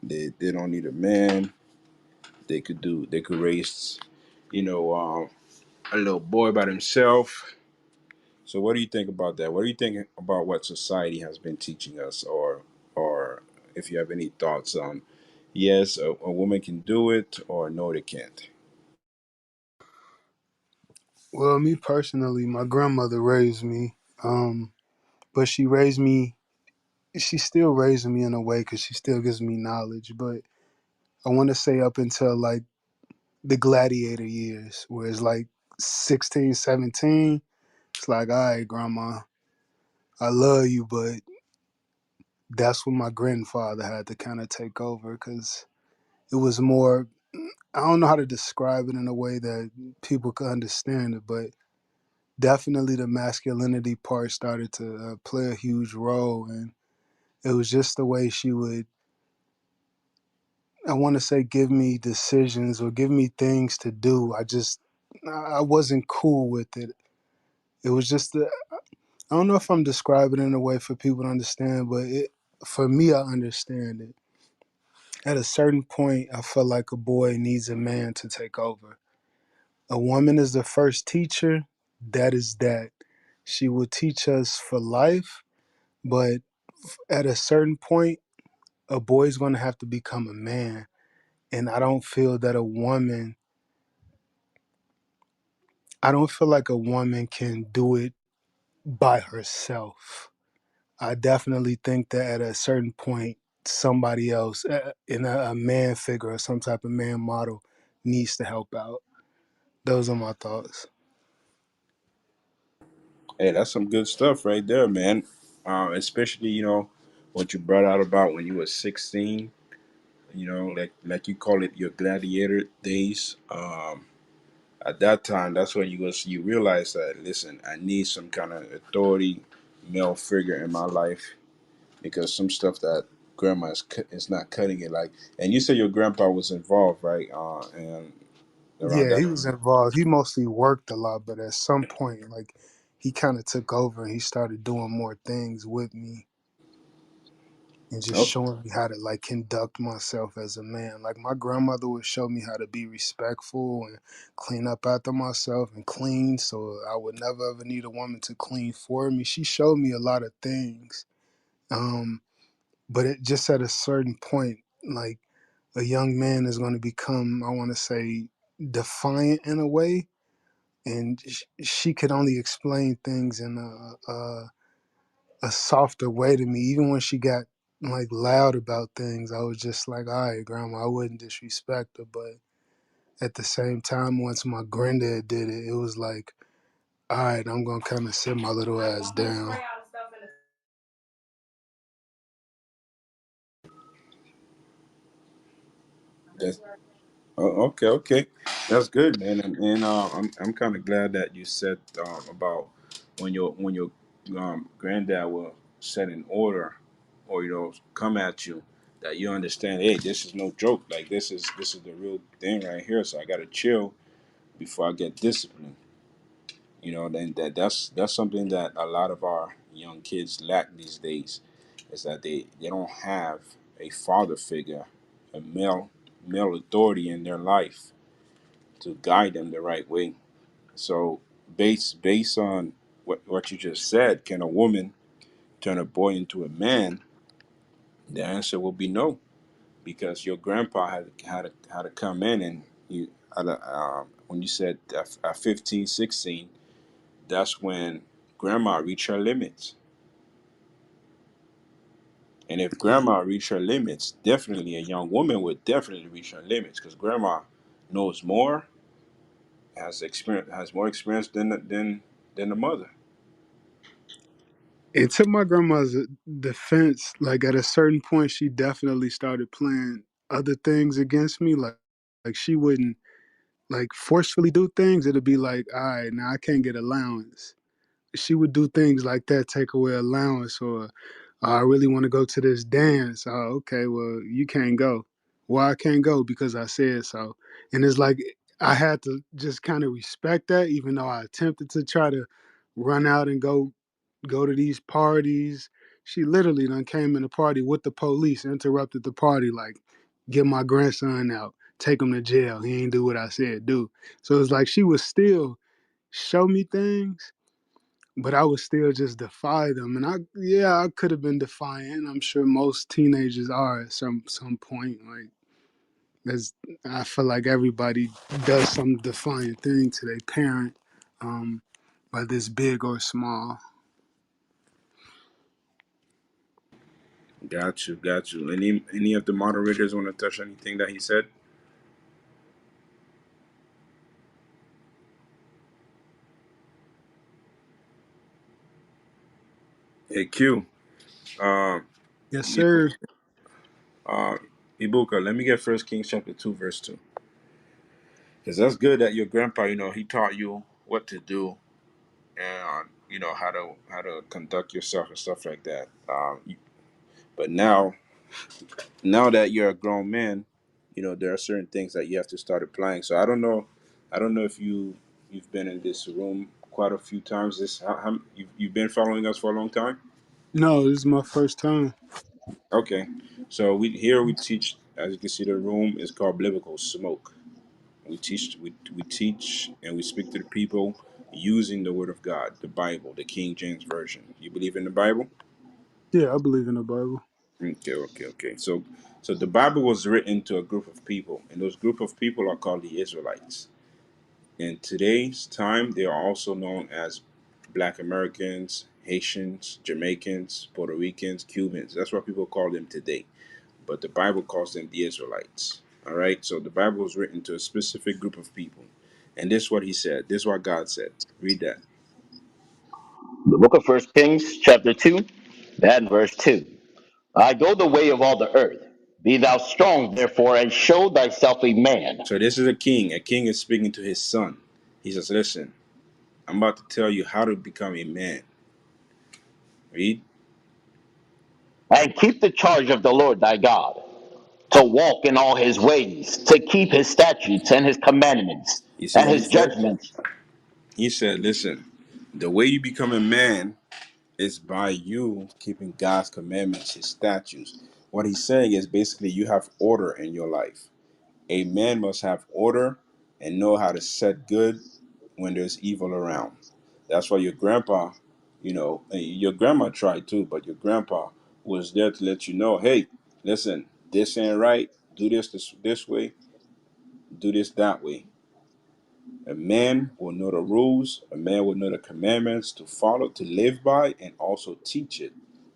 They don't need a man. They could raise, you know, a little boy by themselves. So what do you think about that? What do you think about what society has been teaching us, or if you have any thoughts on yes, a woman can do it, or no, they can't. Well, me personally, my grandmother raised me, but she raised me. She's still raising me in a way because she still gives me knowledge. But I want to say up until like the gladiator years, where it's like 16, 17. It's like, all right, grandma, I love you, but that's when my grandfather had to kind of take over because it was more. I don't know how to describe it in a way that people could understand it, but definitely the masculinity part started to play a huge role, and it was just the way she would, I want to say, give me decisions or give me things to do. I wasn't cool with it. It was just I don't know if I'm describing it in a way for people to understand, but for me, I understand it. At a certain point, I felt like a boy needs a man to take over. A woman is the first teacher. That is that. She will teach us for life, but at a certain point, a boy's going to have to become a man. And I don't feel like a woman can do it by herself. I definitely think that at a certain point, somebody else, in a man figure or some type of man model, needs to help out. Those are my thoughts. Hey, that's some good stuff right there, man. Especially what you brought out about when you were 16. Like you call it your gladiator days. At that time, that's when you realize that listen, I need some kind of authority male figure in my life because some stuff that grandma is not cutting it. Like, and you said your grandpa was involved, right? And around Yeah, that. he was involved. He mostly worked a lot, but at some point, like, he kind of took over and he started doing more things with me and just Oh, showing me how to like conduct myself as a man. Like my grandmother would show me how to be respectful and clean up after myself and clean, so I would never ever need a woman to clean for me. She showed me a lot of things. Um, but it just at a certain point, like a young man is going to become, I want to say, defiant in a way, and she could only explain things in a softer way to me. Even when she got like loud about things, I was just like, all right, grandma, I wouldn't disrespect her. But at the same time, once my granddad did it, it was like, all right, I'm gonna kind of sit my little ass down. that's okay, okay, that's good, man. And I'm kind of glad that you said about when your granddad will set an order or come at you that you understand. Hey, this is no joke. Like this is the real thing right here. So I gotta chill before I get disciplined. Then that's something that a lot of our young kids lack these days, is that they don't have a father figure, a male authority in their life to guide them the right way. So based on what you just said, can a woman turn a boy into a man? The answer will be no, because your grandpa had to come in and when you said at 15, 16, that's when grandma reached her limits. And if grandma reached her limits, definitely a young woman would definitely reach her limits because grandma knows more, has more experience than the mother. And to my grandma's defense, like at a certain point, she definitely started playing other things against me. Like she wouldn't like forcefully do things. It'd be like, all right, now I can't get allowance. She would do things like that, take away allowance, or I really want to go to this dance. Oh, okay, well, you can't go. Why I can't go? Because I said so. And it's like I had to just kind of respect that, even though I attempted to try to run out and go to these parties. She literally done came in the party with the police, interrupted the party, like, get my grandson out, take him to jail. He ain't do what I said do. So it's like she would still show me things, but I would still just defy them. And I could have been defiant. I'm sure most teenagers are at some point. Like, there's, I feel like everybody does some defiant thing to their parent, um, whether it's big or small. Got you, got you. Any of the moderators want to touch anything that he said? Hey Q, um, Yes, you sir. uh, Ibuka, let me get First Kings chapter 2 verse 2, because that's good that your grandpa, he taught you what to do and how to conduct yourself and stuff like that. But now that you're a grown man, there are certain things that you have to start applying. So I don't know if you've been in this room quite a few times. This how you've been following us for a long time. No, this is my first time. Okay, so we teach, as you can see, the room is called Biblical Smoke. We teach and we speak to the people using the Word of God, the Bible, the King James version. You believe in the Bible? Yeah, I believe in the Bible. Okay, okay, okay. So the Bible was written to a group of people, and those group of people are called the Israelites. In today's time, they are also known as Black Americans, Haitians, Jamaicans, Puerto Ricans, Cubans. That's what people call them today. But the Bible calls them the Israelites. All right. So the Bible was written to a specific group of people, and this is what He said. This is what God said. Read that. The book of First Kings, chapter 2, and verse 2. I go the way of all the earth. Be thou strong, therefore, and show thyself a man, So this is a king. A king is speaking to his son. He says, "Listen, I'm about to tell you how to become a man." Read. and keep the charge of the Lord thy God, to walk in all his ways, to keep his statutes and his commandments You see and what he his said? judgments. He said, "Listen, the way you become a man is by you keeping God's commandments, His statutes." What he's saying is basically you have order in your life. A man must have order and know how to set good when there's evil around. That's why your grandpa, and your grandma tried too, but your grandpa was there to let you know, hey, listen, this ain't right. Do this way, do this that way. A man will know the rules, a man will know the commandments to follow, to live by, and also teach it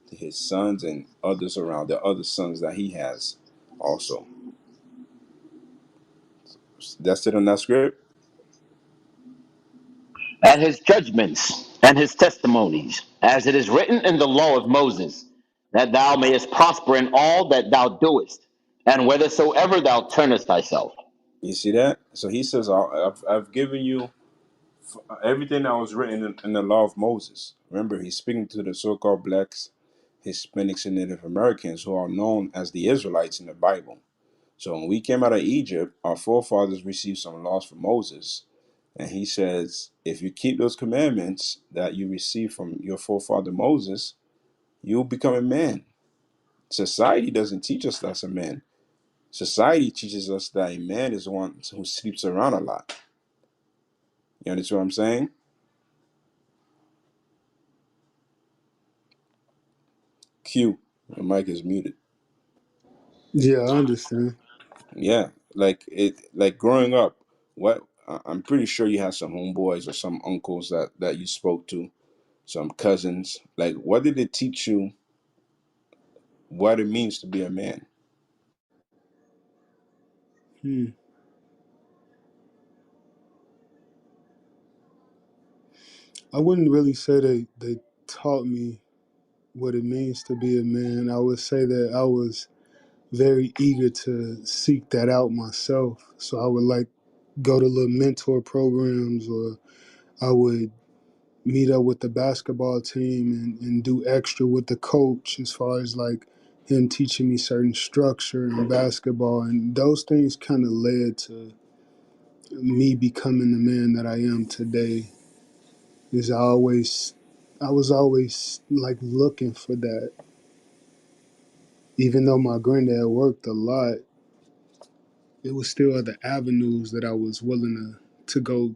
to his sons and others around, the other sons that he has also. That's it on that script. And his judgments and his testimonies, as it is written in the law of Moses, that thou mayest prosper in all that thou doest, and whithersoever thou turnest thyself. You see that? So he says, I've given you everything that was written in the law of Moses. Remember, he's speaking to the so called blacks, Hispanics, and Native Americans who are known as the Israelites in the Bible. So when we came out of Egypt, our forefathers received some laws from Moses. And he says, if you keep those commandments that you received from your forefather Moses, you'll become a man. Society doesn't teach us that's a man. Society teaches us that a man is one who sleeps around a lot. You understand what I'm saying? Q, your mic is muted. Yeah, I understand. Yeah, like growing up, I'm pretty sure you had some homeboys or some uncles that you spoke to, some cousins. Like, what did it teach you what it means to be a man? Hmm. I wouldn't really say they taught me what it means to be a man. I would say that I was very eager to seek that out myself. So I would like go to little mentor programs, or I would meet up with the basketball team and do extra with the coach as far as like him teaching me certain structure in basketball. And those things kind of led to me becoming the man that I am today. Is I was always like looking for that. Even though my granddad worked a lot, it was still other avenues that I was willing to go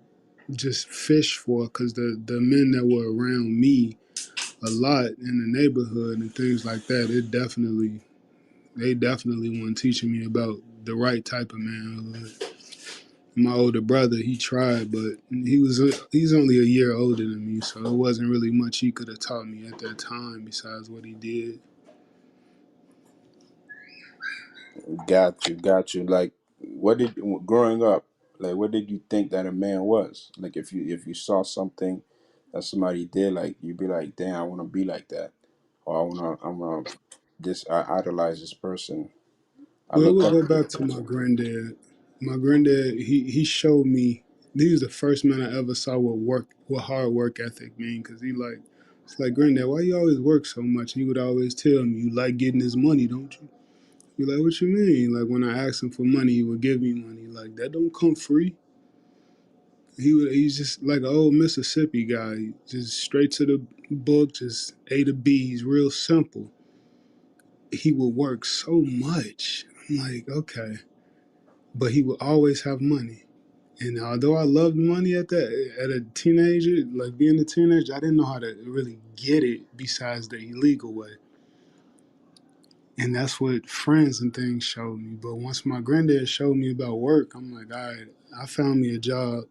just fish for because the men that were around me a lot in the neighborhood and things like that, they definitely weren't teaching me about the right type of manhood. My older brother, he tried, but he's only a year older than me, so it wasn't really much he could have taught me at that time besides what he did. Got you. Like, what did growing up? Like, what did you think that a man was? Like, if you saw something that somebody did, like you'd be like, damn, I want to be like that, or I wanna this I idolize this person. I Well, it look would up go to this back to my person. granddad. My granddad, he showed me. He was the first man I ever saw what hard work ethic mean. Cause it's like granddad, why you always work so much? He would always tell me, you like getting his money, don't you? Be like, what you mean? Like when I asked him for money, he would give me money. Like that don't come free. He's just like an old Mississippi guy, just straight to the book, just A to B's, real simple. He would work so much. I'm like, okay, but he would always have money. And although I loved money at a teenager, like being a teenager, I didn't know how to really get it besides the illegal way. And that's what friends and things showed me. But once my granddad showed me about work, I'm like, all right, I found me a job.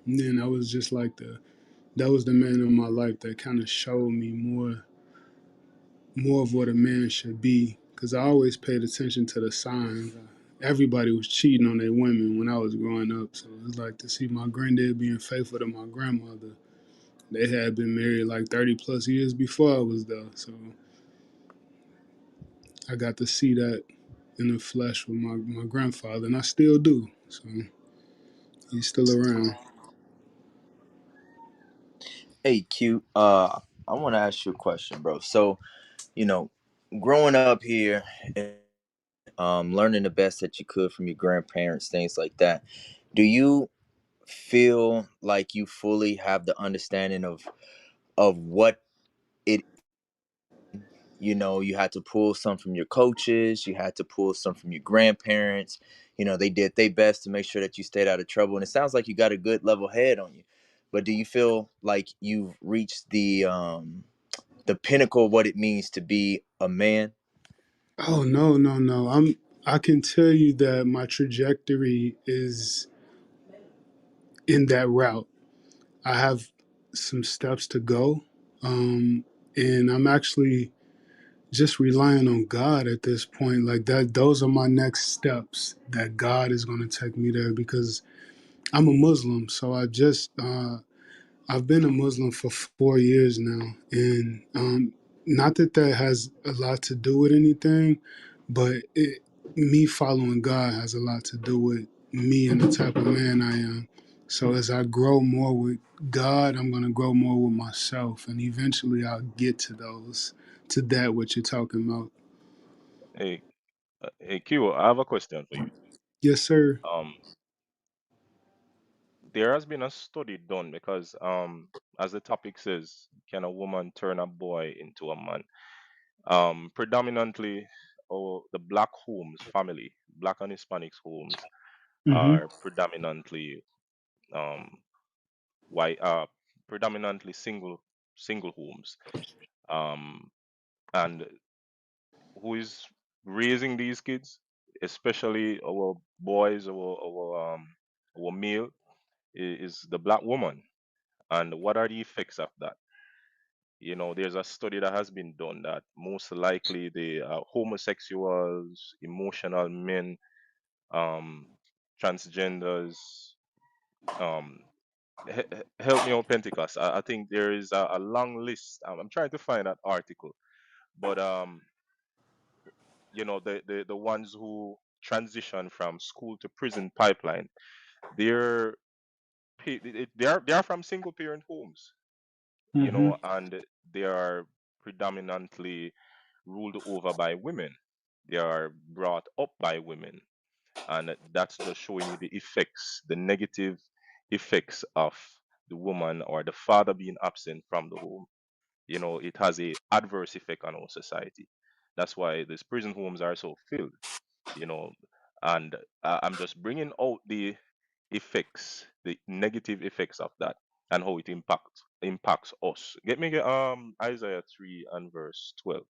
And then I was just like that was the man in my life that kind of showed me more of what a man should be. Because I always paid attention to the signs. Everybody was cheating on their women when I was growing up. So it was like to see my granddad being faithful to my grandmother. They had been married like 30 plus years before I was there. So I got to see that in the flesh with my grandfather, and I still do. So he's still around. Hey, Q. I want to ask you a question, bro. So, you know, growing up here, learning the best that you could from your grandparents, things like that. Do you feel like you fully have the understanding of what it? You had to pull some from your coaches, you had to pull some from your grandparents. They did their best to make sure that you stayed out of trouble, and it sounds like you got a good level head on you. But do you feel like you've reached the pinnacle of what it means to be a man? Oh no, no, no. I can tell you that my trajectory is in that route. I have some steps to go. And I'm actually just relying on God at this point. Like that those are my next steps that God is going to take me there because I'm a Muslim. So I've been a Muslim for 4 years now, and not that that has a lot to do with anything, but me following God has a lot to do with me and the type of man I am. So as I grow more with God, I'm going to grow more with myself, and eventually I'll get to that what you're talking about. Hey, hey, Q, I have a question for you. Yes, sir. Um, there has been a study done because, as the topic says, can a woman turn a boy into a man? Predominantly, the black homes, black and Hispanics homes, Mm-hmm. are predominantly um white, predominantly single homes. Um, and who is raising these kids, especially our boys, our male, is the black woman. And what are the effects of that? There's a study that has been done that most likely the homosexuals, emotional men, um, transgenders, um, help me out, Pentecost. I think there is a long list. I'm trying to find that article, but the ones who transition from school to prison pipeline, they're they are from single parent homes, Mm-hmm. and they are predominantly ruled over by women. They are brought up by women, and that's just showing you the effects, the negative effects of the woman or the father being absent from the home, it has a adverse effect on our society. That's why these prison homes are so filled, you know, and I'm just bringing out the effects, the negative effects of that, and how it impacts us. Get Isaiah 3 and verse 12.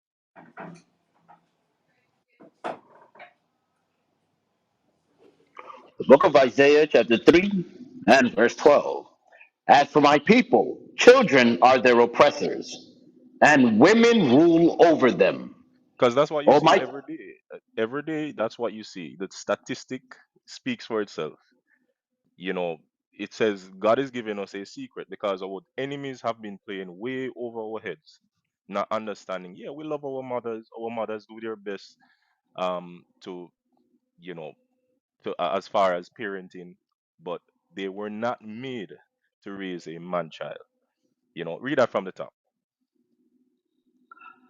The book of Isaiah, chapter 3, and verse 12. As for my people, children are their oppressors, and women rule over them. Because that's what you Oh, see my. every day. Every day, that's what you see. The statistic speaks for itself. You know, it says God is giving us a secret because our enemies have been playing way over our heads, not understanding. Yeah, we love our mothers. Our mothers do their best to, you know, as far as parenting, but they were not made to raise a man child. Read that from the top.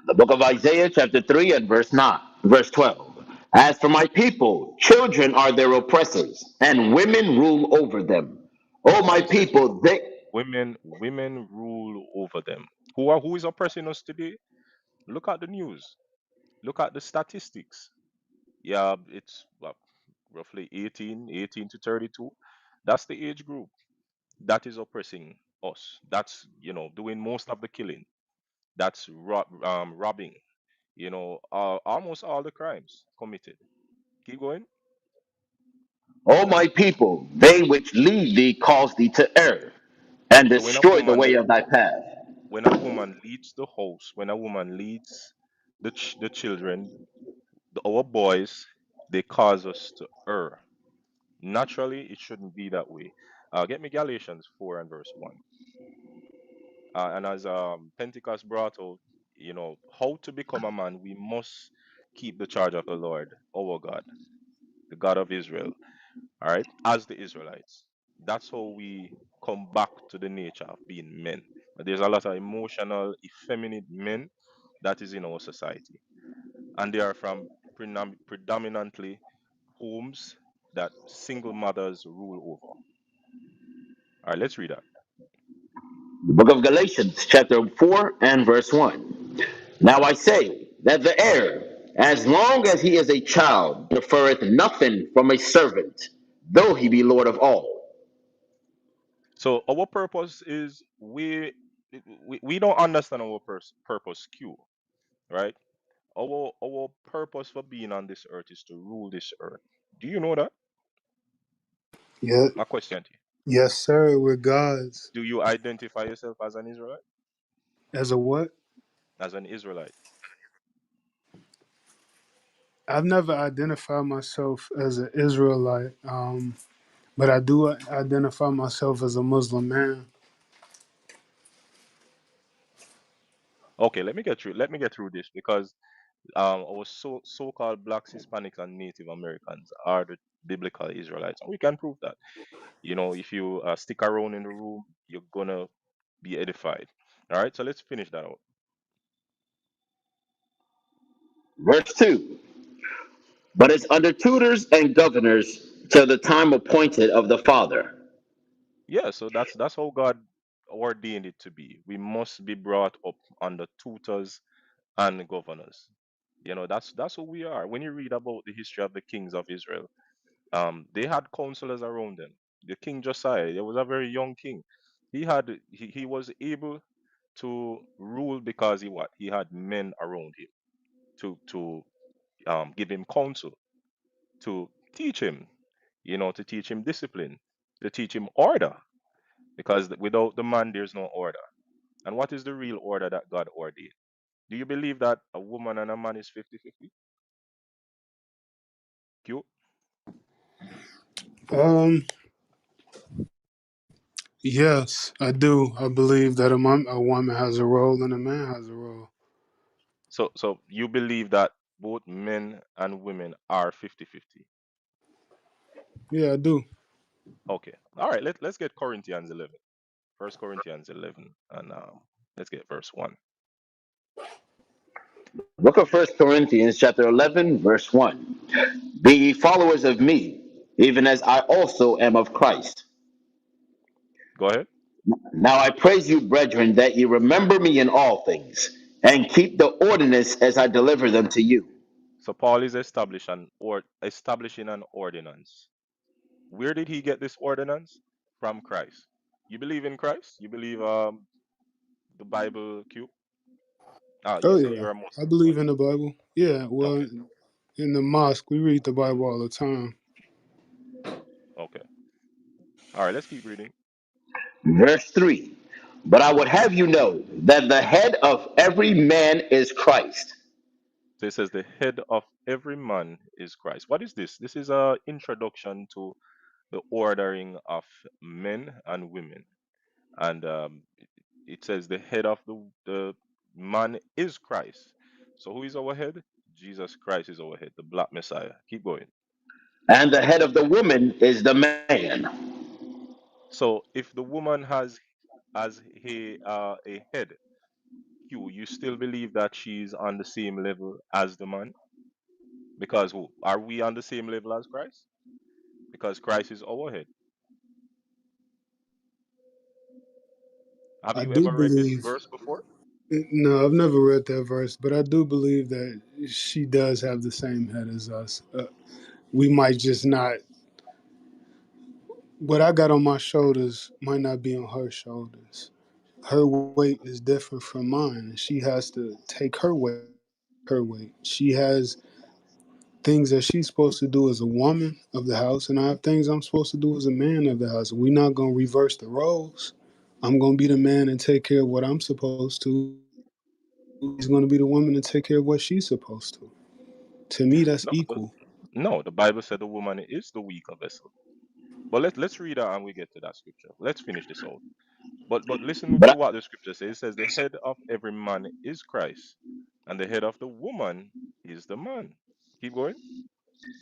The book of Isaiah, chapter 3, and verse 9, verse 12. As for my people, children are their oppressors, and women rule over them. Oh, my It says people, they. women rule over them. Who is oppressing us today? Look at the news. Look at the statistics. Yeah, it's roughly 18 to 32. That's the age group that is oppressing us. That's doing most of the killing. That's robbing. Almost all the crimes committed. Keep going. O my people, they which lead thee cause thee to err, and So when a destroy the woman way of thy path. leads the house, when a woman leads the children, our boys, they cause us to err. Naturally, it shouldn't be that way. Get me Galatians 4 and verse 1. And as Pentecost brought out, how to become a man, we must keep the charge of the Lord, our God, the God of Israel, all right, as the Israelites. That's how we come back to the nature of being men. But there's a lot of emotional, effeminate men that is in our society, and they are from predominantly homes that single mothers rule over. All right, let's read that. The book of Galatians, chapter 4, and verse 1. Now I say that the heir, as long as he is a child, deferreth nothing from a servant, though he be Lord of all. So our purpose is we don't understand our purpose Q, right? Our purpose for being on this earth is to rule this earth. Do you know that? Yeah, My question to you. yes, sir. We're gods. Do you identify yourself as an Israelite? As a what? As an Israelite. I've never identified myself as an Israelite, but I do identify myself as a Muslim man. Okay, let me get through this because our so-called blacks, Hispanics, and Native Americans are the biblical Israelites. And we can prove that. If you stick around in the room, you're gonna be edified. All right, so let's finish that out. Verse 2. But it's under tutors and governors till the time appointed of the Father. Yeah, so that's how God ordained it to be. We must be brought up under tutors and governors. That's who we are. When you read about the history of the kings of Israel, they had counselors around them. The king Josiah, there was a very young king. He was able to rule because he had men around him to give him counsel, to teach him, to teach him discipline, to teach him order. Because without the man, there's no order. And what is the real order that God ordained? Do you believe that a woman and a man is 50-50? Q? Um, yes, I do. I believe that a woman has a role and a man has a role. So you believe that both men and women are 50-50? Yeah, I do. Okay. All right, let's get Corinthians 11. First Corinthians 11, and let's get verse 1. Book of First Corinthians, chapter 11, verse 1. Be ye followers of me, even as I also am of Christ. Go ahead. Now I praise you, brethren, that ye remember me in all things, and keep the ordinance as I deliver them to you. So Paul is establishing an ordinance. Where did he get this ordinance? From Christ. You believe in Christ? You believe the Bible, Q? Ah, you Oh say yeah, you're a I Muslim. believe in the Bible. Yeah, well, Okay, in the mosque we read the Bible all the time. okay. All right, let's keep reading. Verse 3. But I would have you know that the head of every man is Christ, So it says the head of every man is Christ. What is this? This is a introduction to the ordering of men and women. And it says the head of the man is Christ. So who is our head? Jesus Christ is our head, the black Messiah. Keep going. and the head of the woman is the man. So if the woman has a head, you still believe that she's on the same level as the man? Because who are we on the same level as Christ? Because Christ is our head. Have I you do ever read this believe. verse before? No, I've never read that verse, but I do believe that she does have the same head as us. We might just not. What I got on my shoulders might not be on her shoulders. Her weight is different from mine, and she has to take her weight. Her weight. She has things that she's supposed to do as a woman of the house, and I have things I'm supposed to do as a man of the house. We're not gonna reverse the roles. I'm gonna be the man and take care of what I'm supposed to. She's gonna be the woman and take care of what she's supposed to. To me, that's No, equal. no. The Bible said the woman is the weaker vessel. But let's read that and we get to that scripture. Let's finish this out. But listen to But what the scripture says. It says the head of every man is Christ, and the head of the woman is the man. Keep going.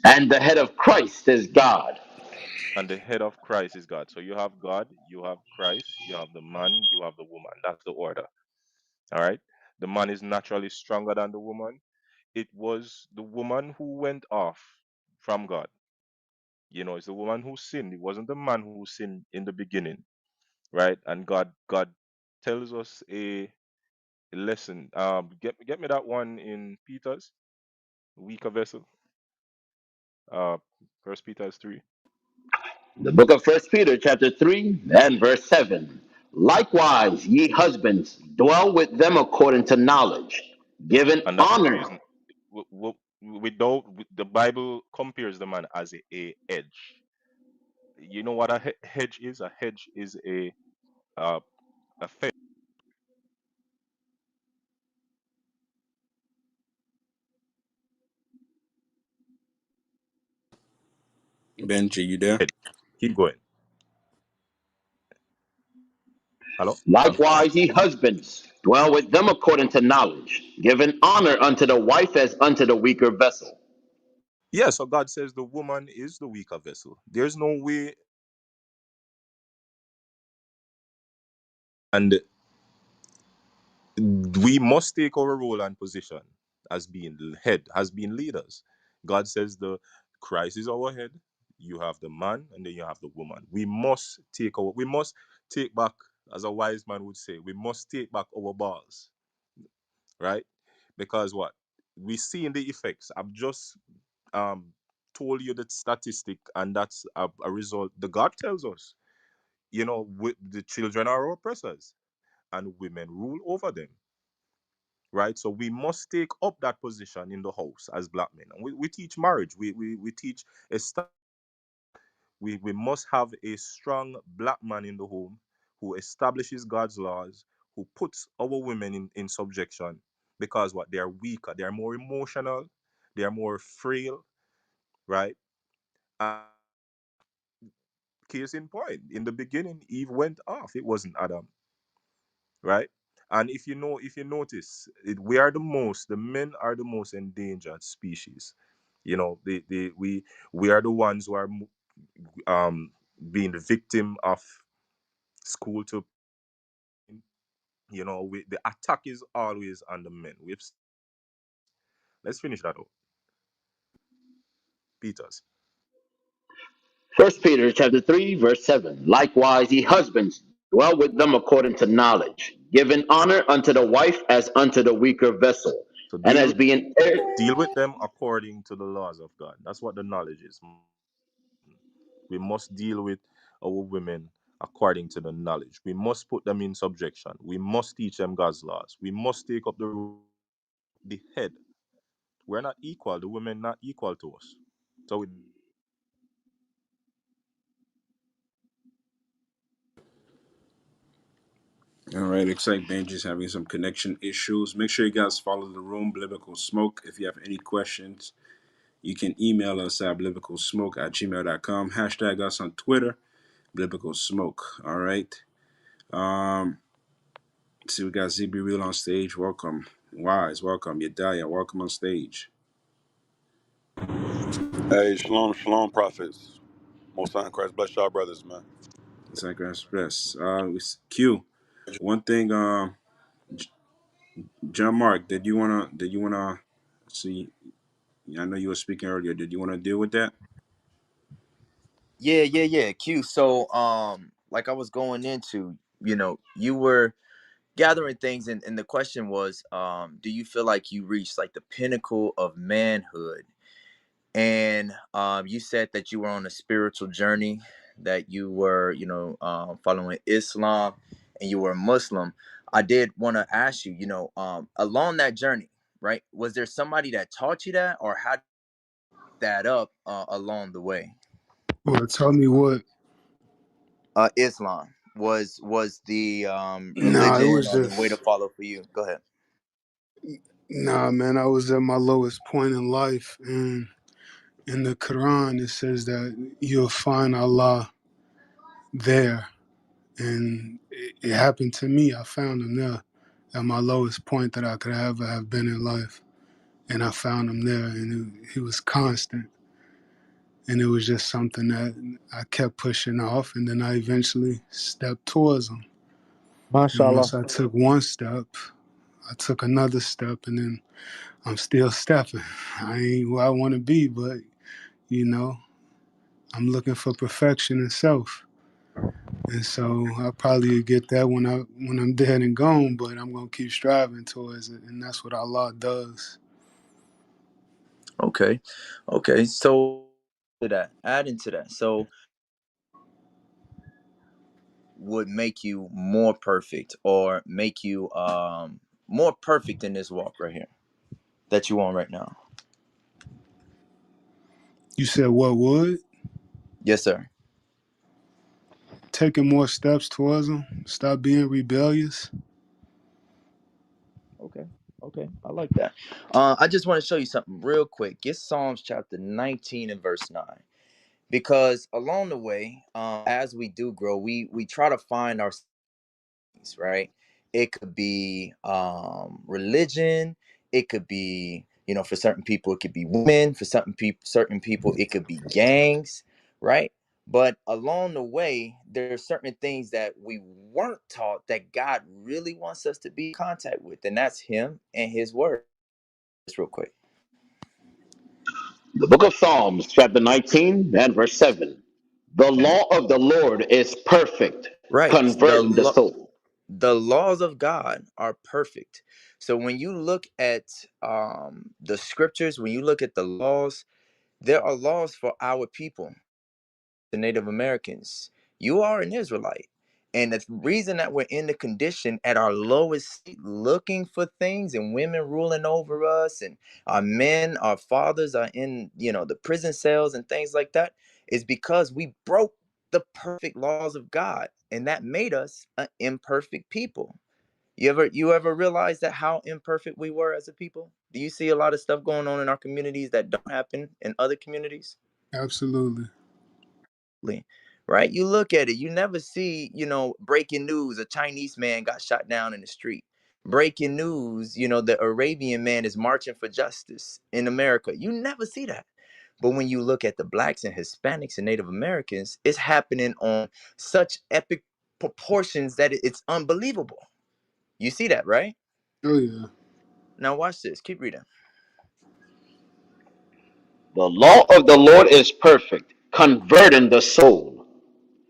and the head of Christ is God. And the head of Christ is God. So you have God, you have Christ, you have the man, you have the woman. That's the order. All right. The man is naturally stronger than the woman. It was the woman who went off from God. It's the woman who sinned. It wasn't the man who sinned in the beginning, right? And God tells us a lesson. Get me that one in Peter's weaker vessel. Uh, First Peter's 3. The book of First Peter, chapter 3, and verse 7. Likewise, ye husbands, dwell with them according to knowledge, giving And that's the honor. reason. We don't. The Bible compares the man as a hedge. You know what a hedge is? A hedge is uh, a fence. Benji, you there? Keep going. Hello. Likewise, ye husbands, dwell with them according to knowledge, giving honor unto the wife as unto the weaker vessel. Yeah. So God says the woman is the weaker vessel. There's no way, and we must take our role and position as being head, as being leaders. God says the Christ is our head. You have the man, and then you have the woman. We must take back, as a wise man would say, we must take back our balls, right? Because what we see in the effects. I've just um told you that statistic, and that's a result. The God tells us, the children are our oppressors, and women rule over them, right? So we must take up that position in the house as black men. And we teach marriage. We teach a we must have a strong black man in the home who establishes God's laws, who puts our women in subjection, because what, they are weaker, they are more emotional, they are more frail, right? And case in point, in the beginning, Eve went off. It wasn't Adam, right? And if you notice, the men are the most endangered species. We are the ones who are um being the victim of school to, the attack is always on the men. Let's finish that out. Peters. First Peter chapter 3, verse 7. Likewise, ye husbands, Dwell with them according to knowledge, giving honor unto the wife as unto the weaker vessel, So and as being heir. deal with them according to the laws of God. That's what the knowledge is. We must deal with our women according to the knowledge. We must put them in subjection. We must teach them God's laws. We must take up the head. We're not equal. The women not equal to us. So we All right, looks like Benji's having some connection issues. Make sure you guys follow the room, Biblical Smoke. If you have any questions, you can email us at biblicalsmoke@gmail.com. Hashtag us on Twitter, Biblical Smoke. All right. Let's see, we got ZB Real on stage. Welcome. Wise, welcome. Yedaya, welcome on stage. Hey, shalom, shalom, prophets. Most High in Christ, bless y'all, brothers, man. It's like Express. Q. One thing, John Mark, did you wanna see? I know you were speaking earlier. Did you want to deal with that? Yeah. Q. So, like I was going into, you were gathering things, and the question was, do you feel like you reached like the pinnacle of manhood? And you said that you were on a spiritual journey, that you were, following Islam, and you were a Muslim. I did want to ask you, along that journey, right? Was there somebody that taught you that, or how did that up along the way? Well, tell me what. Islam was the Nah, it religion was or the way to just follow for you. Go ahead. nah, man. I was at my lowest point in life, and in the Quran it says that you'll find Allah there, and it happened to me. I found him there at my lowest point that I could ever have been in life, and I found him there, and he was constant, and it was just something that I kept pushing off, and then I eventually stepped towards him. And MashaAllah. once I took one step, I took another step, and then I'm still stepping. I ain't where I want to be, but you know, I'm looking for perfection in self. And so I'll probably get that when I'm dead and gone, but I'm gonna keep striving towards it, and that's what Allah does. Okay. So to that, adding to that, so would make you more perfect, or make you more perfect in this walk right here that you on right now? You said what would? Yes, sir. Taking more steps towards them, stop being rebellious. Okay, I like that. I just want to show you something real quick. Get Psalms chapter 19 and verse 9, because along the way, as we do grow, we try to find our things, right? It could be religion, it could be, for certain people it could be women, for certain people it could be gangs, right? But along the way there are certain things that we weren't taught that God really wants us to be in contact with, and that's him and his word. Just real quick. The book of Psalms, chapter 19 and verse 7. The law of the Lord is perfect, Right. converting the soul. The laws of God are perfect. So when you look at the scriptures, when you look at the laws, there are laws for our people, the Native Americans. You are an Israelite. And the reason that we're in the condition at our lowest state, looking for things, and women ruling over us, and our men, our fathers are in, the prison cells and things like that, is because we broke the perfect laws of God. And that made us an imperfect people. You ever realize that how imperfect we were as a people? Do you see a lot of stuff going on in our communities that don't happen in other communities? Absolutely. Right? You look at it, you never see, breaking news, a Chinese man got shot down in the street. Breaking news, the Arabian man is marching for justice in America. You never see that. But when you look at the blacks and Hispanics and Native Americans, it's happening on such epic proportions that it's unbelievable. You see that, right? Oh yeah. Now watch this. Keep reading. The law of the Lord is perfect, converting the soul.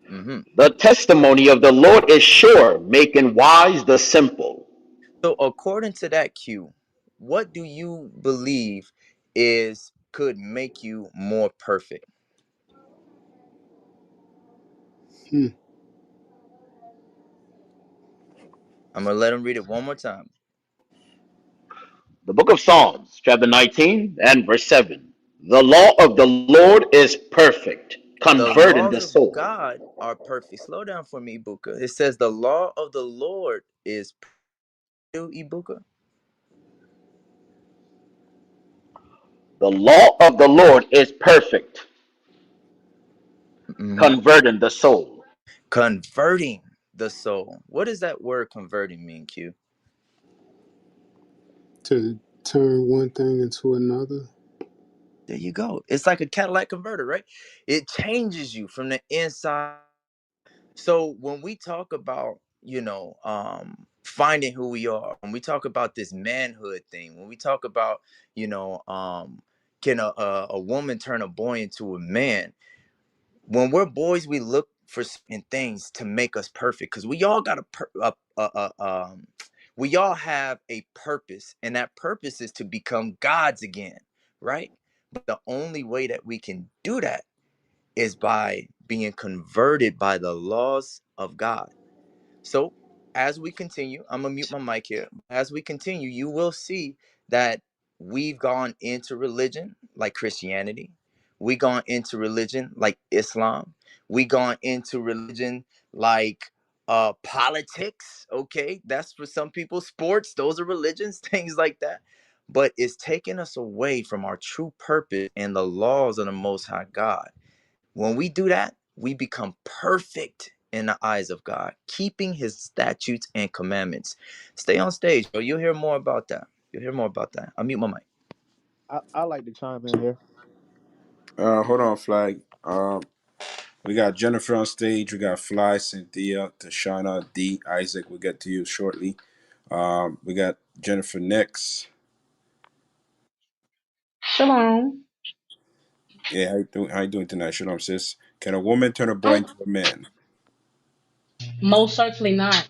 Hmm. The testimony of the Lord is sure, making wise the simple. So according to that Q, what do you believe is could make you more perfect? Hmm. I'm gonna let him read it one more time. The book of Psalms, chapter 19 and verse 7. The law of the Lord is perfect, The converting the laws of soul. God are perfect. Slow down for me, Ibuka. It says the law of the Lord is Ibuka. The law of the Lord is perfect, Hmm. converting the soul. Converting the soul. What does that word converting mean, Q? To turn one thing into another. There you go. It's like a Cadillac converter, right? It changes you from the inside. So when we talk about, finding who we are, when we talk about this manhood thing, when we talk about, you know, can a woman turn a boy into a man? When we're boys, we look for certain things to make us perfect because we all got we all have a purpose, and that purpose is to become gods again, right? But the only way that we can do that is by being converted by the laws of God. So as we continue, I'm gonna mute my mic here. As we continue, you will see that we've gone into religion like Christianity. We gone into religion like Islam. We gone into religion like politics. Okay, that's for some people. Sports, those are religions, things like that. But it's taking us away from our true purpose and the laws of the Most High God. When we do that, we become perfect in the eyes of God, keeping his statutes and commandments. Stay on stage, bro. You'll hear more about that. You'll hear more about that. I'll mute my mic. I like to chime in here. Hold on, Flag. We got Jennifer on stage. We got Fly, Cynthia, Tashana, D, Isaac. We'll get to you shortly. We got Jennifer next. Shalom. Yeah, how you doing tonight? Shalom, sis. Can a woman turn a boy I'm into a man? most certainly not.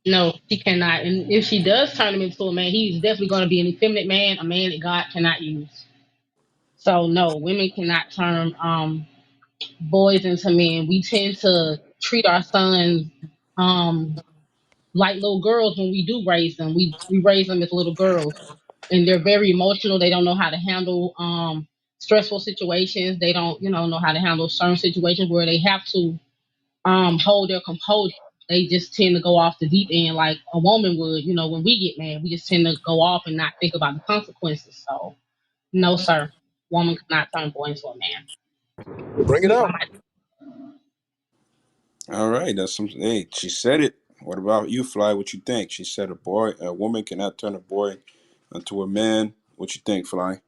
No, she cannot. And if she does turn him into a man, he's definitely going to be an effeminate man, a man that God cannot use. So no, women cannot turn boys into men. We tend to treat our sons um like little girls when we do raise them. We raise them as little girls, and they're very emotional. They don't know how to handle stressful situations. They don't know how to handle certain situations where they have to hold their composure. They just tend to go off the deep end like a woman would. When we get mad, we just tend to go off and not think about the consequences. So no, sir, woman cannot turn boy into a man. Bring it Mute my out. mic. All right, that's something. Hey, she said it. What about you, Fly? What you think? She said a woman cannot turn a boy into a man. What you think, Fly?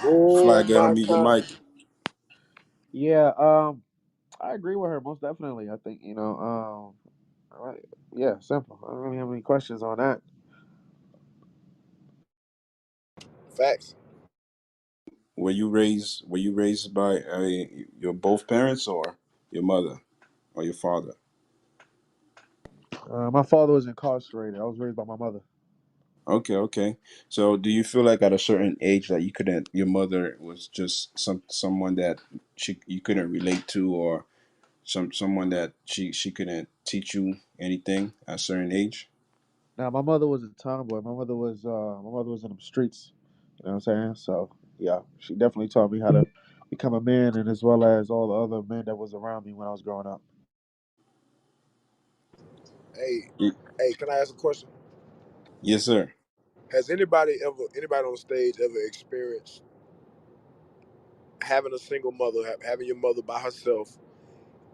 Oh Fly, gotta my mute your God. mic. Yeah, I agree with her most definitely. I think right, yeah, simple. I don't really have any questions on that. Facts. Were you raised by your both parents or your mother or your father? My father was incarcerated. I was raised by my mother. Okay, okay. So, do you feel like at a certain age that you couldn't, your mother was just someone that you couldn't relate to, or someone that she couldn't teach you anything at a certain age? Now, my mother was a tomboy. My mother was in the streets. You know what I'm saying? So yeah, she definitely taught me how to become a man, and as well as all the other men that was around me when I was growing up. Hey, Y- hey, can I ask a question? Yes, sir. Has anybody on the stage ever experienced having a single mother, having your mother by herself,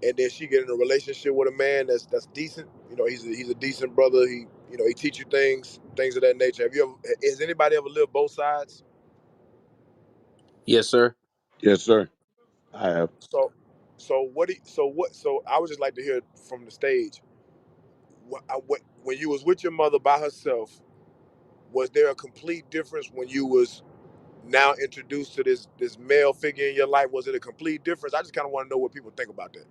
and then she get in a relationship with a man that's decent? He's a decent brother. He teach you things of that nature. Has anybody ever lived both sides? Yes, sir. Yes, sir. I have. So, so I would just like to hear from the stage. When you was with your mother by herself, was there a complete difference when you was now introduced to this male figure in your life? Was it a complete difference? I just kind of want to know what people think about that.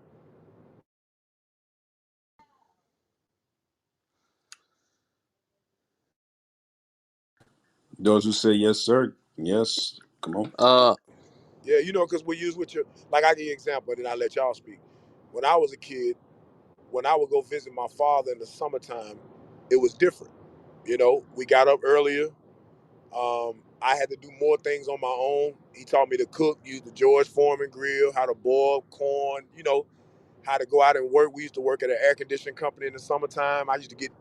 Those who say yes, sir, yes, come on. Yeah, you know, because we use with your, like I give you an example, and then I let y'all speak. When I was a kid, when I would go visit my father in the summertime, it was different. You know, we got up earlier. I had to do more things on my own. He taught me to cook, use the George Foreman grill, how to boil corn, you know, how to go out and work. We used to work at an air conditioning company in the summertime. I used to get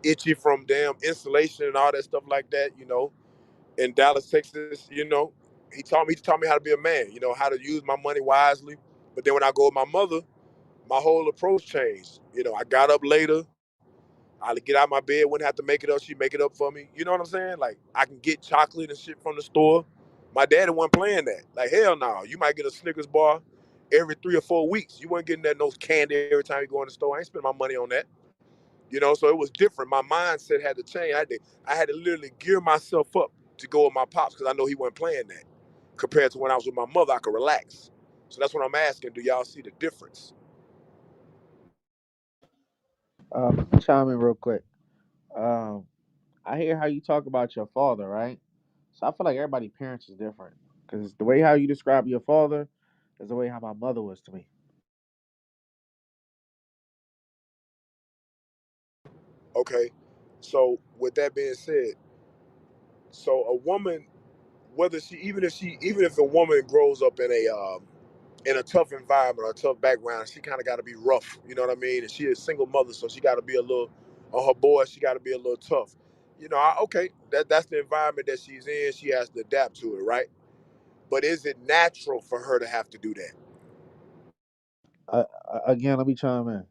itchy from damn insulation and all that stuff like that, you know. In Dallas, Texas, you know, he taught me how to be a man, you know, how to use my money wisely. But then when I go with my mother, my whole approach changed. You know, I got up later. I'd get out of my bed, wouldn't have to make it up. She'd make it up for me. You know what I'm saying? Like, I can get chocolate and shit from the store. My daddy wasn't playing that. Like, hell no. You might get a Snickers bar every 3 or 4 weeks. You weren't getting that no candy every time you go in the store. I ain't spending my money on that. You know, so it was different. My mindset had to change. I had to literally gear myself up to go with my pops because I know he wasn't playing that. Compared to when I was with my mother, I could relax. So that's what I'm asking. Do y'all see the difference? Chime in real quick. Um, I hear how you talk about your father, right? So I feel like everybody's parents is different because the way how you describe your father is the way how my mother was to me. Okay. So with that being said, so a woman, whether even if a woman grows up in a tough environment or a tough background, she kind of got to be rough. You know what I mean? And she is a single mother, so she got to be a little on her boy. She got to be a little tough. You know, okay, that's the environment that she's in. She has to adapt to it, right? But is it natural for her to have to do that? Again, let me chime in.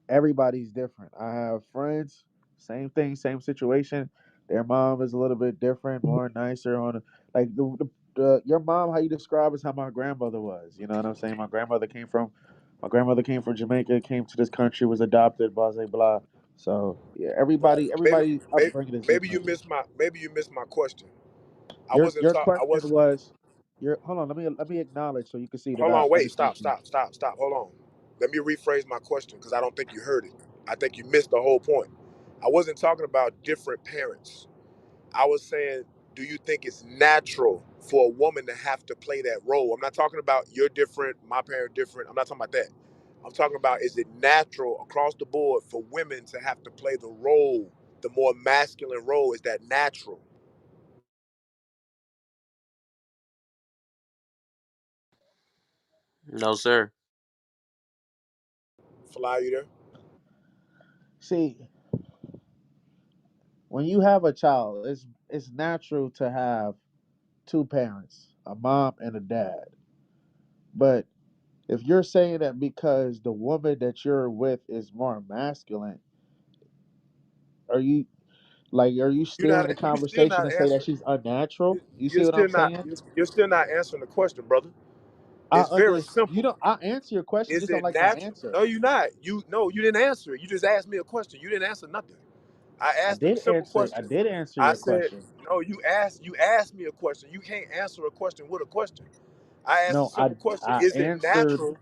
Everybody's different. I have friends, same thing, same situation. Their mom is a little bit different, more nicer on like your mom. How you describe is how my grandmother was. You know what I'm saying? My grandmother came from Jamaica, came to this country, was adopted, blah blah blah. So yeah, Right. everybody Maybe, upbringing is maybe you different. missed my question. I Your wasn't your talking. I question was. was your hold on. Let me acknowledge so you can see that Hold I on. Wait. understand Stop. you. Stop. Stop. Stop. Hold on. Let me rephrase my question because I don't think you heard it. I think you missed the whole point. I wasn't talking about different parents. I was saying, do you think it's natural for a woman to have to play that role? I'm not talking about you're different, my parent different. I'm not talking about that. I'm talking about, is it natural across the board for women to have to play the role, the more masculine role? Is that natural? No, sir. Fly, you there? See, when you have a child, it's natural to have two parents, a mom and a dad. But if you're saying that because the woman that you're with is more masculine, are you are you You're steering not. the You still conversation not and say that answering. she's unnatural? You You're see what I'm still not. saying? You're still not answering the question, brother. It's very You simple. don't. I answer your question, Is just don't it like my natural? answer. No, you're not. You didn't answer it. You just asked me a question. You didn't answer nothing. I I asked a did simple answer. I question. did answer I your said, question. no, you asked me a question. You can't answer a question with a question. I asked a No, simple question. I Is it answered. natural?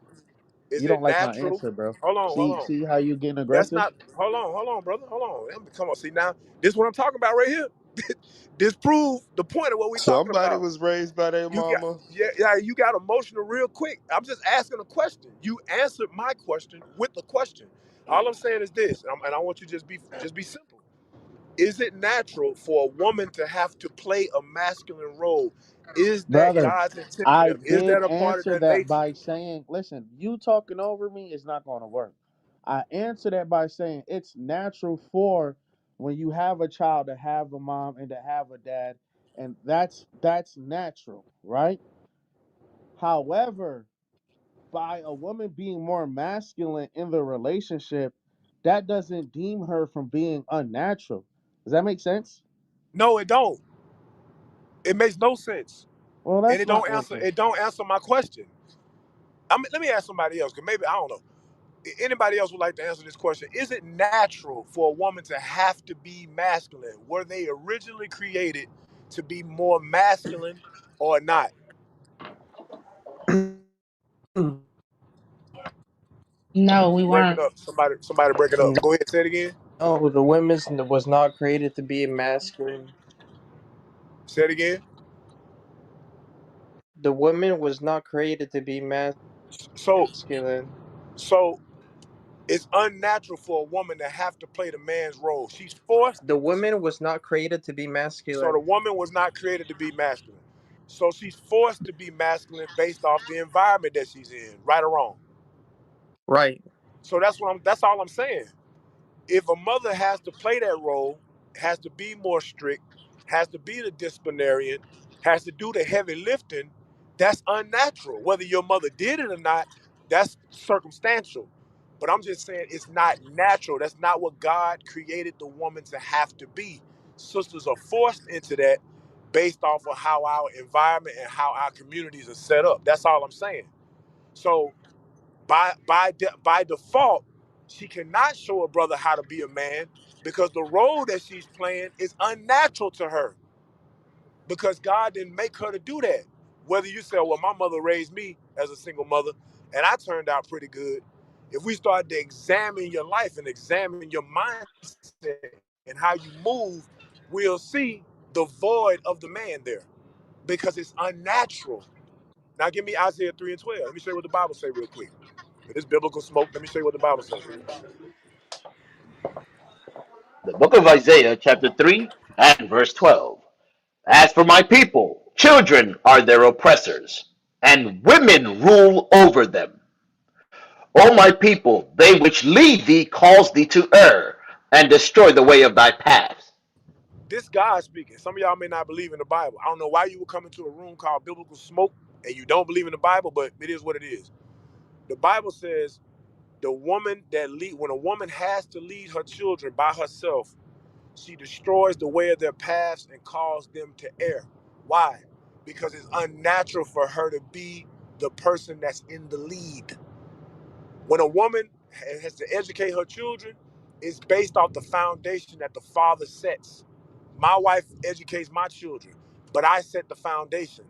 Is You it don't like my natural? answer, bro. Hold on, hold on. See how you getting That's aggressive? not hold on, brother. Hold on. Come on. See now, this is what I'm talking about right here. This proves the point of what we're talking Somebody about. was raised by their You got mama. yeah, you got emotional real quick. I'm just asking a question. You answered my question with the question. All I'm saying is this, and I want you to just be simple. Is it natural for a woman to have to play a masculine role? Is that Brother, God's intent for I them? Is did that a part of answer their that nature? by saying, listen, you talking over me is not going to work. I answered that by saying it's natural for when you have a child to have a mom and to have a dad, and that's natural, right? However, by a woman being more masculine in the relationship, that doesn't deem her from being unnatural. Does that make sense? No, it don't. It makes no sense. Well, And that's it my don't answer answer. it don't answer my question. Let me ask somebody else, because maybe I don't know. Anybody else would like to answer this question? Is it natural for a woman to have to be masculine? Were they originally created to be more masculine, or not? No, we Breaking weren't. up. Somebody breaking up. Go ahead, say it again. No, the women was not created to be masculine. Say it again. The woman was not created to be So masculine. so it's unnatural for a woman to have to play the man's role. She's forced. The woman was not created to be So the masculine. woman was not created to be masculine. So she's forced to be masculine based off the environment that she's in, right or wrong. Right. So that's all I'm saying. If a mother has to play that role, has to be more strict, has to be the disciplinarian, has to do the heavy lifting, that's unnatural. Whether your mother did it or not, that's circumstantial. But I'm just saying it's not natural. That's not what God created the woman to have to be. Sisters are forced into that based off of how our environment and how our communities are set up. That's all I'm saying. So by default, she cannot show a brother how to be a man because the role that she's playing is unnatural to her because God didn't make her to do that. Whether you say, well, my mother raised me as a single mother and I turned out pretty good. If we start to examine your life and examine your mindset and how you move, we'll see the void of the man there because it's unnatural. Now give me Isaiah 3 and 12. Let me show you what the Bible say real quick. It is biblical smoke. Let me show you what the Bible says. The book of Isaiah, chapter 3 and verse 12. As for my people, children are their oppressors, and women rule over them. O my people, they which lead thee cause thee to err, and destroy the way of thy paths. This God speaking. Some of y'all may not believe in the Bible. I don't know why you would come into a room called biblical smoke and you don't believe in the Bible, but it is what it is. The Bible says the woman that lead when a woman has to lead her children by herself, she destroys the way of their paths and causes them to err. Why? Because it's unnatural for her to be the person that's in the lead. When a woman has to educate her children, it's based off the foundation that the father sets. My wife educates my children, but I set the foundation.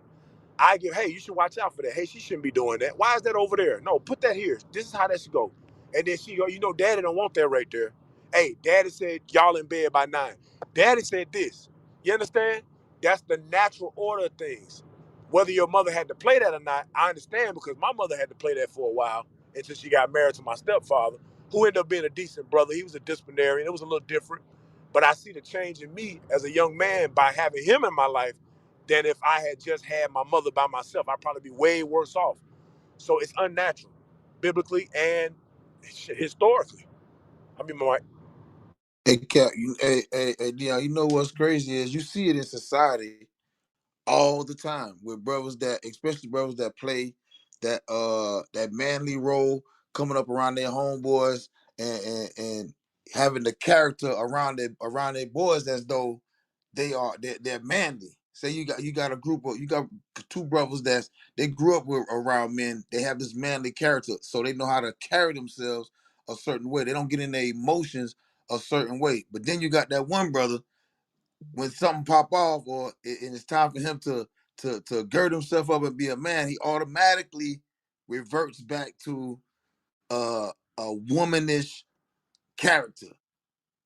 I give, hey, you should watch out for that. Hey, she shouldn't be doing that. Why is that over there? No, put that here. This is how that should go. And then she go, daddy don't want that right there. Hey, daddy said y'all in bed by 9. Daddy said this. You understand? That's the natural order of things. Whether your mother had to play that or not, I understand because my mother had to play that for a while until she got married to my stepfather, who ended up being a decent brother. He was a disciplinarian. It was a little different. But I see the change in me as a young man by having him in my life than if I had just had my mother by myself. I'd probably be way worse off. So it's unnatural, biblically and historically. I mean, my Hey, Cap, Dion, you know what's crazy is you see it in society all the time with brothers that, especially brothers that play that manly role, coming up around their homeboys and having the character around their boys as though they're manly. Say you got a group of you got two brothers that they grew up with around men. They have this manly character, so they know how to carry themselves a certain way. They don't get in their emotions a certain way. But then you got that one brother when something pop off or and it's time for him to gird himself up and be a man, he automatically reverts back to a womanish character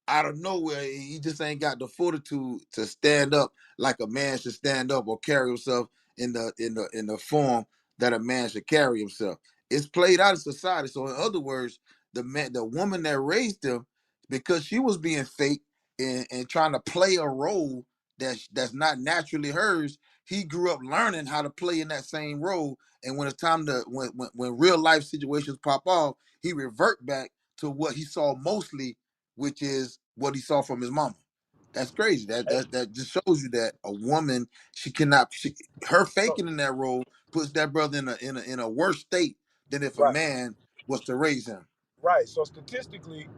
out of nowhere. He just ain't got the fortitude to stand up like a man should stand up or carry himself in the form that a man should carry himself. It's played out in society. So in other words, the woman that raised him, because she was being fake and trying to play a role that's not naturally hers, he grew up learning how to play in that same role. And when it's time to when real life situations pop off, he revert back to what he saw mostly, which is what he saw from his mama. That's crazy. That just shows you that a woman, she cannot her so, faking in that role puts that brother in a worse state than if a right, man was to raise him. right. So statistically,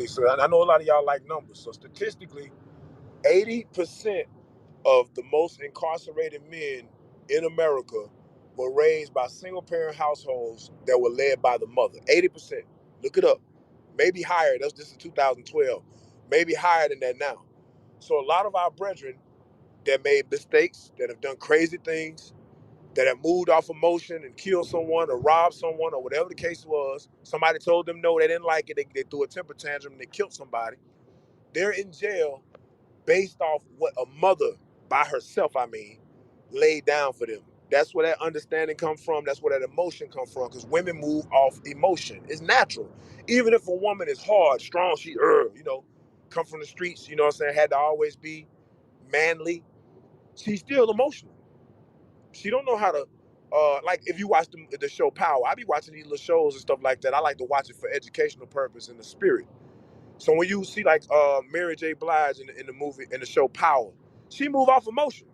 so I know a lot of y'all like numbers. So statistically, 80% of the most incarcerated men in America were raised by single parent households that were led by the mother. 80%. Look it up. Maybe higher. This is 2012. Maybe higher than that now. So a lot of our brethren that made mistakes, that have done crazy things, that have moved off emotion and killed someone or robbed someone or whatever the case was. Somebody told them no, they didn't like it. They threw a temper tantrum and they killed somebody. They're in jail based off what a mother by herself, laid down for them. That's where that understanding comes from. That's where that emotion comes from. Because women move off emotion. It's natural. Even if a woman is hard, strong, come from the streets, you know what I'm saying, had to always be manly, she's still emotional. She don't know how to, like if you watch the show Power, I be watching these little shows and stuff like that. I like to watch it for educational purpose in the spirit. So when you see like Mary J. Blige in the movie, in the show Power, she move off emotion.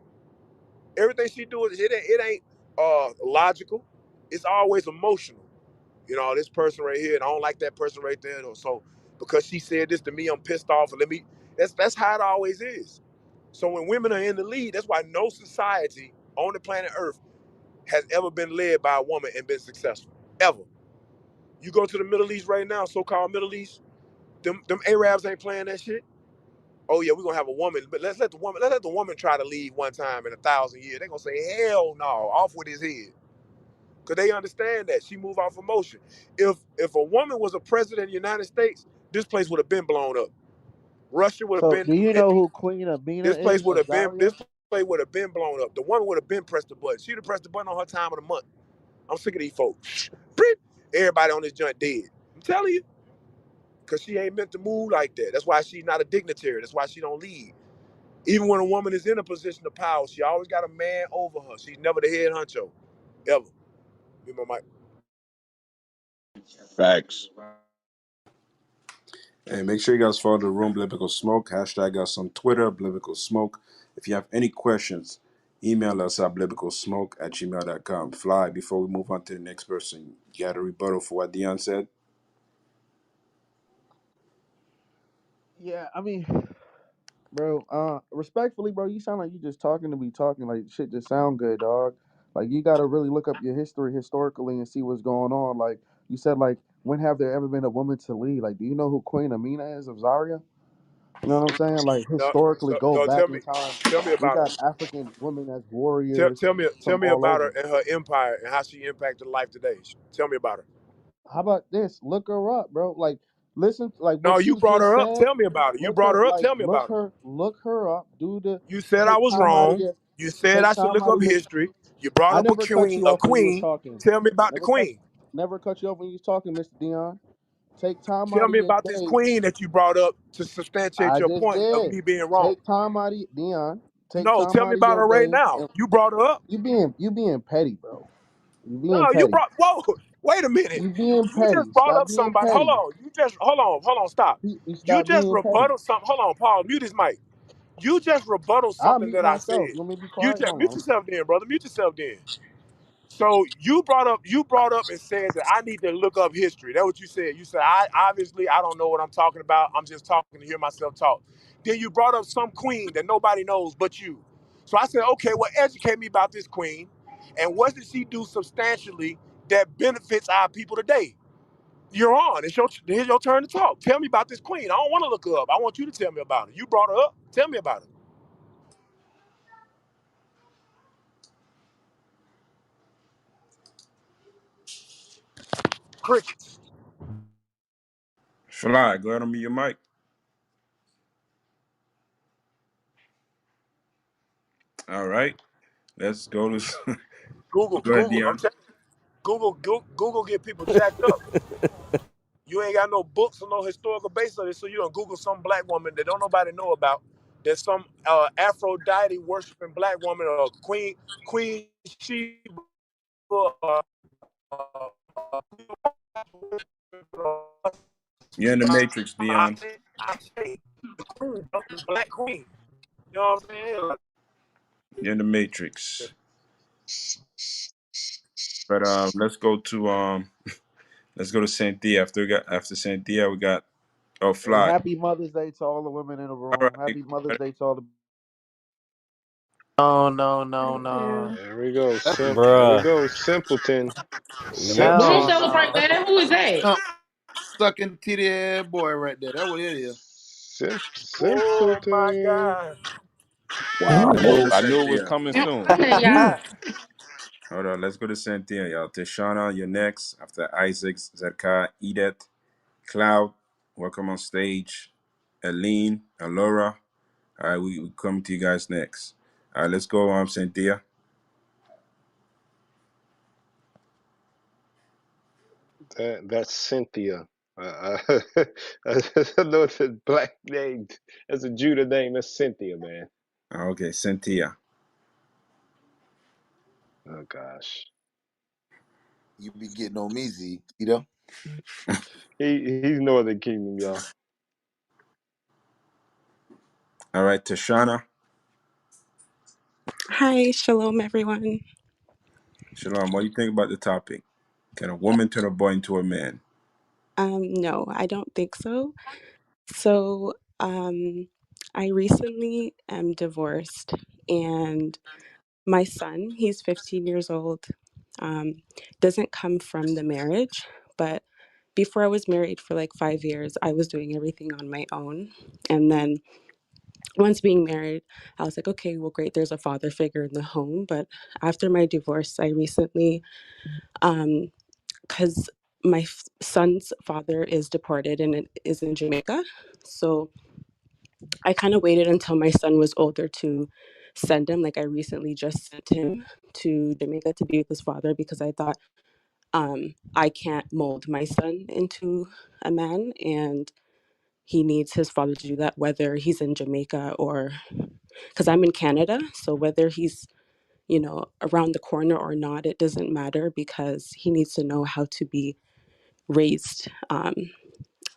Everything she do it ain't logical. It's always emotional. This person right here, and I don't like that person right there. So because she said this to me, I'm pissed off. And that's how it always is. So when women are in the lead, that's why no society on the planet Earth has ever been led by a woman and been successful. Ever. You go to the Middle East right now, so-called Middle East, them Arabs ain't playing that shit. Oh yeah, we're gonna have a woman, but let's let the woman try to lead one time in 1,000 years. They're gonna say, hell no, off with his head. Cause they understand that. She moved off emotion. If a woman was a president of the United States, this place would have been blown up. Russia would have So, been do you know empty. who Queen Abina This place is would of have been Zaria? this place would have been blown up. The woman would have been pressed the button. She'd have pressed the button on her time of the month. I'm sick of these folks. Everybody on this joint dead. I'm telling you. Cause she ain't meant to move like that. That's why she's not a dignitary. That's why she don't lead. Even when a woman is in a position of power, she always got a man over her. She's never the head honcho, ever. Be my mic. Facts. Hey, make sure you guys follow the room, Biblical Smoke. Hashtag us on Twitter, Biblical Smoke. If you have any questions, email us at biblicalsmoke@gmail.com. Fly, before we move on to the next person, you got a rebuttal for what Dion said? Yeah, I mean, bro. Respectfully, bro, you sound like you just talking to be talking. Like shit just sound good, dog. Like you got to really look up your history historically and see what's going on. Like you said, like when have there ever been a woman to lead? Like, do you know who Queen Amina is of Zaria? You know what I'm saying? Like No, historically, no, go no. back Tell in me, time. tell me We about her. got African women as Tell, warriors tell me, tell from me all about her over. and her empire and how she impacted life today. Tell me about her. How about this? Look her up, bro. Like, listen, like No, what you you brought just her up. said. Tell me about her. You Look brought her, her up. like, Tell me about her. look her up. Do the You said I take was time out of wrong. your, You said take I should time look out up of your. history. You brought I up a never cut queen. you A off when you was queen. talking. Tell me about the Never cut, queen. never cut you off when you was talking, Mr. Dion. Take time Tell out of me your about this day. queen that you brought up to substantiate I your just point of did. me being wrong. Take time out of Dion. Take No, time tell me out of about your her right day. now. And You brought her up. you being petty, bro. You being No, you petty. brought. Whoa, wait a minute. You being You petty. just brought Stop up being somebody. Hold petty. on. Hold on. Stop. You You stop just being petty. rebutted something. Hold on, Paul. Mute his mic. You just rebutted I'll something mute that I myself. said. You want me to be You quiet? just Hold mute on. yourself then, brother. Mute yourself then. So you brought up and said that I need to look up history. That's what you said. You said I don't know what I'm talking about. I'm just talking to hear myself talk. Then you brought up some queen that nobody knows but you. So I said, okay, well, educate me about this queen, and what did she do substantially that benefits our people today? You're on. Here's your turn to talk. Tell me about this queen. I don't want to look her up. I want you to tell me about her. You brought her up. Tell me about her. Crickets. Fly, go ahead and mute your mic. All right, let's go to. Google, Go ahead, Google. I'm Dion. telling you, Google get people jacked up. You ain't got no books or no historical base on it, so you don't Google some black woman that don't nobody know about. There's some Aphrodite worshiping black woman or Queen Sheba. You're in the Matrix, I Dion. say, the queen, the black queen. You know what I'm saying? You're in the Matrix. But let's go to Cynthia. After Cynthia, we got And Fly. happy Mother's Day to all the women in the All room. right. Happy Mother's Day to all the. No, no, no, Thank no. There we go, There we Bruh. go, simpleton. Don't Hell Simpleton. celebrate no. that. Who is that? Sucking titty ass boy right there. That's what it is. Oh my Simpleton. God. All I right, let's knew go I knew it was Cynthia. coming I'm soon. listening, y'all. Hold on, let's go to Cynthia, y'all. Tashana, you're next. After Isaac, Zedka, Edith, Cloud, welcome on stage. Aline, and Laura. All right, we come to you guys next. All right, let's go, Cynthia. That's Cynthia. I know it's a black name. That's a Judah name. That's Cynthia, man. Okay, Cynthia. Oh gosh. You be getting on me, Z. You know? He's Northern Kingdom, y'all. All right, Tashana. Hi, shalom, everyone. Shalom. What do you think about the topic? Can a woman turn a boy into a man? No, I don't think so. So, I recently am divorced, and my son, he's 15 years old, um, doesn't come from the marriage, but before I was married for like 5 years, I was doing everything on my own. And then once being married, I was like, okay, well, great, there's a father figure in the home. But after my divorce, I recently, um, because my son's father is deported and it is in Jamaica. So I kind of waited until my son was older to send him. Like I recently just sent him to Jamaica to be with his father because I thought I can't mold my son into a man and he needs his father to do that, whether he's in Jamaica or because I'm in Canada. So whether he's, around the corner or not, it doesn't matter because he needs to know how to be raised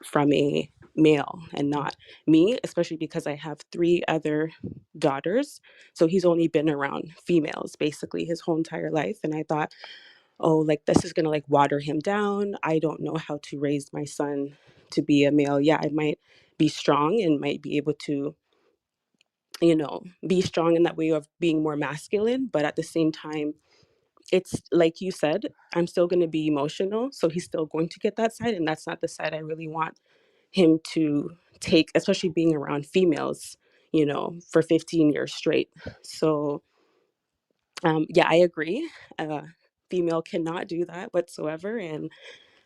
from a male and not me, especially because I have three other daughters. So he's only been around females basically his whole entire life. And I thought, oh, like this is going to like water him down. I don't know how to raise my son to be a male. Yeah, I might be strong and might be able to, be strong in that way of being more masculine. But at the same time, it's like you said, I'm still going to be emotional. So he's still going to get that side. And that's not the side I really want him to take, especially being around females, for 15 years straight. So, yeah, I agree. Female cannot do that whatsoever. And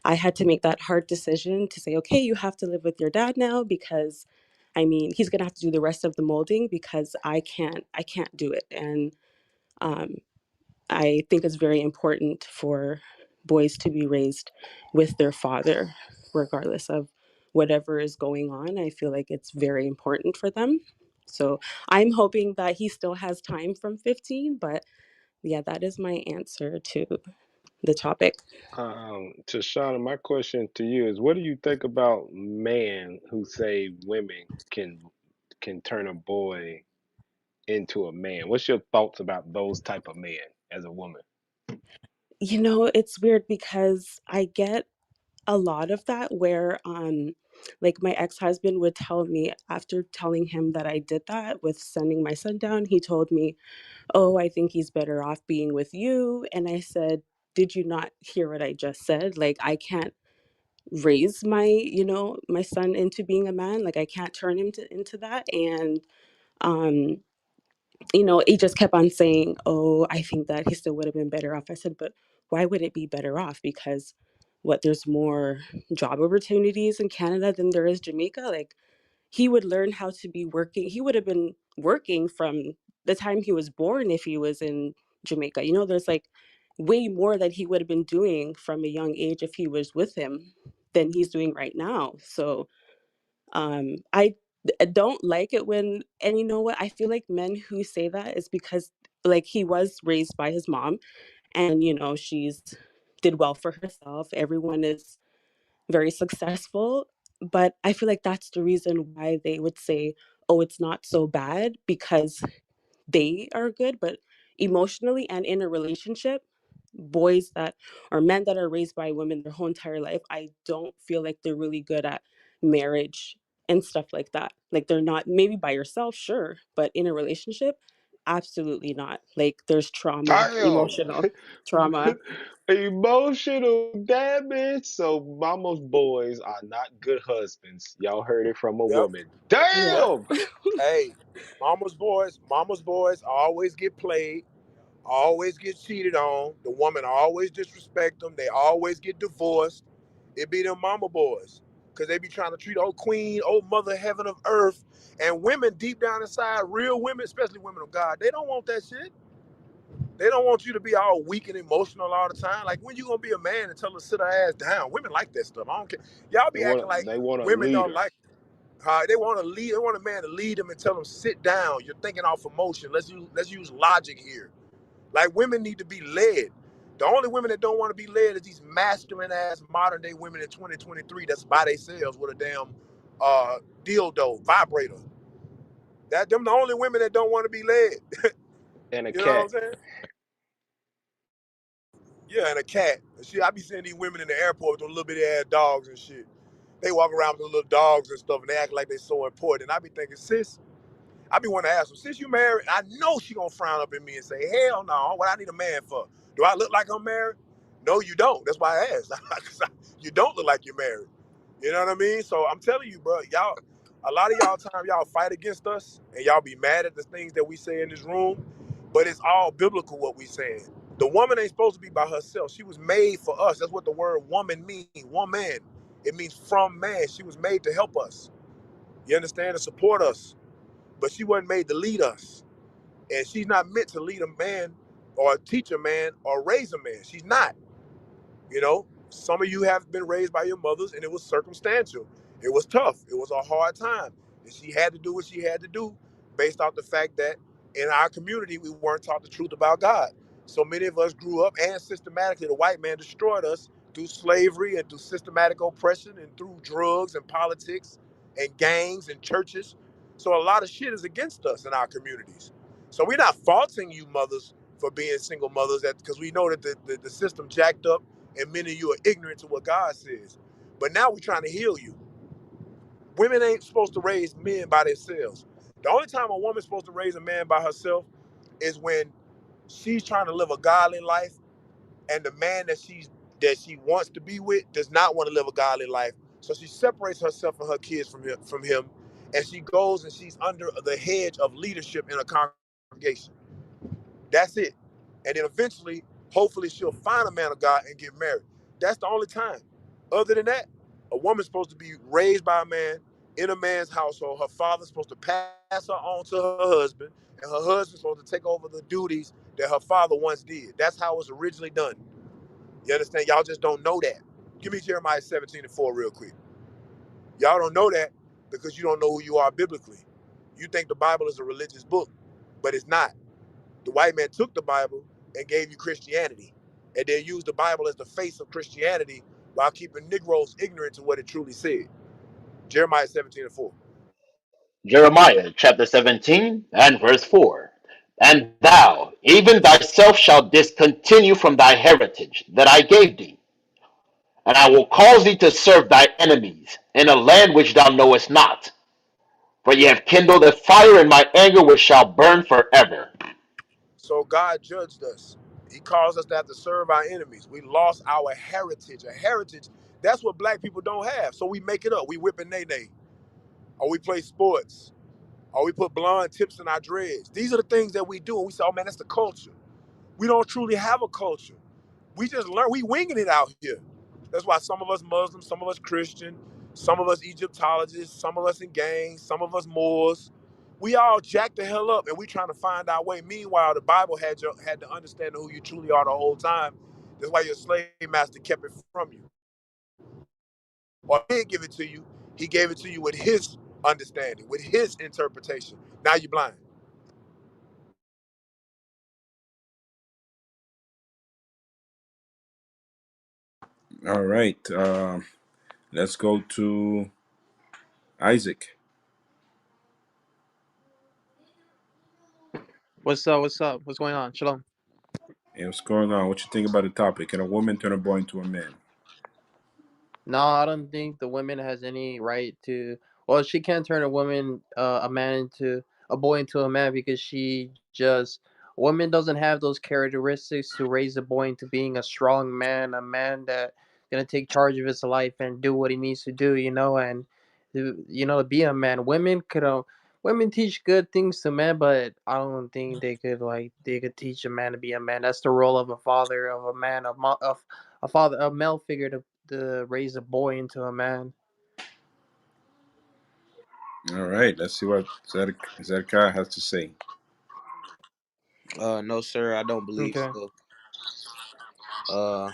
I had to make that hard decision to say, okay, you have to live with your dad now because I mean, he's going to have to do the rest of the molding because I can't do it. And um, I think it's very important for boys to be raised with their father, regardless of whatever is going on. I feel like it's very important for them. So I'm hoping that he still has time from 15. But yeah, that is my answer to the topic. To Shauna, my question to you is, what do you think about men who say women can turn a boy into a man? What's your thoughts about those type of men as a woman? It's weird because I get a lot of that where like my ex-husband would tell me after telling him that I did that with sending my son down, he told me, oh, I think he's better off being with you. And I said, did you not hear what I just said? Like, I can't raise my son into being a man. Like, I can't turn him into that. And, um, he just kept on saying, oh, I think that he still would have been better off. I said, but why would it be better off? Because there's more job opportunities in Canada than there is Jamaica. Like, he would learn how to be working. He would have been working from the time he was born if he was in Jamaica. There's like way more that he would have been doing from a young age if he was with him than he's doing right now. So I don't like it when, and you know what? I feel like men who say that is because like he was raised by his mom and she's did well for herself. Everyone is very successful. But I feel like that's the reason why they would say, oh, it's not so bad because they are good. But emotionally and in a relationship, boys that or men that are raised by women their whole entire life, I don't feel like they're really good at marriage and stuff like that. Like they're not, maybe by yourself, sure, but in a relationship, Absolutely not. Like there's trauma, Damn. emotional trauma. Emotional damage. So mama's boys are not good husbands. Y'all heard it from a Yep, woman. Yeah. yep. Damn. Hey, mama's boys always get played, always get cheated on. The woman always disrespect them. They always get divorced. It be them mama boys. Cause they be trying to treat old queen, old mother heaven of earth. And women deep down inside, real women, especially women of God, they don't want that shit. They don't want you to be all weak and emotional all the time. Like when you gonna be a man and tell her to sit her ass down? Women like that stuff. I don't care. Y'all They be acting want like they want a women don't leader. like they want to lead. They want a man to lead them and tell them sit down. You're thinking off emotion. Let's use logic here. Like women need to be led. The only women that don't want to be led is these masculine ass modern day women in 2023 that's by themselves with a damn dildo vibrator. That them the only women that don't want to be led. And a You know what cat. I'm saying? Yeah, and a cat. See, I be seeing these women in the airport with those little bitty ass dogs and shit. They walk around with those little dogs and stuff, and they act like they so important. And I be thinking, sis, I be wanting to ask her, since you married, I know she gonna frown up at me and say, hell no, what I need a man for? Do I look like I'm married? No, you don't. That's why I asked. 'Cause you don't look like you're married. You know what I mean? So I'm telling you, bro, y'all, a lot of y'all time y'all fight against us and y'all be mad at the things that we say in this room, but it's all biblical what we saying. The woman ain't supposed to be by herself. She was made for us. That's what the word woman means. Woman. It means from man. She was made to help us. You understand? To support us. But she wasn't made to lead us. And she's not meant to lead a man or teach a man or raise a man. She's not. You know, some of you have been raised by your mothers and it was circumstantial. It was tough. It was a hard time. And she had to do what she had to do based off the fact that in our community, we weren't taught the truth about God. So many of us grew up and systematically the white man destroyed us through slavery and through systematic oppression and through drugs and politics and gangs and churches. So a lot of shit is against us in our communities. So we're not faulting you mothers for being single mothers because we know that the system jacked up and many of you are ignorant to what God says. But now we're trying to heal you. Women ain't supposed to raise men by themselves. The only time a woman's supposed to raise a man by herself is when she's trying to live a godly life and the man that she wants to be with does not want to live a godly life. So she separates herself and her kids from him, and she goes and she's under the hedge of leadership in a congregation. That's it. And then eventually, hopefully, she'll find a man of God and get married. That's the only time. Other than that, a woman's supposed to be raised by a man in a man's household. Her father's supposed to pass her on to her husband, and her husband's supposed to take over the duties that her father once did. That's how it was originally done. You understand? Y'all just don't know that. Give me Jeremiah 17:4 real quick. Y'all don't know that because you don't know who you are biblically. You think the Bible is a religious book, but it's not. The white man took the Bible and gave you Christianity, and then used the Bible as the face of Christianity while keeping Negroes ignorant to what it truly said. Jeremiah 17:4. Jeremiah chapter 17 and verse 4. And thou, even thyself, shalt discontinue from thy heritage that I gave thee, and I will cause thee to serve thy enemies in a land which thou knowest not. For ye have kindled a fire in my anger which shall burn forever. So God judged us. He caused us to have to serve our enemies. We lost our heritage. A heritage, that's what black people don't have. So we make it up. We whipping nay, or we play sports, or we put blonde tips in our dreads. These are the things that we do. And we say, oh man, that's the culture. We don't truly have a culture. We just learn, we winging it out here. That's why some of us Muslims, some of us Christian, some of us Egyptologists, some of us in gangs, some of us Moors. We all jacked the hell up and we trying to find our way. Meanwhile, the Bible had the understanding who you truly are the whole time. That's why your slave master kept it from you. Or he didn't give it to you. He gave it to you with his understanding, with his interpretation. Now you're blind. All right. Let's go to Isaac. What's up? What's up? What's going on? Shalom. Hey, what's going on? What you think about the topic? Can a woman turn a boy into a man? No, I don't think the woman has any right to. Well, she can turn a woman, a man into a boy into a man because she just woman doesn't have those characteristics to raise a boy into being a strong man, a man that gonna take charge of his life and do what he needs to do, and be a man. Women teach good things to men, but I don't think they could teach a man to be a man. That's the role of a father, of a man, of a father, a male figure to raise a boy into a man. All right, let's see what Zedekiah has to say. No, sir, I don't believe Okay. so. Uh,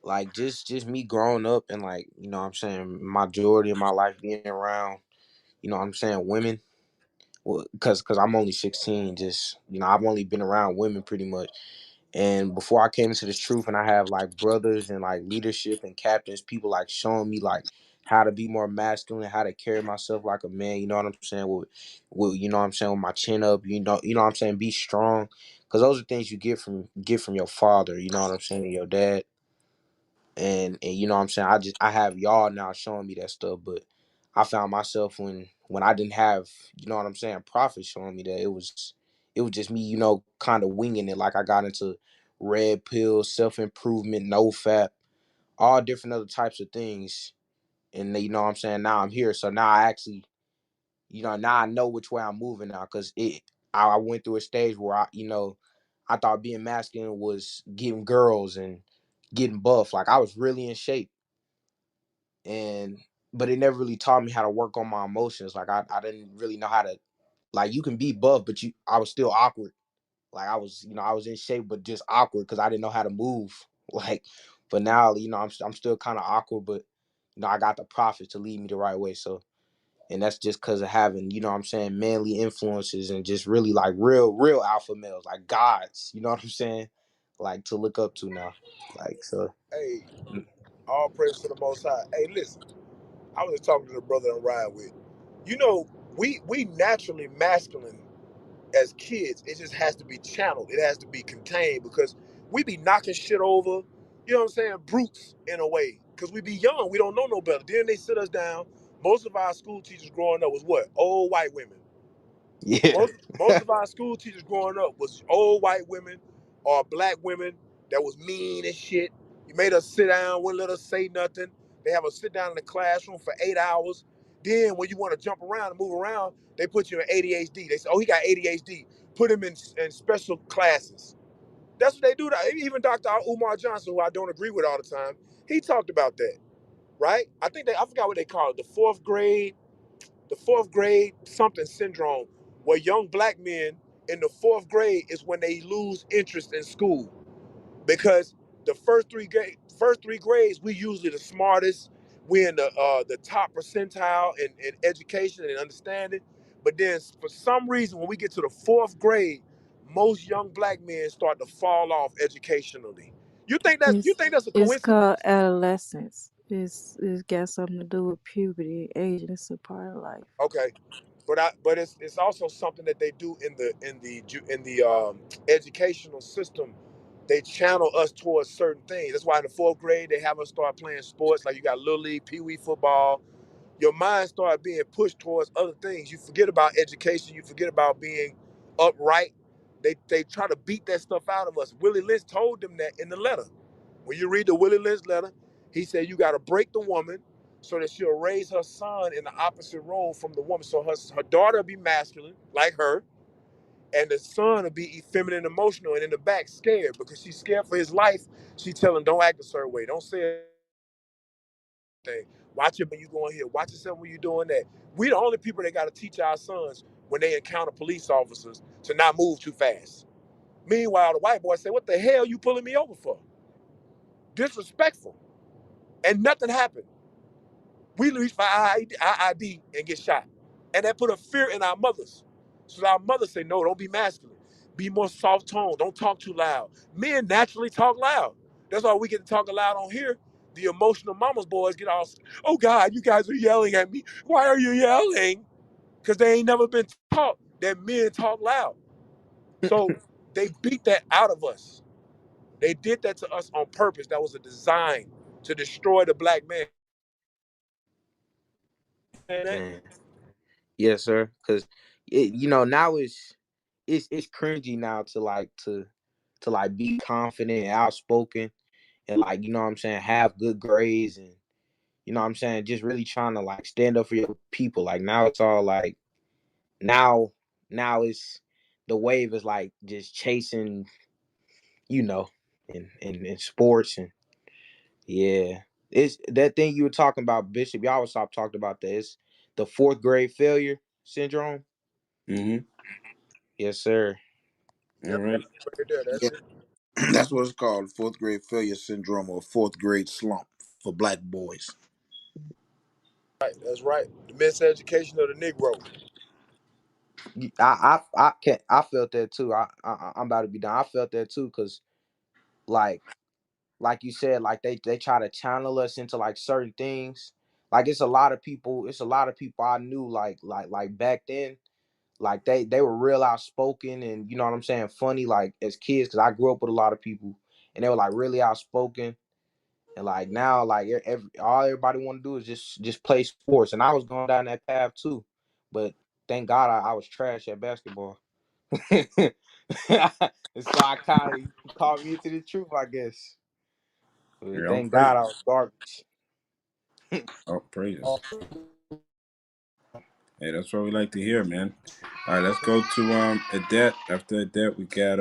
like just me growing up and like what I'm saying, majority of my life being around, what I'm saying, women. Well, cause I'm only 16. Just I've only been around women pretty much. And before I came into this truth, and I have like brothers and like leadership and captains, people like showing me like how to be more masculine, how to carry myself like a man. You know what I'm saying? With what I'm saying, with my chin up. What I'm saying, be strong, because those are things you get from your father. You know what I'm saying, your dad. And what I'm saying, I have y'all now showing me that stuff, but I found myself when I didn't have what I'm saying, prophets showing me that it was just me, kind of winging it. Like I got into red pills, self-improvement, no fap, all different other types of things. And what I'm saying, now I'm here. So now I actually, now I know which way I'm moving now, because I went through a stage where I thought being masculine was getting girls and getting buff. Like I was really in shape, and but it never really taught me how to work on my emotions. Like I didn't really know how to, like, you can be buff, but I was still awkward. Like I was in shape, but just awkward because I didn't know how to move. Like, but now, I'm still kind of awkward, but I got the prophets to lead me the right way. So, and that's just because of having, what I'm saying, manly influences and just really like real alpha males, like gods. You know what I'm saying? Like to look up to now. Like so. Hey, all praise to the Most High. Hey, listen, I was just talking to the brother I'm riding with. You know, we naturally masculine as kids. It just has to be channeled. It has to be contained because we be knocking shit over. You know what I'm saying? Brutes in a way, because we be young. We don't know no better. Then they sit us down. Most of our school teachers growing up was what? Old white women. Yeah. Most of our school teachers growing up was old white women or black women that was mean as shit. You made us sit down, wouldn't let us say nothing. They have us sit down in the classroom for 8 hours. Then when you want to jump around and move around, they put you in ADHD. They say, "Oh, he got ADHD. Put him in special classes." That's what they do. Even Dr. Umar Johnson, who I don't agree with all the time, he talked about that, right? I forgot what they call it, the fourth grade something syndrome, where young black men in the fourth grade is when they lose interest in school, because the first three grades we usually the smartest, we in the top percentile in education and understanding, but then for some reason when we get to the fourth grade, most young black men start to fall off educationally. You think that's a It's called coincidence? adolescence. It's got something to do with puberty. Age is a part of life. Okay, but it's also something that they do in the educational system. They channel us towards certain things. That's why in the fourth grade they have us start playing sports, like you got little league, pee wee football. Your mind start being pushed towards other things. You forget about education. You forget about being upright. They try to beat that stuff out of us. Willie Lynch told them that in the letter. When you read the Willie Lynch letter, he said you got to break the woman so that she'll raise her son in the opposite role from the woman. So her daughter will be masculine, like her, and the son will be effeminate and emotional and in the back scared because she's scared for his life. She tell him, don't act a certain way. Don't say anything. Watch it when you going here. Watch yourself when you doing that. We the only people that got to teach our sons when they encounter police officers to not move too fast. Meanwhile, the white boy say, what the hell you pulling me over for? Disrespectful. And nothing happened. We reach for IID and get shot. And that put a fear in our mothers. So our mothers say, no, don't be masculine. Be more soft tone. Don't talk too loud. Men naturally talk loud. That's why we get to talk loud on here. The emotional mama's boys get all, oh God, you guys are yelling at me. Why are you yelling? Because they ain't never been taught that men talk loud. So they beat that out of us. They did that to us on purpose. That was a design to destroy the black man. Man. Yes, sir. Cause now it's cringy now to like be confident and outspoken and like you know what I'm saying have good grades and you know what I'm saying just really trying to like stand up for your people. Like now it's all like now it's the wave is like just chasing you know in sports and yeah. It's that thing you were talking about, Bishop. Y'all was stop talking about that. It's the fourth grade failure syndrome. Mm-hmm. Yes, sir. All Yep, that's right. it right there. That's Yeah, it. that's what it's called, fourth grade failure syndrome or fourth grade slump for black boys. Right, that's right. The miseducation of the Negro. I can't. I felt that too. I'm about to be done. I felt that too, cause like you said, like they try to channel us into like certain things. Like it's a lot of people. It's a lot of people I knew like back then. Like they were real outspoken and you know what I'm saying, funny like as kids. Cause I grew up with a lot of people and they were like really outspoken. And like now, like all everybody want to do is just play sports. And I was going down that path too, but thank God I was trash at basketball. And so I kind of caught me into the truth, I guess. But Yeah, all thank God I praises. was garbage. All praises. Hey, that's what we like to hear, man. All right, let's go to Adet. After Adet, we got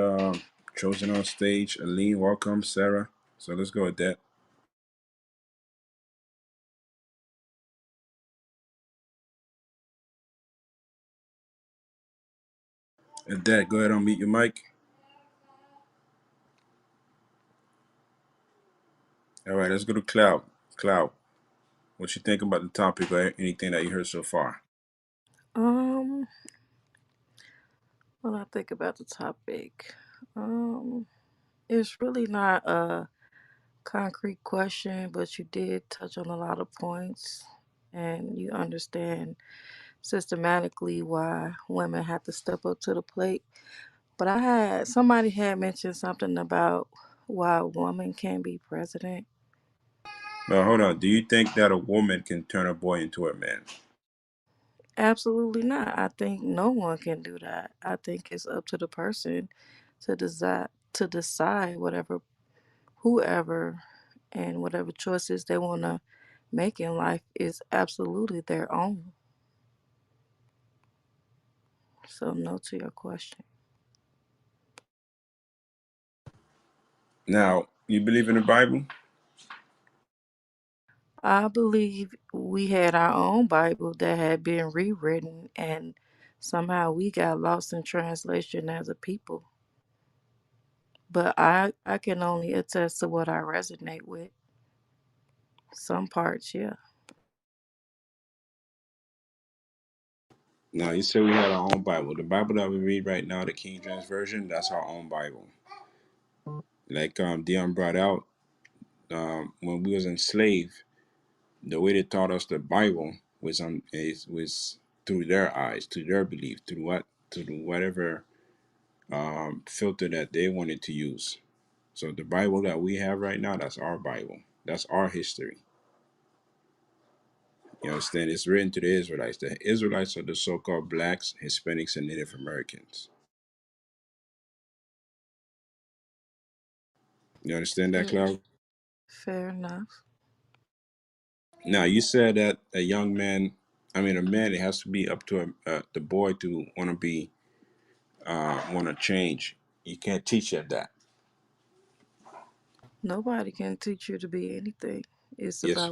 chosen on stage. Aline, welcome, Sarah. So let's go, Adet. Adet, go ahead and mute your mic. All right, let's go to Cloud. Cloud, what you think about the topic or anything that you heard so far? Um, when I think about the topic, um, it's really not a concrete question, but you did touch on a lot of points, and you understand systematically why women have to step up to the plate. But somebody had mentioned something about why a woman can be president. Well, hold on. Do you think that a woman can turn a boy into a man? Absolutely not. I think no one can do that. I think it's up to the person to decide whoever and whatever choices they want to make in life is absolutely their own. So no to your question. Now, you believe in the Bible? I believe we had our own Bible that had been rewritten and somehow we got lost in translation as a people. But I can only attest to what I resonate with. Some parts, yeah. No, you said we had our own Bible. The Bible that we read right now, the King James Version, that's our own Bible. Like Dion brought out, when we was enslaved, the way they taught us the Bible was through their eyes, through their belief, through whatever filter that they wanted to use. So the Bible that we have right now, that's our Bible. That's our history. You understand? It's written to the Israelites. The Israelites are the so-called blacks, Hispanics, and Native Americans. You understand that, Mm, Cloud? fair enough. Now, you said that a young man, I mean, a man, it has to be up to the boy to want to change. You can't teach that. Nobody can teach you to be anything. Yes.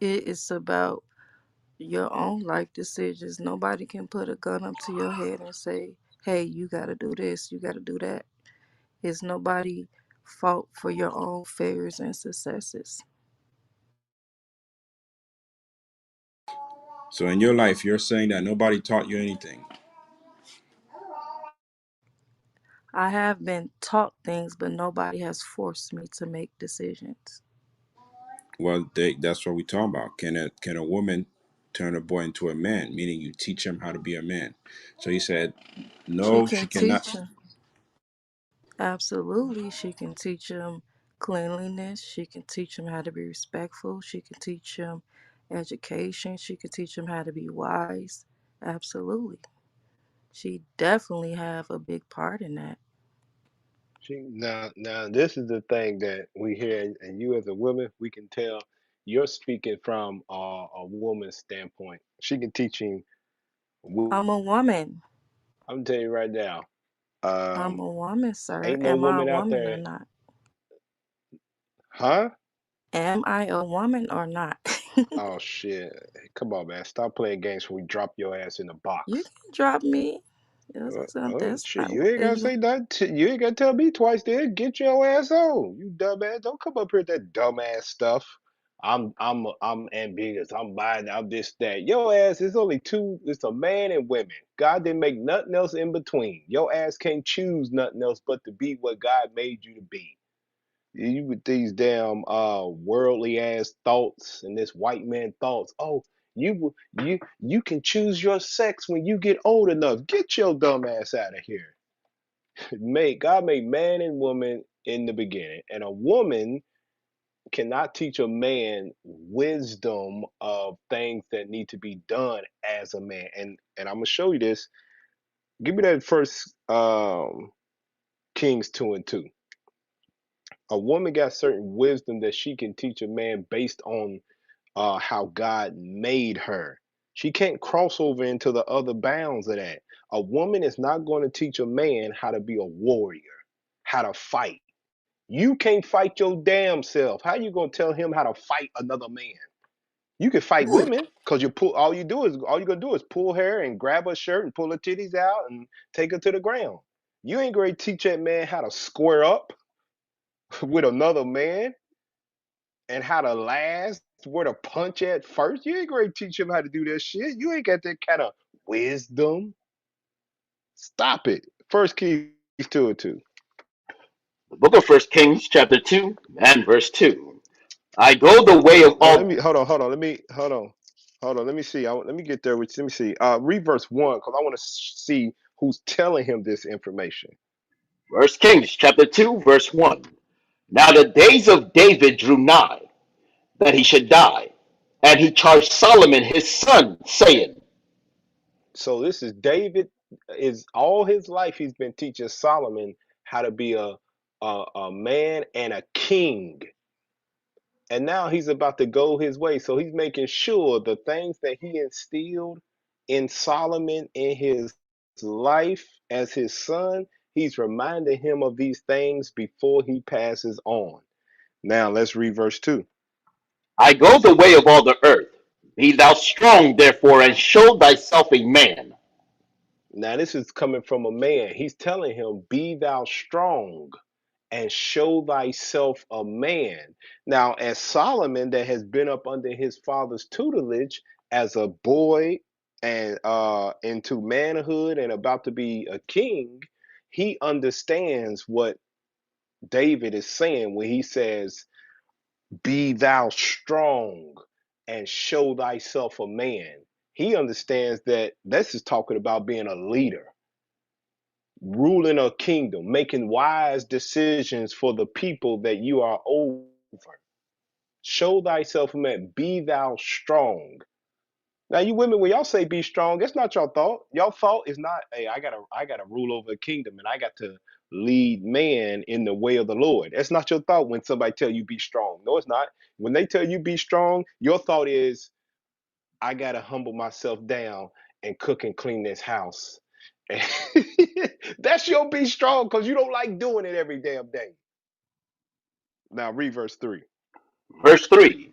It's about your own life decisions. Nobody can put a gun up to your head and say, "Hey, you got to do this, you got to do that." It's nobody fault for your own failures and successes. So in your life, you're saying that nobody taught you anything. I have been taught things, but nobody has forced me to make decisions. Well, that's what we talk about. Can a woman turn a boy into a man? Meaning you teach him how to be a man. So he said, She no, she can cannot. teach him. Absolutely, she can teach him cleanliness. She can teach him how to be respectful. She can teach him education. She can teach him how to be wise. Absolutely. She definitely have a big part in that. Now this is the thing that we hear, and you as a woman, we can tell you're speaking from a woman's standpoint. She can teach him. I'm a woman. I'm telling you right now, I'm um, a woman, sir. ain't no Am I a woman out woman or there, not? huh? Am I a woman or not? Oh shit! Come on, man, stop playing games when we drop your ass in the You box. can drop me. That's Shit, not you ain't gotta you. say that. You ain't gotta tell me twice. Then get your ass on, you dumbass. Don't come up here with that dumbass stuff. I'm ambiguous. I'm buying. I'm this that. Your ass is only two. It's a man and women. God didn't make nothing else in between. Your ass can't choose nothing else but to be what God made you to be. You with these damn worldly ass thoughts and this white man thoughts. Oh, you can choose your sex when you get old enough. Get your dumb ass out of here. God made man and woman in the beginning, and a woman cannot teach a man wisdom of things that need to be done as a man. And I'm gonna show you this. Give me that first Kings 2:2. A woman got certain wisdom that she can teach a man based on how God made her. She can't cross over into the other bounds of that. A woman is not going to teach a man how to be a warrior, how to fight. You can't fight your damn self. How you gonna tell him how to fight another man? You can fight women because you pull. All you gonna do is pull her and grab her shirt and pull her titties out and take her to the ground. You ain't gonna teach that man how to square up with another man and how to last, where to punch at first. You ain't gonna teach him how to do that shit. You ain't got that kind of wisdom. Stop it. First Kings 2:2. The book of First Kings, chapter 2 and verse 2. I go the way of Well, let all. me hold on. Let me see. Let me get there. Let me see. Read verse 1 because I want to see who's telling him this information. First Kings, chapter 2, verse 1. Now the days of David drew nigh, that he should die. And he charged Solomon his son, saying, So this is David. Is all his life he's been teaching Solomon how to be a man and a king. And now he's about to go his way. So he's making sure the things that he instilled in Solomon in his life as his son, he's reminding him of these things before he passes on. Now let's read verse 2. I go the way of all the earth. Be thou strong, therefore, and show thyself a man. Now this is coming from a man. He's telling him, be thou strong and show thyself a man. Now, as Solomon, that has been up under his father's tutelage as a boy and into manhood and about to be a king, he understands what David is saying when he says, be thou strong and show thyself a man. He understands that this is talking about being a leader, ruling a kingdom, making wise decisions for the people that you are over. Show thyself a man, be thou strong. Now, you women, when y'all say be strong, it's not your thought. Your thought is not, hey, I gotta rule over a kingdom and I got to lead man in the way of the Lord. That's not your thought when somebody tell you be strong. No, it's not. When they tell you be strong, your thought is, I gotta humble myself down and cook and clean this house. That's your be strong because you don't like doing it every damn day. Now read verse 3. Verse 3.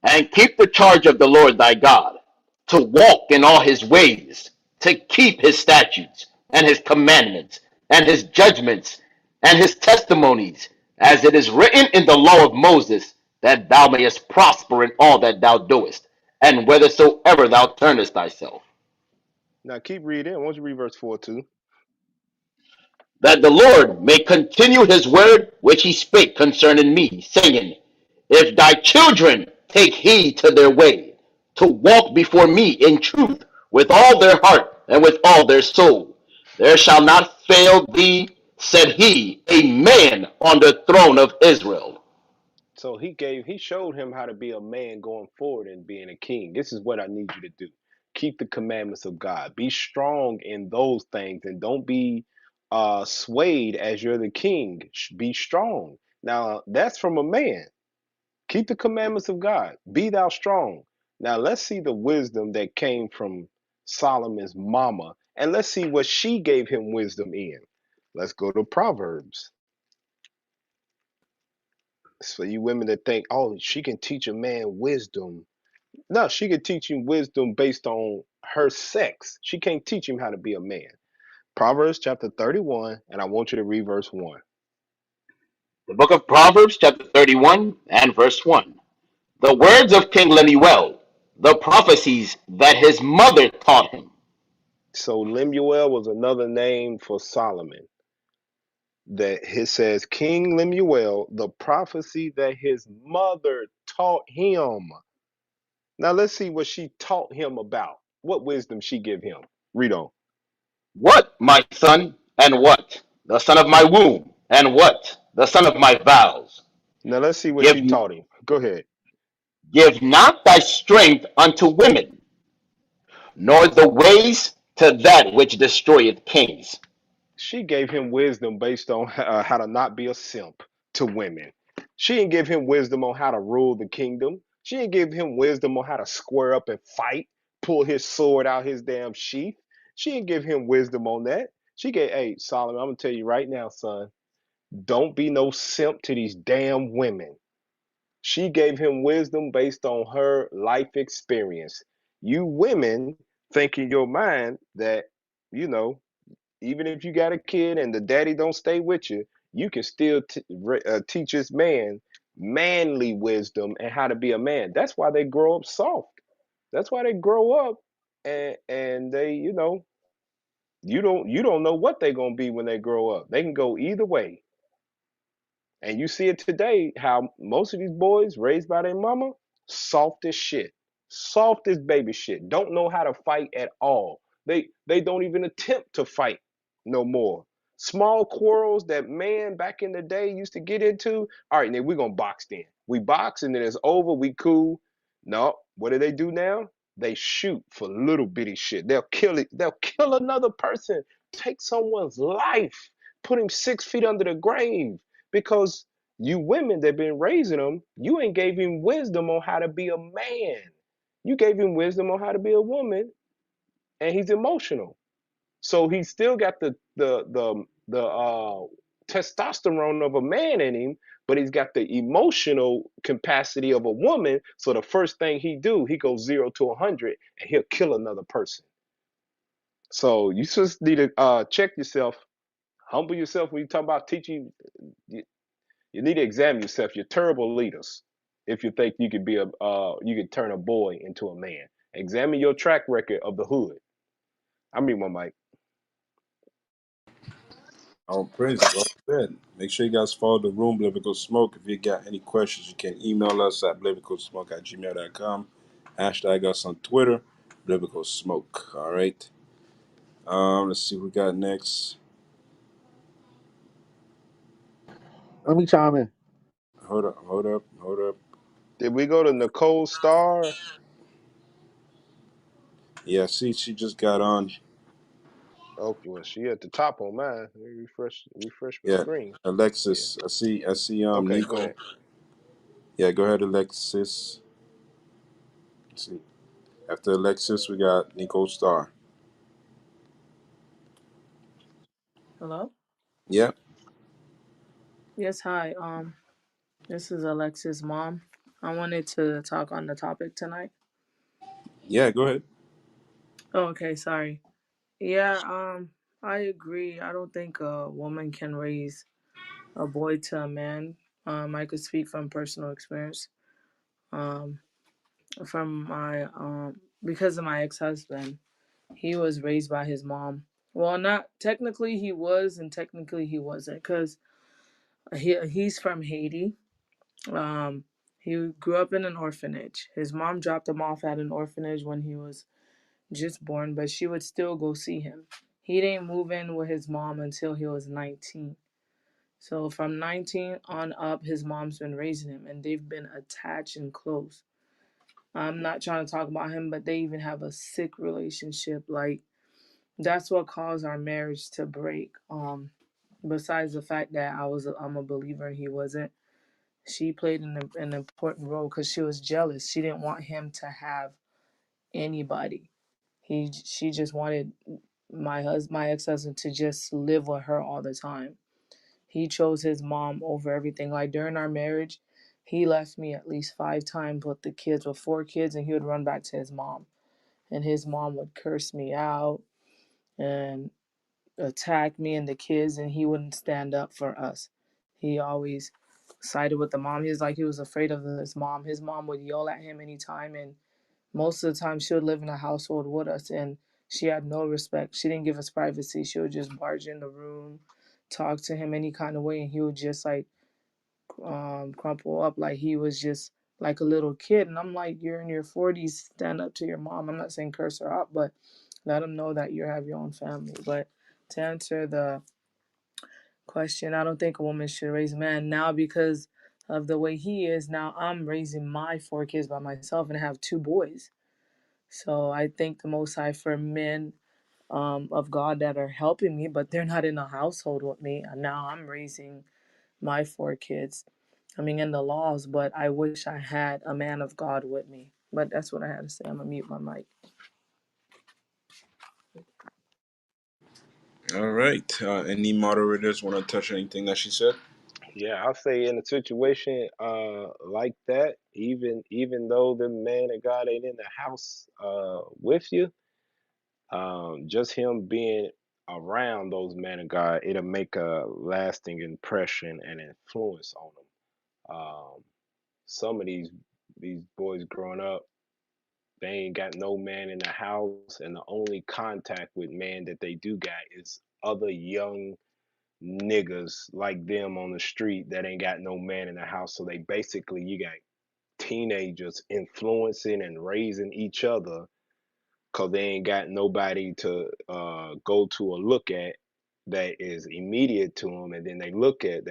And keep the charge of the Lord thy God, to walk in all his ways, to keep his statutes, and his commandments, and his judgments, and his testimonies, as it is written in the law of Moses, that thou mayest prosper in all that thou doest, and whithersoever thou turnest thyself. Now keep reading. I want you to read verse 4 too. That the Lord may continue his word which he spake concerning me, saying, If thy children take heed to their way, to walk before me in truth with all their heart and with all their soul, there shall not fail thee, said he, a man on the throne of Israel. So he showed him how to be a man going forward and being a king. This is what I need you to do. Keep the commandments of God. Be strong in those things and don't be swayed as you're the king. Be strong. Now, that's from a man. Keep the commandments of God. Be thou strong. Now, let's see the wisdom that came from Solomon's mama, and let's see what she gave him wisdom in. Let's go to Proverbs. So, you women that think, oh, she can teach a man wisdom. No, she can teach him wisdom based on her sex. She can't teach him how to be a man. Proverbs chapter 31, and I want you to read verse 1. The book of Proverbs, chapter 31 and verse 1. The words of King Lemuel, the prophecies that his mother taught him. So, Lemuel was another name for Solomon. That it says King Lemuel, the prophecy that his mother taught him. Now let's see what she taught him about. What wisdom she give him. Read on. What, my son, and what? The son of my womb, and what? The son of my vows. Now let's see what Give, she taught him. Go ahead. give not thy strength unto women, nor the ways to that which destroyeth kings. She gave him wisdom based on how to not be a simp to women. She didn't give him wisdom on how to rule the kingdom. She didn't give him wisdom on how to square up and fight, pull his sword out his damn sheath. She didn't give him wisdom on that. She gave, hey, Solomon, I'm going to tell you right now, son, don't be no simp to these damn women. She gave him wisdom based on her life experience. You women think in your mind that, you know, even if you got a kid and the daddy don't stay with you, you can still teach this man manly wisdom and how to be a man. That's why they grow up soft. That's why they grow up and they, you don't know what they're gonna be when they grow up. They can go either way. And you see it today, how most of these boys raised by their mama, soft as shit. Soft as baby shit. Don't know how to fight at all. They don't even attempt to fight no more. Small quarrels that man back in the day used to get into. All right, then we're gonna box then. We box and then it's over, we cool. No, what do they do now? They shoot for little bitty shit. They'll kill it, they'll kill another person, take someone's life, put him 6 feet under the grave because you women that been raising him, you ain't gave him wisdom on how to be a man. You gave him wisdom on how to be a woman, and he's emotional. So he's still got the testosterone of a man in him, but he's got the emotional capacity of a woman. So the first thing he do, he goes 0 to 100, and he'll kill another person. So you just need to check yourself, humble yourself when you talk about teaching. You need to examine yourself. You're terrible leaders if you think you could be you could turn a boy into a man. Examine your track record of the hood. I mean, my mic. All praises, all good. Make sure you guys follow the room, Biblical Smoke. If you got any questions, you can email us at biblicalsmoke@gmail.com. Hashtag us on Twitter, Biblical Smoke. All right. Let's see what we got next. Let me chime in. Hold up. Did we go to Nicole Starr? Yeah, see, she just got on. Okay, well, she at the top on mine. Let me refresh my Yeah, screen. Yeah. Alexis. I see. Okay, go Nico. ahead. Yeah, go ahead, Alexis. Let's see. After Alexis, we got Nico Star. Hello? Yeah, Yes, hi. This is Alexis' mom. I wanted to talk on the topic tonight. yeah. Go ahead. Oh, okay, sorry. Yeah, I agree. I don't think a woman can raise a boy to a man. I could speak from personal experience. Um, from my because of my ex-husband, he was raised by his mom. Well, not technically he was, and technically he wasn't, because he's from Haiti. Um, he grew up in an orphanage. His mom dropped him off at an orphanage when he was just born, but she would still go see him. He didn't move in with his mom until he was 19. So from 19 on up, his mom's been raising him, and they've been attached and close. I'm not trying to talk about him, but they even have a sick relationship. Like that's what caused our marriage to break. Besides the fact that I'm a believer and he wasn't, she played an important role because she was jealous. She didn't want him to have anybody. She just wanted my ex-husband to just live with her all the time. He chose his mom over everything. Like during our marriage, he left me at least 5 times with the kids, with 4 kids, and he would run back to his mom. And his mom would curse me out and attack me and the kids, and he wouldn't stand up for us. He always sided with the mom. He was afraid of his mom. His mom would yell at him anytime, and most of the time she would live in a household with us, and she had no respect. She didn't give us privacy. She would just barge in the room, talk to him any kind of way, and he would just like crumple up like he was just like a little kid. And I'm like, you're in your 40s, stand up to your mom. I'm not saying curse her out, but let them know that you have your own family. But to answer the question, I don't think a woman should raise a man now because of the way he is. Now I'm raising my 4 kids by myself and I have 2 boys. So I thank the Most High for men of God that are helping me, but they're not in a household with me. And now I'm raising my 4 kids. I mean, in the laws, but I wish I had a man of God with me. But that's what I had to say. I'm gonna mute my mic. All right. Any moderators want to touch anything that she said? Yeah, I'll say in a situation like that, even though the man of God ain't in the house with you, just him being around those men of God, it'll make a lasting impression and influence on them. Some of these boys growing up, they ain't got no man in the house, and the only contact with man that they do got is other young niggas like them on the street that ain't got no man in the house. So they basically, you got teenagers influencing and raising each other because they ain't got nobody to go to or look at that is immediate to them. And then they look at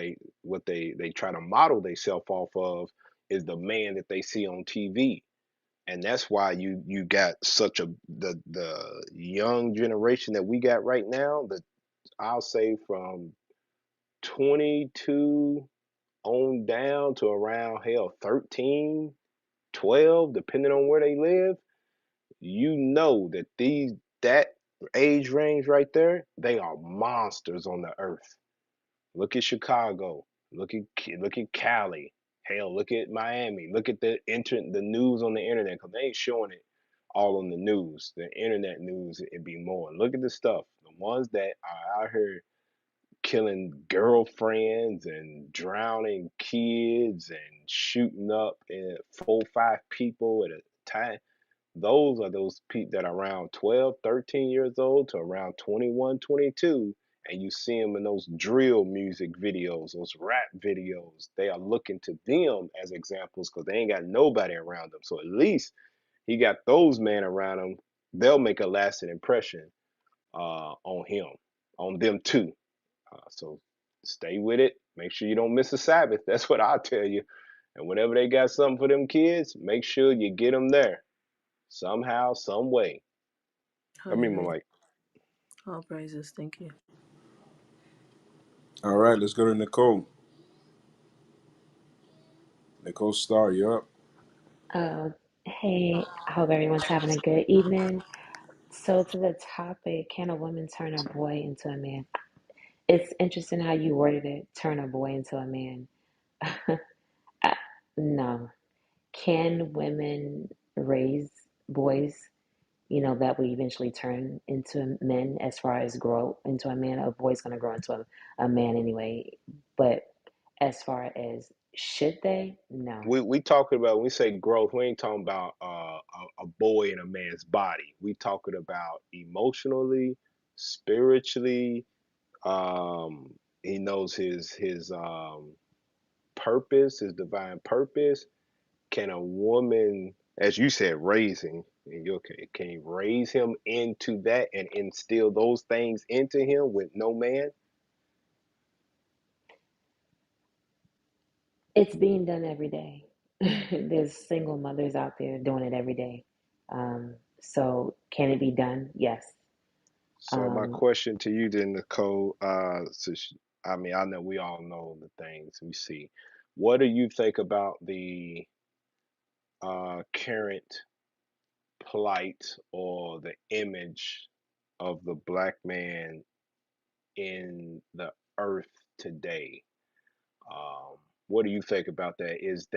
what they try to model themselves off of is the man that they see on TV. And that's why you got such the young generation that we got right now, that I'll say from 22 on down to around hell 13, 12, depending on where they live. You know that that age range right there, they are monsters on the earth. Look at Chicago. Look at Cali. Hell, look at Miami. Look at the news on the internet, because they ain't showing it all on the news. The internet news, it'd be more. Look at the stuff. The ones that are out here killing girlfriends and drowning kids and shooting up 4 or 5 people at a time. Those are those people that are around 12, 13 years old to around 21, 22. And you see them in those drill music videos, those rap videos. They are looking to them as examples because they ain't got nobody around them. So at least he got those men around him. They'll make a lasting impression on him, on them too. So stay with it. Make sure you don't miss a Sabbath. That's what I'll tell you. And whenever they got something for them kids, make sure you get them there somehow, some way. I mean, Hallelujah. like, All praises. Thank you. All right, let's go to Nicole. Nicole Star, you're up. Hey, I hope everyone's having a good evening. So, to the topic, can a woman turn a boy into a man? It's interesting how you worded it, turn a boy into a man. I- no. Can women raise boys, that will eventually turn into men as far as grow into a man? A boy's going to grow into a man anyway. But as far as should they? No. we talking about, when we say growth, we ain't talking about a boy in a man's body. We talking about emotionally, spiritually. He knows his purpose, his divine purpose. Can a woman, as you said, raising in your case, can you raise him into that and instill those things into him with no man? It's being done every day. There's single mothers out there doing it every day. So can it be done? Yes. So my Um, question to you then, Nicole, I mean, I know we all know the things we see. What do you think about the current plight or the image of the black man in the earth today? What do you think about that? Is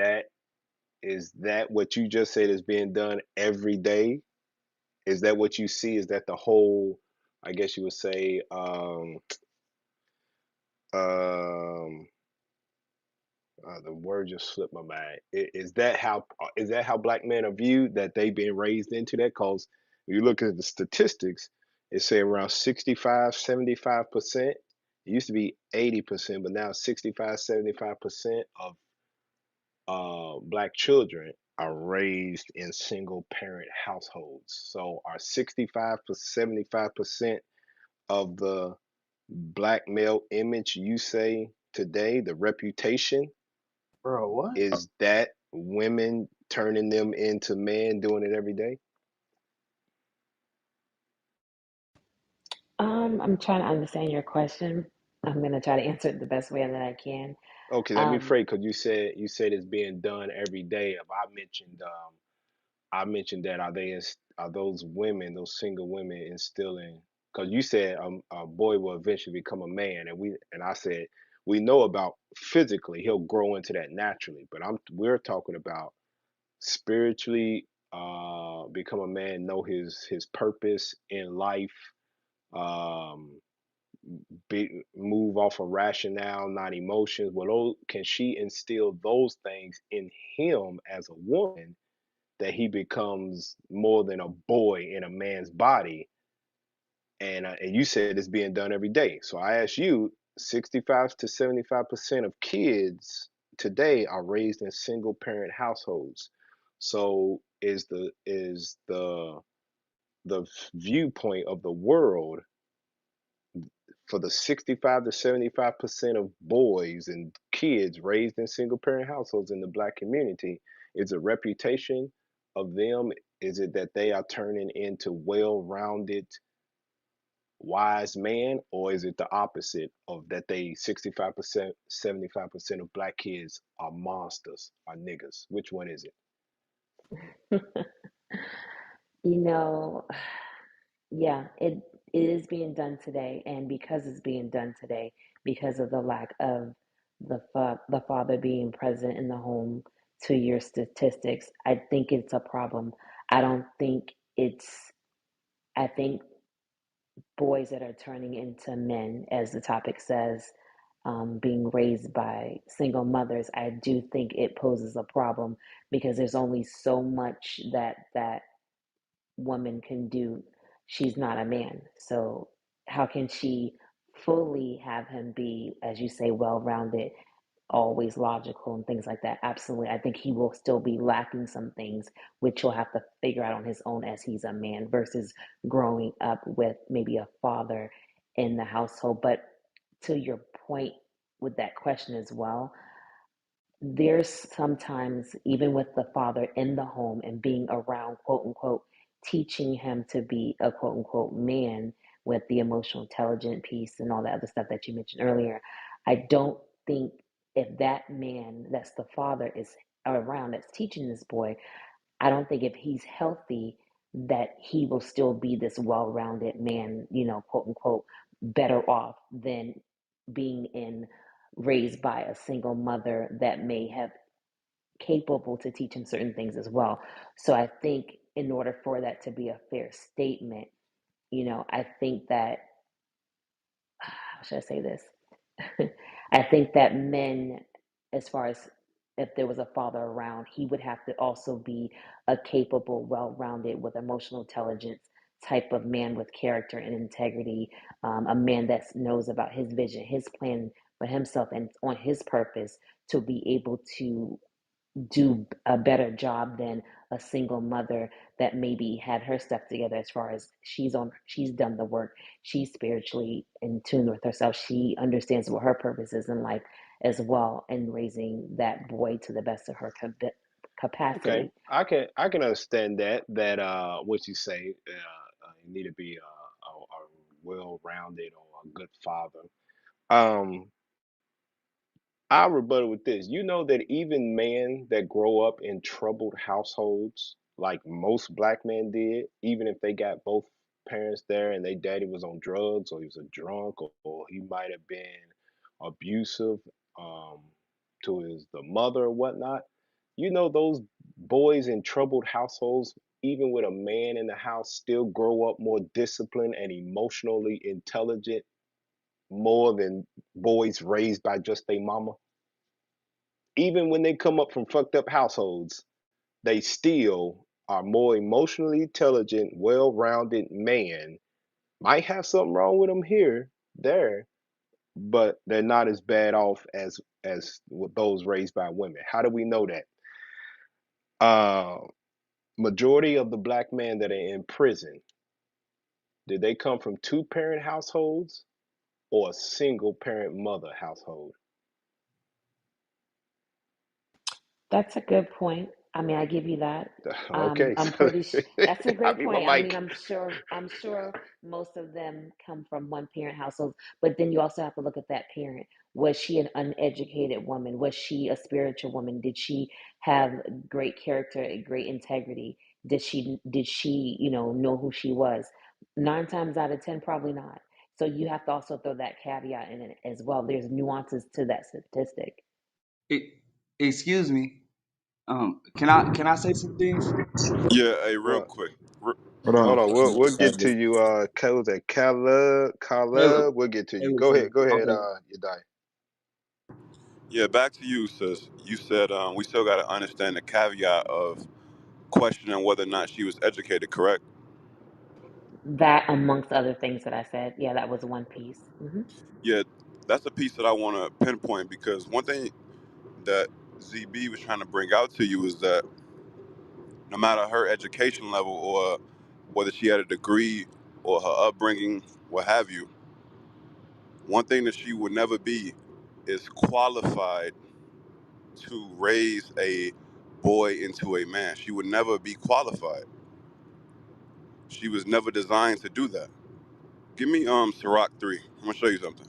that what you just said is being done every day? Is that what you see? Is that the whole, I guess you would say, um, the word just slipped my mind. Is that how black men are viewed? That they being raised into that? Because you look at the statistics, it say around 65, 75%. It used to be 80%, but now 65, 75% of black children are raised in single parent households. So are 65 to 75% of the black male image you say today, the reputation, Bro, what? is that women turning them into men doing it every day? I'm trying to understand your question. I'm gonna try to answer it the best way that I can. Okay, let me Um, phrase because you said it's being done every day. If I mentioned that are those women, those single women instilling, because you said a boy will eventually become a man, and I said we know about physically he'll grow into that naturally, but we're talking about spiritually, become a man, know his purpose in life, um move off of rationale, not emotions. Well, can she instill those things in him as a woman, that he becomes more than a boy in a man's body? And you said it's being done every day. So I ask you, 65 to 75% of kids today are raised in single parent households. So is the viewpoint of the world for the 65 to 75% of boys and kids raised in single parent households in the black community, is a reputation of them? Is it that they are turning into well-rounded wise man, or is it the opposite of that? They 65%, 75% of black kids are monsters, are niggas? Which one is it? you know, yeah, it is being done today, and because it's being done today, because of the lack of the father being present in the home, to your statistics, I think it's a problem. I don't think it's. I think boys that are turning into men, as the topic says, being raised by single mothers, I do think it poses a problem because there's only so much that woman can do. She's not a man. So how can she fully have him be, as you say, well rounded, always logical and things like that? Absolutely. I think he will still be lacking some things, which he'll have to figure out on his own as he's a man versus growing up with maybe a father in the household. But to your point with that question as well, there's sometimes, even with the father in the home and being around, quote unquote, teaching him to be a quote unquote man with the emotional intelligent piece and all that other stuff that you mentioned earlier. I don't think if that man that's the father is around that's teaching this boy, I don't think if he's healthy that he will still be this well-rounded man, quote unquote, better off than being in raised by a single mother that may have capable to teach him certain things as well. So I think in order for that to be a fair statement, I think that, how should I say this? I think that men, as far as if there was a father around, he would have to also be a capable, well rounded, with emotional intelligence type of man with character and integrity, a man that knows about his vision, his plan for himself, and on his purpose to be able to do a better job than a single mother that maybe had her stuff together as far as she's done the work, she's spiritually in tune with herself, she understands what her purpose is in life as well, and raising that boy to the best of her capacity. Okay, I can understand that what you say, you need to be a well-rounded or a good father. Um, I rebuttal with this. You know that even men that grow up in troubled households, like most black men did, even if they got both parents there and they daddy was on drugs or he was a drunk or he might have been abusive um, to the mother or whatnot. You know those boys in troubled households, even with a man in the house, still grow up more disciplined and emotionally intelligent more than boys raised by just their mama. Even when they come up from fucked up households, they still are more emotionally intelligent, well-rounded man. Might have something wrong with them here, there, but they're not as bad off as with those raised by women. How do we know that? Uh, Majority of the black men that are in prison, did they come from two-parent households or a single-parent mother household? That's a good point. I mean, I give you that. Okay, I'm so pretty. That's a I great mean, my point. I mean, mic. I'm sure most of them come from one parent household. But then you also have to look at that parent. Was she an uneducated woman? Was she a spiritual woman? Did she have great character, and great integrity? Did she know who she was? 9 times out of 10, probably not. So you have to also throw that caveat in it as well. There's nuances to that statistic. E- Excuse me. Can I say some things? Yeah, hey, real Well, quick. Hold hold on. on, we'll get to Just you. Was that Caleb? Caleb. Caleb, we'll get to you. Caleb, Go sir. ahead. Go ahead. Okay. You die. Yeah, back to you, sis. You said we still got to understand the caveat of questioning whether or not she was educated, correct? That, amongst other things that I said, yeah, that was one piece. Yeah, that's a piece that I want to pinpoint because one thing that ZB was trying to bring out to you is that no matter her education level or whether she had a degree or her upbringing, what have you, one thing that she would never be is qualified to raise a boy into a man. She would never be qualified. She was never designed to do that. Give me Sirach 3. I'm gonna show you something.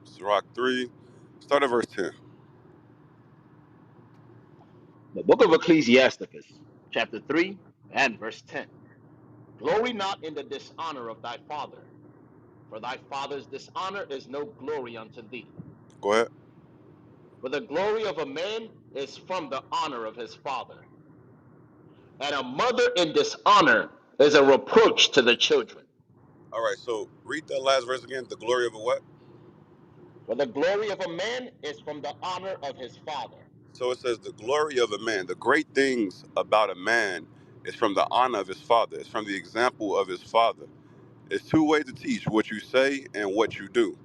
Sirach 3, start at verse 10. The book of Ecclesiasticus, chapter 3 and verse 10. Glory not in the dishonor of thy father, for thy father's dishonor is no glory unto thee. Go ahead. For the glory of a man is from the honor of his father, and a mother in dishonor is a reproach to the children. All right, so read that last verse again. The glory of a what? For the glory of a man is from the honor of his father. So it says the glory of a man. The great things about a man is from the honor of his father. It's from the example of his father. It's two ways to teach: what you say and what you do.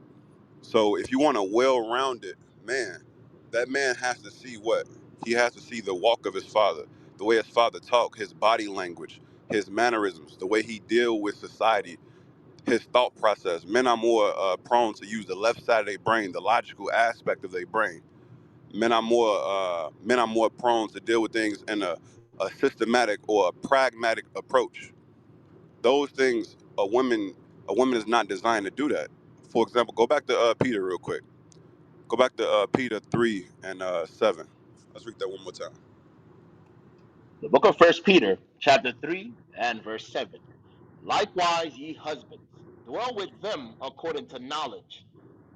So if you want a well-rounded man, that man has to see what? He has to see the walk of his father, the way his father talk, his body language, his mannerisms, the way he deal with society, his thought process. Men are more prone to use the left side of their brain, the logical aspect of their brain. Men are more prone to deal with things in a systematic or a pragmatic approach. Those things a woman is not designed to do that. For example, go back to Peter real quick. Go back to Peter 3 and 7. Let's read that one more time. The book of First Peter, chapter 3 and verse 7. Likewise, ye husbands, dwell with them according to knowledge,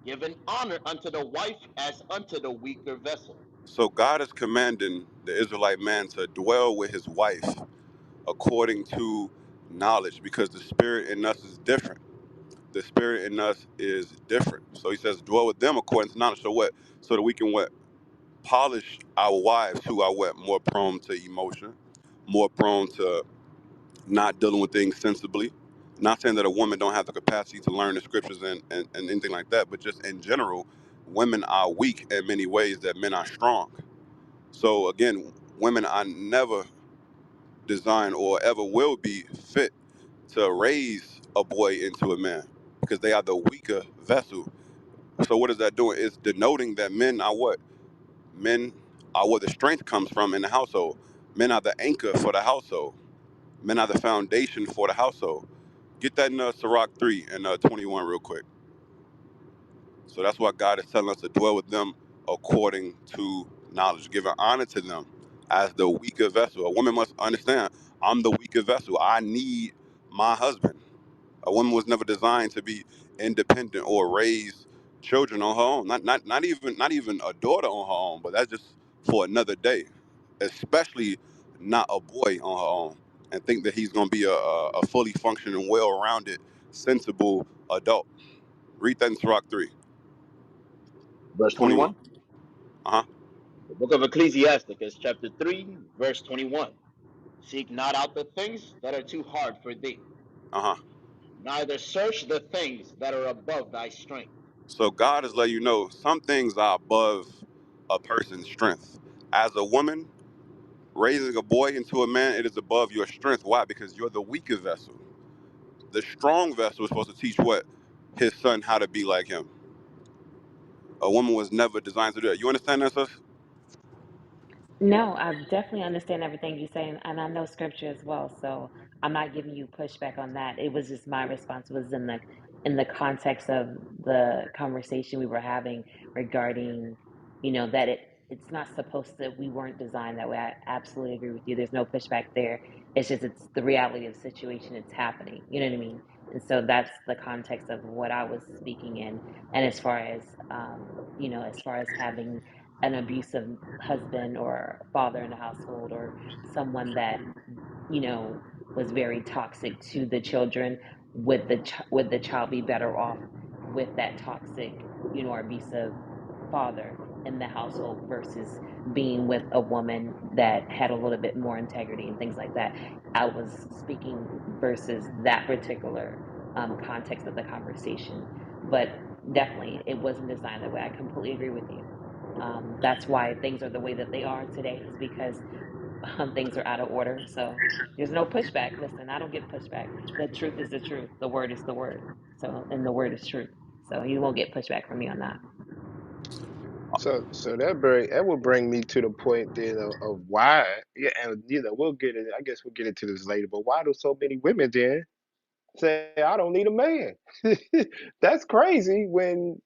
giving honor unto the wife as unto the weaker vessel. So God is commanding the Israelite man to dwell with his wife according to knowledge because the spirit in us is different. The spirit in us is different. So he says, dwell with them according to knowledge. So what? So that we can what? Polish our wives who are what? More prone to emotion, more prone to not dealing with things sensibly. Not saying that a woman don't have the capacity to learn the scriptures and anything like that, but just in general, women are weak in many ways that men are strong. So again, women are never designed or ever will be fit to raise a boy into a man because they are the weaker vessel. So what is that doing? It's denoting that men are what? Men are where the strength comes from in the household. Men are the anchor for the household. Men are the foundation for the household. Get that in Sirach 3 and 21 real quick. So that's why God is telling us to dwell with them according to knowledge, giving honor to them as the weaker vessel. A woman must understand, I'm the weaker vessel. I need my husband. A woman was never designed to be independent or raise children on her own. Not even a daughter on her own, but that's just for another day. Especially not a boy on her own. And think that he's gonna be a fully functioning, well-rounded, sensible adult. Read that in Sirach 3, Verse 21. 21. Uh-huh. The book of Ecclesiasticus, chapter 3, verse 21. Seek not out the things that are too hard for thee, Uh-huh. neither search the things that are above thy strength. So God is letting you know some things are above a person's strength. As a woman, raising a boy into a man, it is above your strength. Why? Because you're the weaker vessel. The strong vessel is supposed to teach what? His son how to be like him. A woman was never designed to do that. You understand that, sis? No, I definitely understand everything you're saying, and I know scripture as well. So I'm not giving you pushback on that. It was just my response was in the context of the conversation we were having regarding, that it's not supposed to. We weren't designed that way. I absolutely agree with you. There's no pushback there. It's just it's the reality of the situation. It's happening. You know what I mean? And so that's the context of what I was speaking in. And as far as as far as having an abusive husband or father in the household or someone that was very toxic to the children, would the child be better off with that toxic or abusive father in the household versus being with a woman that had a little bit more integrity and things like that? I was speaking versus that particular context of the conversation, but definitely it wasn't designed that way. I completely agree with you. That's why things are the way that they are today, is because things are out of order. So there's no pushback. Listen, I don't get pushback. The truth is the truth. The word is the word. So, and the word is truth. So you won't get pushback from me on that. So that would bring me to the point then of why, yeah, and we'll get it. I guess we'll get into this later. But why do so many women then say I don't need a man? That's crazy. When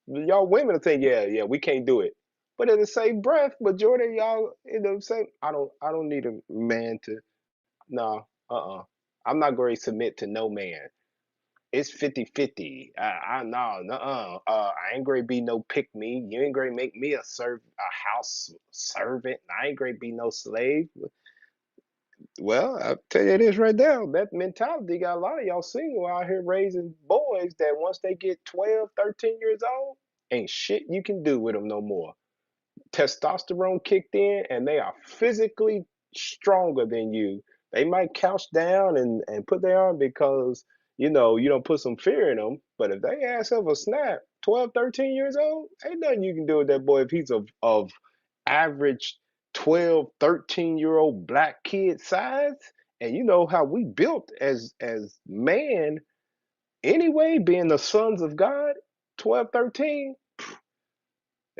y'all women are saying yeah we can't do it, but in the same breath, majority of y'all say I don't need a man to no I'm not going to submit to no man. It's 50-50. I no, nuh-uh. I ain't gonna be no pick me. You ain't gonna make me a house servant. I ain't gonna be no slave. Well, I'll tell you this right now. That mentality got a lot of y'all single out here raising boys that once they get 12, 13 years old, ain't shit you can do with them no more. Testosterone kicked in and they are physically stronger than you. They might couch down and put their arm because you don't put some fear in them. But if they ass up a snap, 12, 13 years old, ain't nothing you can do with that boy if he's of average 12, 13-year-old black kid size. And you know how we built as man anyway, being the sons of God, 12, 13.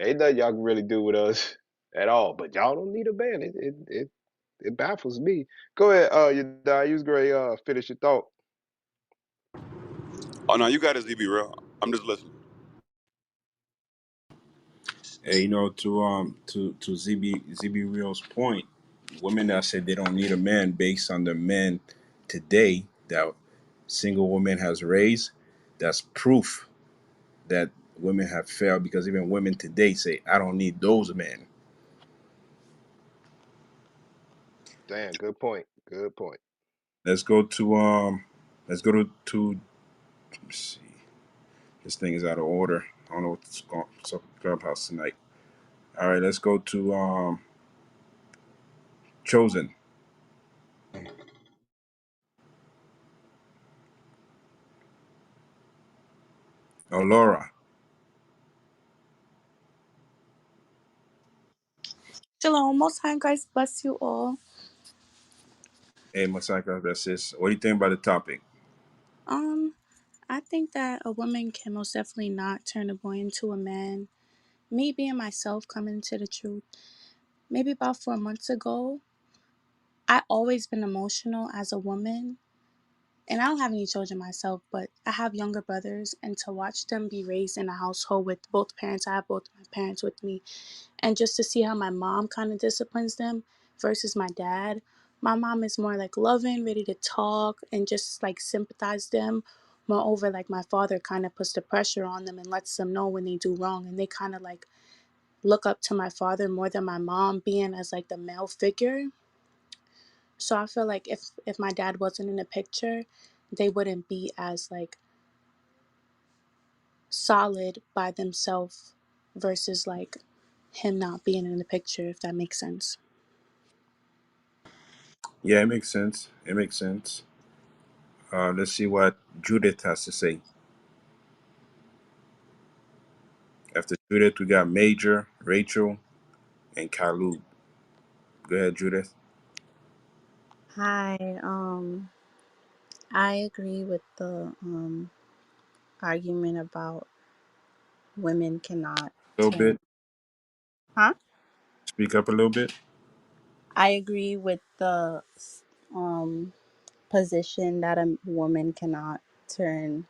Ain't nothing y'all can really do with us at all. But y'all don't need a band. It baffles me. Go ahead, you die. You was great. Finish your thought. Oh no, you got it, ZB real. I'm just listening. Hey, to ZB Real's point, women that say they don't need a man based on the men today that single women has raised, that's proof that women have failed, because even women today say, I don't need those men. Damn, good point. Good point. Let's go to let me see. This thing is out of order. I don't know what's going on Clubhouse tonight. All right, let's go to Chosen. Oh, Laura. Shalom, most high Christ bless you all. Hey, Masaka, that's this. What do you think about the topic? Um, I think that a woman can most definitely not turn a boy into a man. Me being myself, coming to the truth, maybe about 4 months ago, I always been emotional as a woman. And I don't have any children myself, but I have younger brothers, and to watch them be raised in a household with both parents, I have both my parents with me, and just to see how my mom kind of disciplines them versus my dad. My mom is more like loving, ready to talk, and just like sympathize them. Moreover, like my father kind of puts the pressure on them and lets them know when they do wrong, and they kind of like look up to my father more than my mom being as like the male figure. So I feel like if my dad wasn't in the picture, they wouldn't be as like solid by themselves versus like him not being in the picture, if that makes sense. Yeah, it makes sense. It makes sense. Let's see what Judith has to say. After Judith, we got Major, Rachel, and Khalid. Go ahead, Judith. Hi, I agree with the argument about women cannot A little turn. bit. Huh? Speak up a little bit. I agree with the um position that a woman cannot turn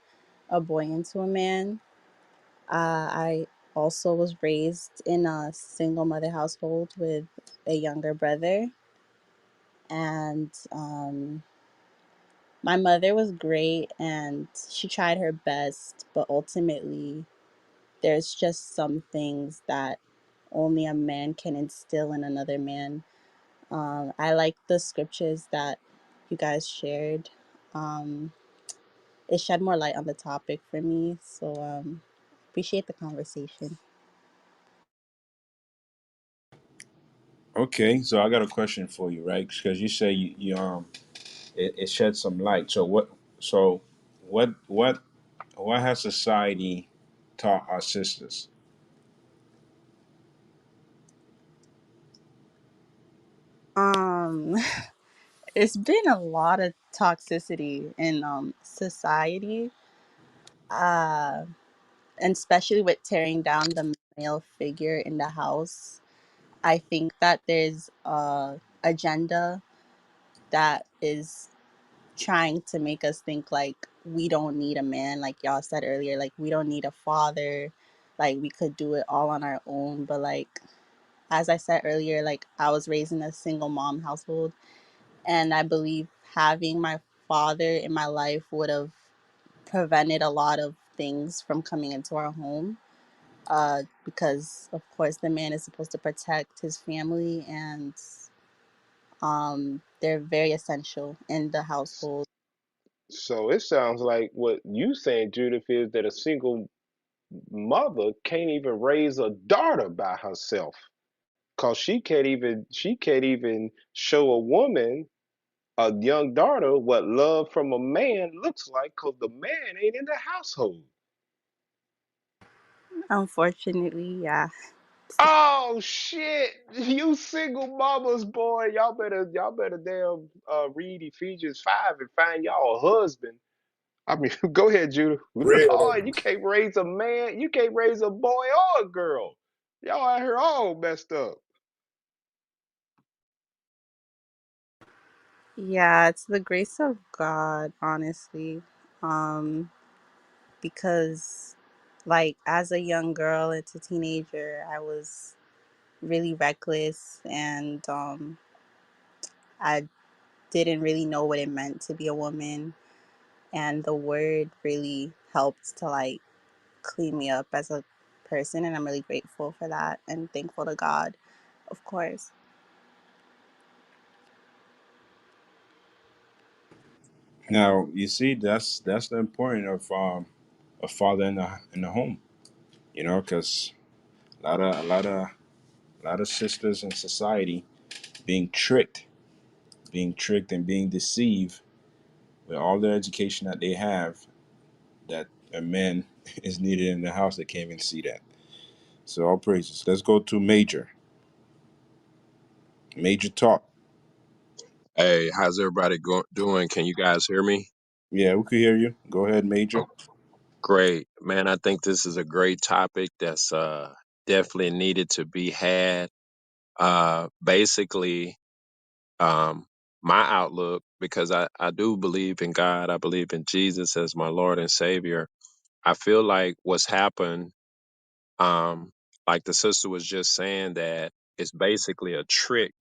a boy into a man. I also was raised in a single mother household with a younger brother, and my mother was great and she tried her best, but ultimately there's just some things that only a man can instill in another man. I like the scriptures that you guys shared. Um, it shed more light on the topic for me. So appreciate the conversation. Okay, so I got a question for you, right? Because you say it shed some light. So what? So what has society taught our sisters? Um, it's been a lot of toxicity in society, uh, and especially with tearing down the male figure in the house. I think that there's a agenda that is trying to make us think like we don't need a man, like y'all said earlier, like we don't need a father, like we could do it all on our own. But like as I said earlier, like I was raised in a single mom household, and I believe having my father in my life would have prevented a lot of things from coming into our home, because of course the man is supposed to protect his family, and they're very essential in the household. So it sounds like what you saying, Judith, is that a single mother can't even raise a daughter by herself, cause she can't even show a woman, a young daughter, what love from a man looks like, cause the man ain't in the household. Unfortunately, yeah. Oh shit! You single mamas, boy, y'all better damn read Ephesians 5 and find y'all a husband. I mean, go ahead, Judah. Real. Lord, you can't raise a man, you can't raise a boy or a girl. Y'all out here all messed up. Yeah, it's the grace of God, honestly. Um, because like as a young girl, it's a teenager, I was really reckless, and I didn't really know what it meant to be a woman, and the word really helped to like clean me up as a person, and I'm really grateful for that and thankful to God, of course. Now you see that's the importance of a father in the home. You know, because a lot of sisters in society being tricked and being deceived with all the education that they have, that a man is needed in the house. They can't even see that. So all praises. Let's go to Major. Major talk. Hey, how's everybody doing? Can you guys hear me? Yeah, we could hear you. Go ahead, Major. Oh, great, man. I think this is a great topic that's definitely needed to be had. Basically, um, my outlook, because I do believe in God, I believe in Jesus as my Lord and Savior. I feel like what's happened, um, like the sister was just saying, that it's basically a trick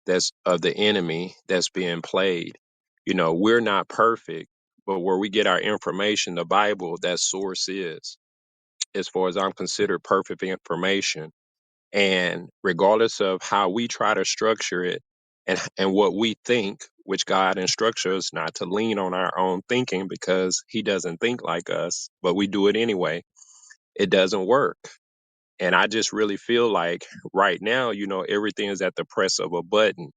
that's of the enemy that's being played. You know, we're not perfect, but where we get our information, the Bible, that source is, as far as I'm considered, perfect information. And regardless of how we try to structure it and what we think, which God instructs us not to lean on our own thinking because he doesn't think like us, but we do it anyway, it doesn't work. And I just really feel like right now, you know, everything is at the press of a button.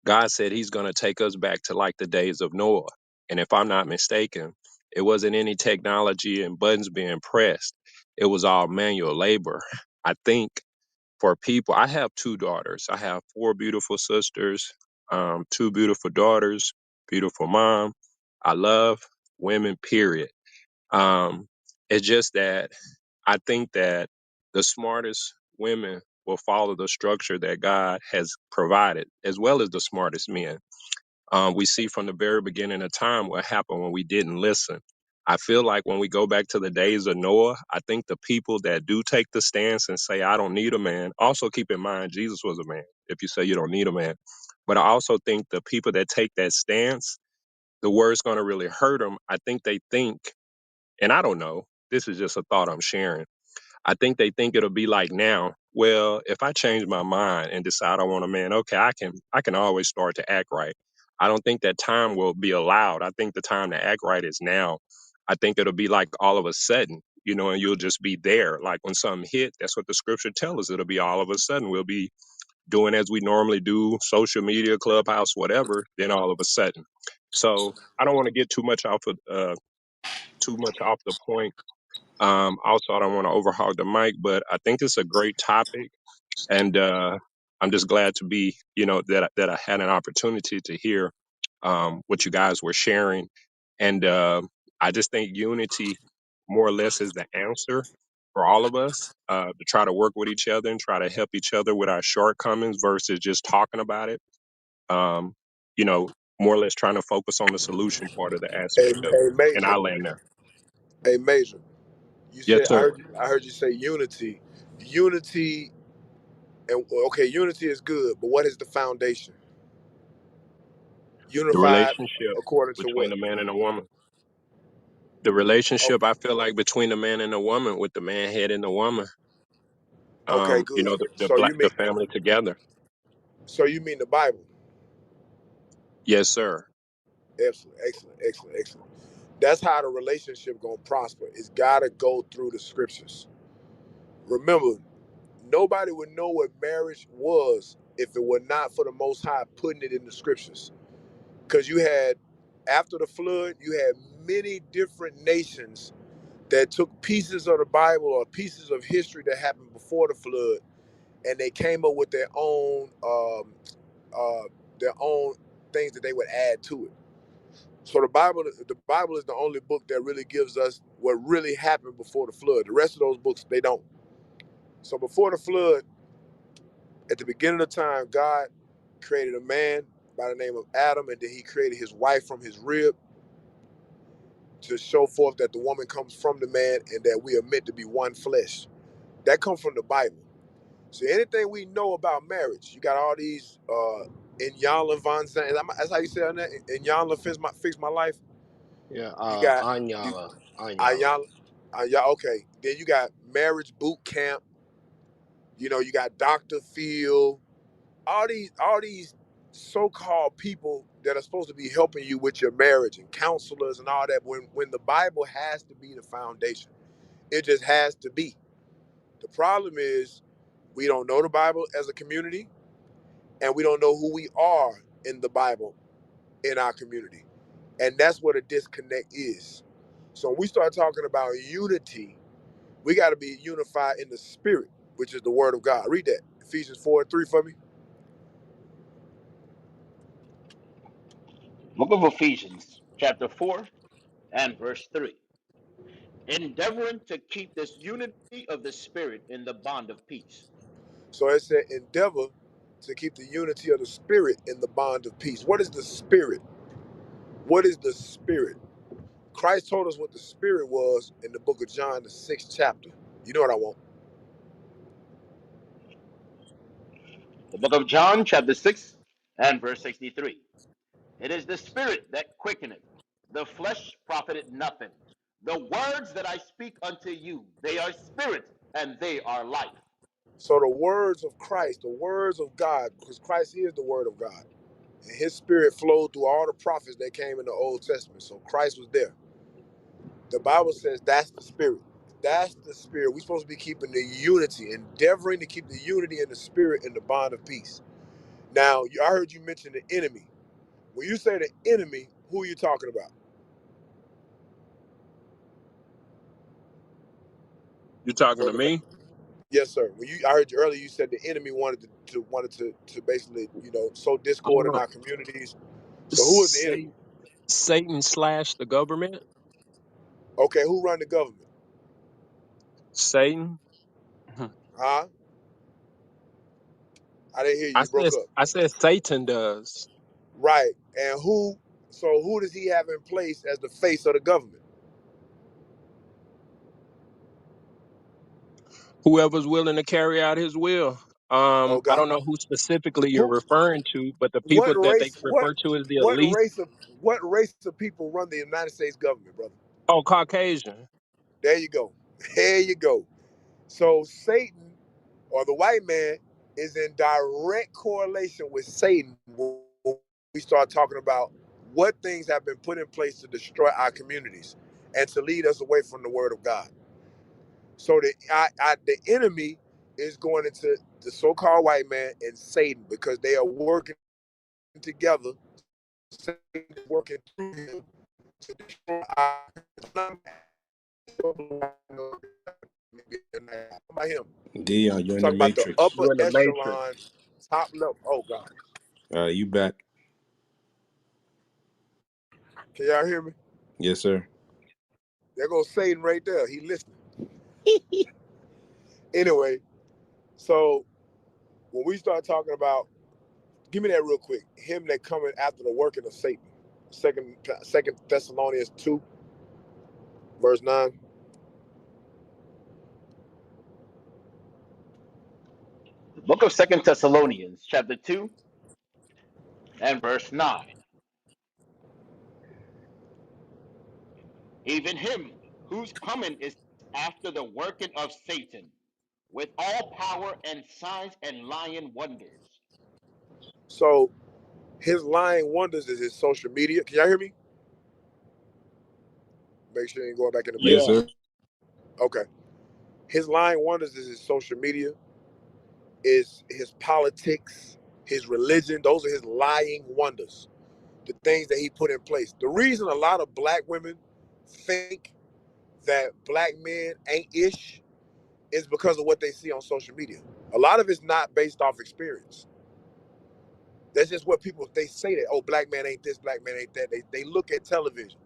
God said he's going to take us back to like the days of Noah. And if I'm not mistaken, it wasn't any technology and buttons being pressed. It was all manual labor. I think for people, I have two daughters. I have four beautiful sisters, two beautiful daughters, beautiful mom. I love women, period. Um, it's just that I think that the smartest women will follow the structure that God has provided, as well as the smartest men. We see from the very beginning of time what happened when we didn't listen. I feel like when we go back to the days of Noah, I think the people that do take the stance and say, I don't need a man, also keep in mind, Jesus was a man, if you say you don't need a man. But I also think the people that take that stance, the word's going to really hurt them. I think, and I don't know, this is just a thought I'm sharing. I think they think it'll be like now. Well, if I change my mind and decide I want a man, okay, I can always start to act right. I don't think that time will be allowed. I think the time to act right is now. I think it'll be like all of a sudden, you know, and you'll just be there. Like when something hit, that's what the scripture tells us. It'll be all of a sudden. We'll be doing as we normally do, social media, clubhouse, whatever. Then all of a sudden. So I don't want to get too much off the point. Also, I don't want to overhog the mic, but I think it's a great topic, and I'm just glad to be, you know, that I had an opportunity to hear what you guys were sharing, and I just think unity, more or less, is the answer for all of us to try to work with each other and try to help each other with our shortcomings versus just talking about it. Um, you know, more or less trying to focus on the solution part of the Hey, aspect of it, hey, and Major. I land there. Hey, Major. You Yes, said sir. I heard you say unity. Unity and okay, unity is good, but what is the foundation? The Unified relationship according to between what? a man and a woman. The relationship, Okay, I feel like, between the man and the woman, with the man head and the woman. okay, You good. know, So you the mean family together. the Bible? Yes, sir. Excellent, excellent, excellent, excellent. That's how the relationship gonna prosper. It's gotta go through the scriptures. Remember, nobody would know what marriage was if it were not for the Most High putting it in the scriptures. Because you had, after the flood, you had many different nations that took pieces of the Bible or pieces of history that happened before the flood, and they came up with their own things that they would add to it. So the Bible is the only book that really gives us what really happened before the flood. The rest of those books, they don't. So before the flood, at the beginning of time, God created a man by the name of Adam, and then he created his wife from his rib to show forth that the woman comes from the man and that we are meant to be one flesh. That comes from the Bible. So anything we know about marriage, you got all these in Yanla Von Zandt. That's how you say her name. In Yanla fix my life. Yeah, You got you Anyala, Anyala. Ayanla. Yeah, okay. Then you got marriage boot camp. You know, you got Dr. Phil. All these so-called people that are supposed to be helping you with your marriage and counselors and all that. When the Bible has to be the foundation, it just has to be. The problem is we don't know the Bible as a community, and we don't know who we are in the Bible in our community. And that's what a disconnect is. So when we start talking about unity, we got to be unified in the spirit, which is the word of God. Read that. Ephesians 4:3 for me. Book of Ephesians, chapter 4. and verse 3. Endeavoring to keep this unity of the Spirit in the bond of peace. So it said, endeavor to keep the unity of the spirit in the bond of peace. What is the spirit? What is the spirit? Christ told us what the spirit was in the book of John, the 6th chapter. You know what I want? The book of John, chapter 6, and verse 63. It is the Spirit that quickeneth, the flesh profited nothing. The words that I speak unto you, they are spirit and they are life. So the words of Christ, the words of God, because Christ is the word of God. And his spirit flowed through all the prophets that came in the Old Testament. So Christ was there. The Bible says that's the spirit. That's the spirit. We're supposed to be keeping the unity, endeavoring to keep the unity in the spirit in the bond of peace. Now, I heard you mention the enemy. When you say the enemy, who are you talking about? You talking For to the me? yes, sir. I heard you earlier. You said the enemy wanted to basically, sow discord in Uh, our communities. So who is the enemy? Satan, Satan slash the government. Okay, who run the government? Satan. Huh? I didn't hear you. I You broke said up. I said Satan does. Right. And who? So who does he have in place as the face of the government? Whoever's willing to carry out his will. Oh I God. don't know who specifically you're Who? referring to, but the What people that they race? refer to as the What elite. race of what race of people run the United States government, brother? Oh, Caucasian. There you go. There you go. So Satan or the white man is in direct correlation with Satan when we start talking about what things have been put in place to destroy our communities and to lead us away from the word of God. So the enemy is going into the so-called white man and Satan because they are working together. Satan is working through him to destroy our. About him. Dion, I'm you're in the talking about the matrix. upper You're in the matrix. echelon, top level. Oh God, You back? can y'all hear me? Yes, sir. There goes Satan right there. He listening. Anyway, so when we start talking about, give me that real quick. Him that coming after the working of Satan. Second Thessalonians 2, verse 9. The book of Second Thessalonians, chapter 2, and verse 9. Even him whose coming is after the working of Satan, with all power and signs and lying wonders. So his lying wonders is his social media. Can y'all hear me? Make sure you ain't going back in the Yes, Yeah. matrix. sir. Okay. His lying wonders is his social media, is his politics, his religion. Those are his lying wonders. The things that he put in place. The reason a lot of black women think that black men ain't ish is because of what they see on social media. A lot of it's not based off experience. That's just what people, they say that, oh, black man ain't this, black man ain't that. They look at television,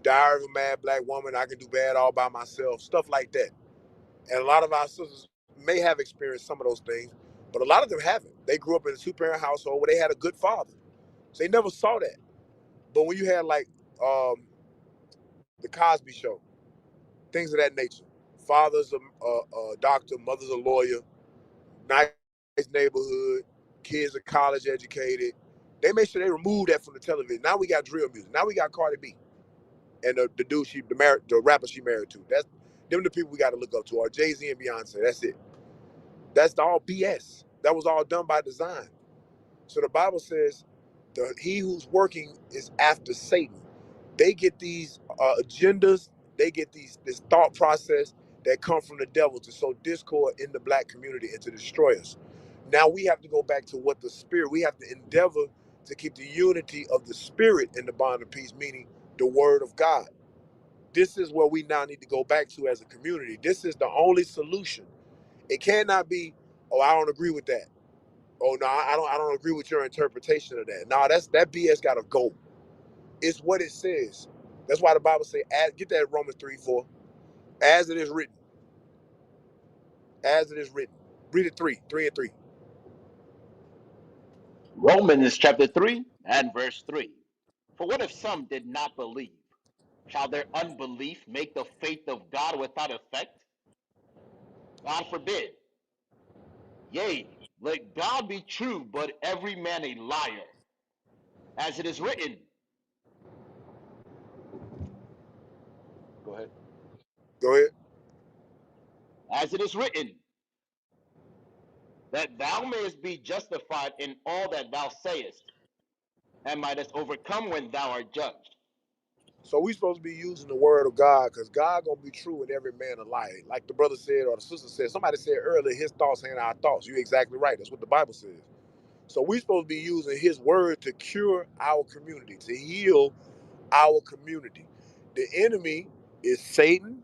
Diary of a Mad Black Woman, I Can Do Bad All By Myself, stuff like that. And a lot of our sisters may have experienced some of those things, but a lot of them haven't. They grew up in a two-parent household where they had a good father. So they never saw that. But when you had like the Cosby Show, things of that nature, father's a doctor, mother's a lawyer, nice neighborhood, kids are college educated. They made sure they removed that from the television. Now we got drill music. Now we got Cardi B and the dude the rapper she married to. That's them the people we got to look up to. Or Jay-Z and Beyonce. That's it. That's all BS. That was all done by design. So the Bible says, he who's working is after Satan. They get these agendas. They get this thought process that come from the devil to sow discord in the black community and to destroy us. Now we have to go back to what the spirit. We have to endeavor to keep the unity of the spirit in the bond of peace, meaning the word of God. This is what we now need to go back to as a community. This is the only solution. It cannot be, oh, I don't agree with that. Oh no, I don't agree with your interpretation of that. No, that BS gotta go. It's what it says. That's why the Bible say, get that Romans 3:4. As it is written, as it is written. Read it 3 and 3. Romans chapter 3 and verse 3. For what if some did not believe? Shall their unbelief make the faith of God without effect? God forbid. Yea, let God be true, but every man a liar. As it is written. Go ahead. Go ahead. As it is written, that thou mayest be justified in all that thou sayest, and mightest overcome when thou art judged. So we supposed to be using the word of God because God gonna be true and every man a lie. Like the brother said or the sister said, somebody said earlier, his thoughts ain't our thoughts. You're exactly right. That's what the Bible says. So we supposed to be using his word to cure our community, to heal our community. The enemy is Satan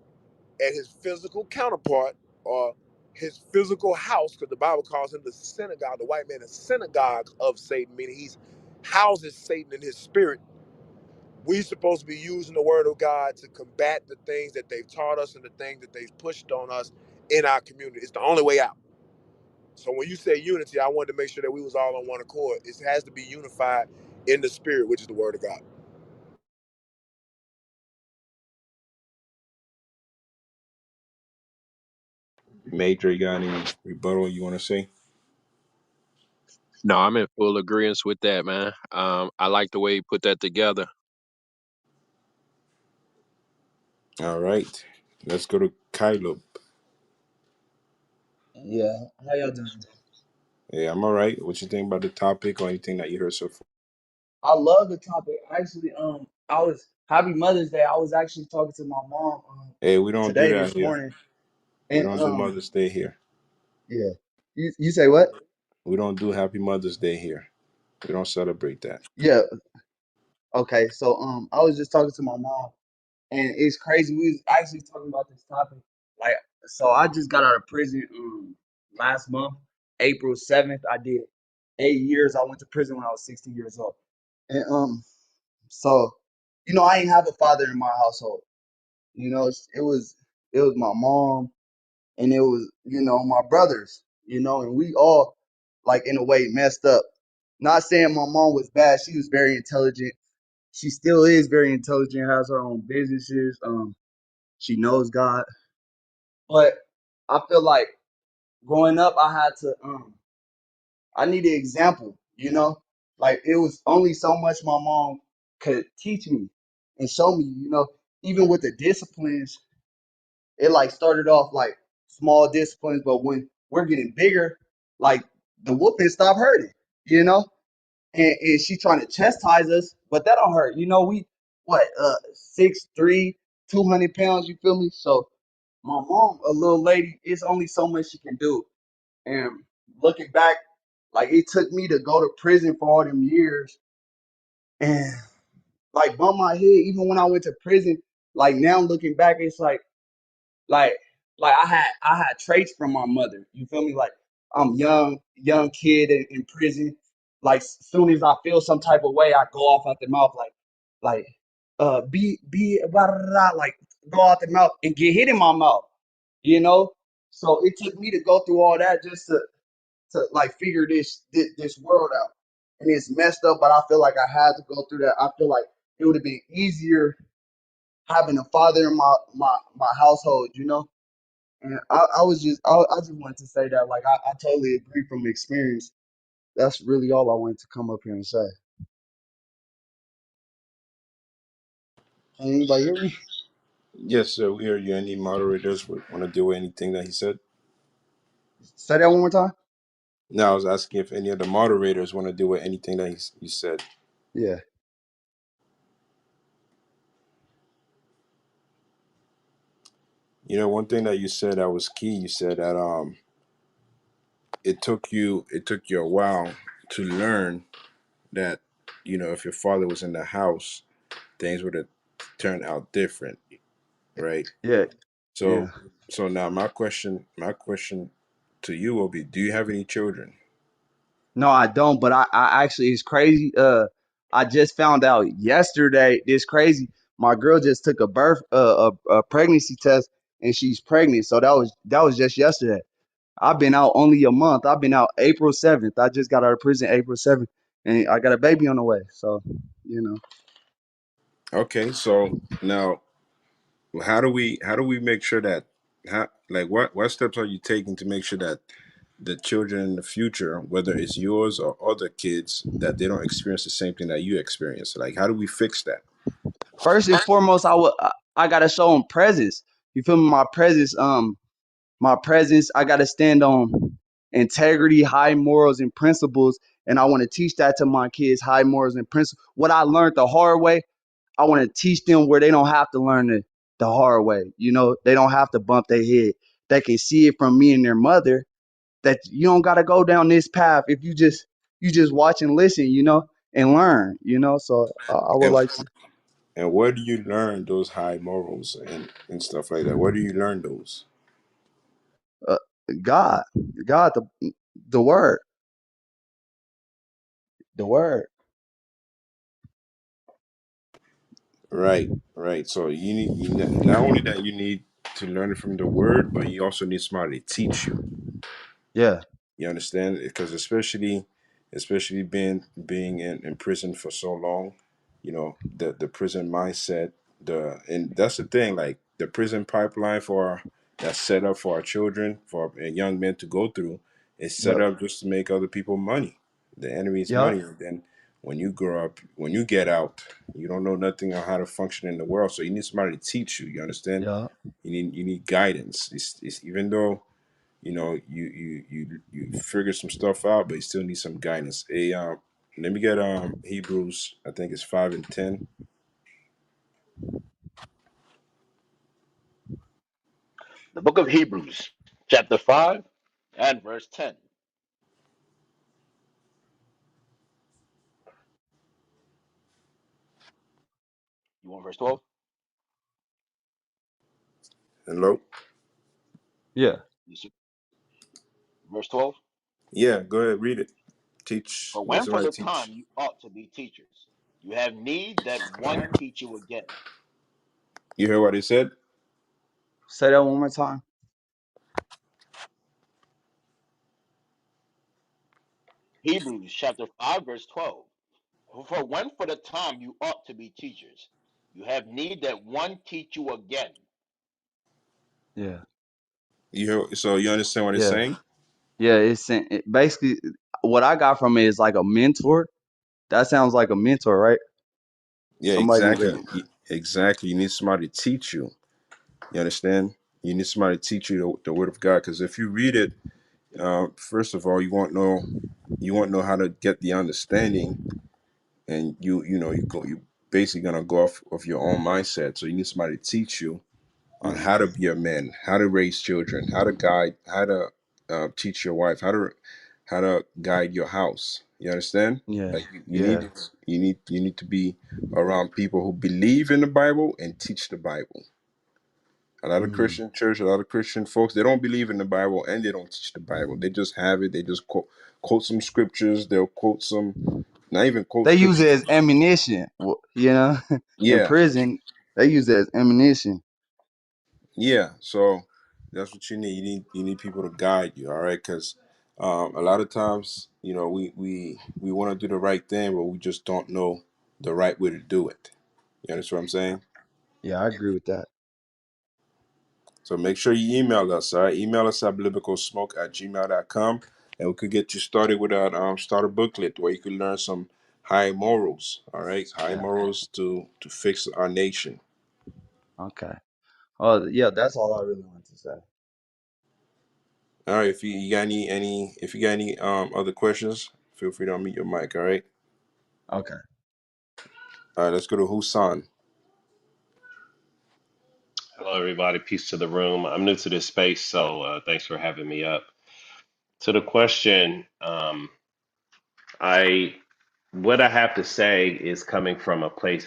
and his physical counterpart or his physical house, because the Bible calls him the synagogue, the white man, the synagogue of Satan, meaning he's houses Satan in his spirit. We supposed to be using the word of God to combat the things that they've taught us and the things that they've pushed on us in our community. It's the only way out. So when you say unity, I wanted to make sure that we was all on one accord. It has to be unified in the spirit, which is the word of God. Major, you got any rebuttal you want to say? No, I'm in full agreement with that, man. I like the way he put that together. All right. Let's go to Caleb. Yeah, how y'all doing? Yeah, I'm all right. What you think about the topic or anything that you heard so far? I love the topic. Actually, I was Happy Mother's Day. I was actually talking to my mom Hey, we don't do today, that this here. morning, We and don't do Mother's Day here. yeah. You say what? We don't do Happy Mother's Day here. We don't celebrate that. Yeah. Okay. So I was just talking to my mom, and it's crazy. We was actually talking about this topic. Like, so I just got out of prison last month, April 7th. I did 8 years. I went to prison when I was 16 years old, and so I ain't have a father in my household. It was my mom and it was, my brothers, and we all like in a way messed up. Not saying my mom was bad. She was very intelligent. She still is very intelligent, has her own businesses. She knows God. But I feel like growing up I needed example, Like it was only so much my mom could teach me and show me, even with the disciplines. It like started off like small disciplines, but when we're getting bigger, like the whooping stopped hurting, you know? And she trying to chastise us, but that don't hurt. We what 6'3", 200 pounds, you feel me? So my mom, a little lady, it's only so much she can do. And looking back, like it took me to go to prison for all them years and like bump my head even when I went to prison. Like now looking back, it's like like I had traits from my mother. You feel me? Like I'm young kid in prison. Like soon as I feel some type of way, I go off out the mouth like be blah, blah, blah, like go out the mouth and get hit in my mouth. You know. So it took me to go through all that just to like figure this world out. And it's messed up, but I feel like I had to go through that. I feel like it would have been easier having a father in my household. And I just wanted to say that, like, I totally agree from experience. That's really all I wanted to come up here and say. Can anybody hear me? Yes, sir. We hear you. Any moderators want to deal with anything that he said? Say that one more time. No, I was asking if any of the moderators want to deal with anything that you said. Yeah. You know, one thing that you said that was key. You said that it took you a while to learn that, if your father was in the house, things would have turned out different, right? Yeah. Yeah. So now my question to you will be: do you have any children? No, I don't. But I actually, it's crazy. I just found out yesterday. It's crazy. my girl just took a pregnancy test and she's pregnant. So that was just yesterday. I've been out only a month. I've been out April 7th. I just got out of prison April 7th, and I got a baby on the way. So, you know, Okay, so now how do we make sure that like what steps are you taking to make sure that the children in the future, whether it's yours or other kids, that they don't experience the same thing that you experience? Like, how do we fix that? first and foremost, I gotta show them presence. You feel me? My presence. I gotta stand on integrity, high morals, and principles, and I want to teach that to my kids, high morals and principles. What I learned the hard way, I want to teach them where they don't have to learn it the hard way. You know, they don't have to bump their head. They can see it from me and their mother that you don't got to go down this path if you just watch and listen, and learn, So I would And like to and where do you learn those high morals and stuff like that? Where do you learn those? uh, God, God, the word, the word. Right, right. So not only that you need to learn it from the word, but you also need somebody to teach you. Yeah, You understand? Because especially being in prison for so long, the prison mindset, and that's the thing, like the prison pipeline that's set up for our children, for young men to go through, is set yep, up just to make other people money. The enemy's yep, money. And then when you grow up, when you get out, you don't know nothing on how to function in the world. So you need somebody to teach you. You understand? yep. You need guidance. It's even though you figure some stuff out, but you still need some guidance. Let me get Hebrews. I think it's 5 and 10. The book of Hebrews, chapter 5 and verse 10. You want verse 12? Hello. Yeah. You see, verse 12. Yeah, go ahead, read it. Teach. For Let when for somebody the teach. time you ought to be teachers, you have need that one teach you again. You hear what he said? Say that one more time. Hebrews chapter 5, verse 12. For when for the time you ought to be teachers, you have need that one teach you again. Yeah, So you understand what he's yeah, saying? yeah. Basically what I got from it is like a mentor. That sounds like a mentor, right? Yeah, Somebody exactly. that. Exactly. You need somebody to teach you. You understand? You need somebody to teach you the word of God. Because if you read it, first of all, you won't know how to get the understanding, and you basically gonna go off of your own mindset. So you need somebody to teach you on Mhm. how to be a man, how to raise children, how to guide, how to teach your wife, how to guide your house. You understand? Yeah, Like you yeah. need you need to be around people who believe in the Bible and teach the Bible. A lot of Mm. Christian church, a lot of Christian folks, they don't believe in the Bible and they don't teach the Bible. They just have it. They just quote some scriptures. They'll quote some, not even quote They use it scriptures. as ammunition, in Yeah, prison. They use it as ammunition. yeah. So that's what you need. You need people to guide you. All right, because a lot of times, we want to do the right thing, but we just don't know the right way to do it. You understand what I'm saying? Yeah, I agree with that. So make sure you email us. All right, email us at biblicalsmoke@gmail.com, and we could get you started with our starter booklet where you can learn some high morals. All right, high Yeah. morals to fix our nation. Okay. Oh, yeah. That's all I really wanted to say. All right, if you got any other questions, feel free to unmute your mic. All right. Okay. All right, let's go to Husan. Hello, everybody. Peace to the room. I'm new to this space, so thanks for having me up. To the question, I what I have to say is coming from a place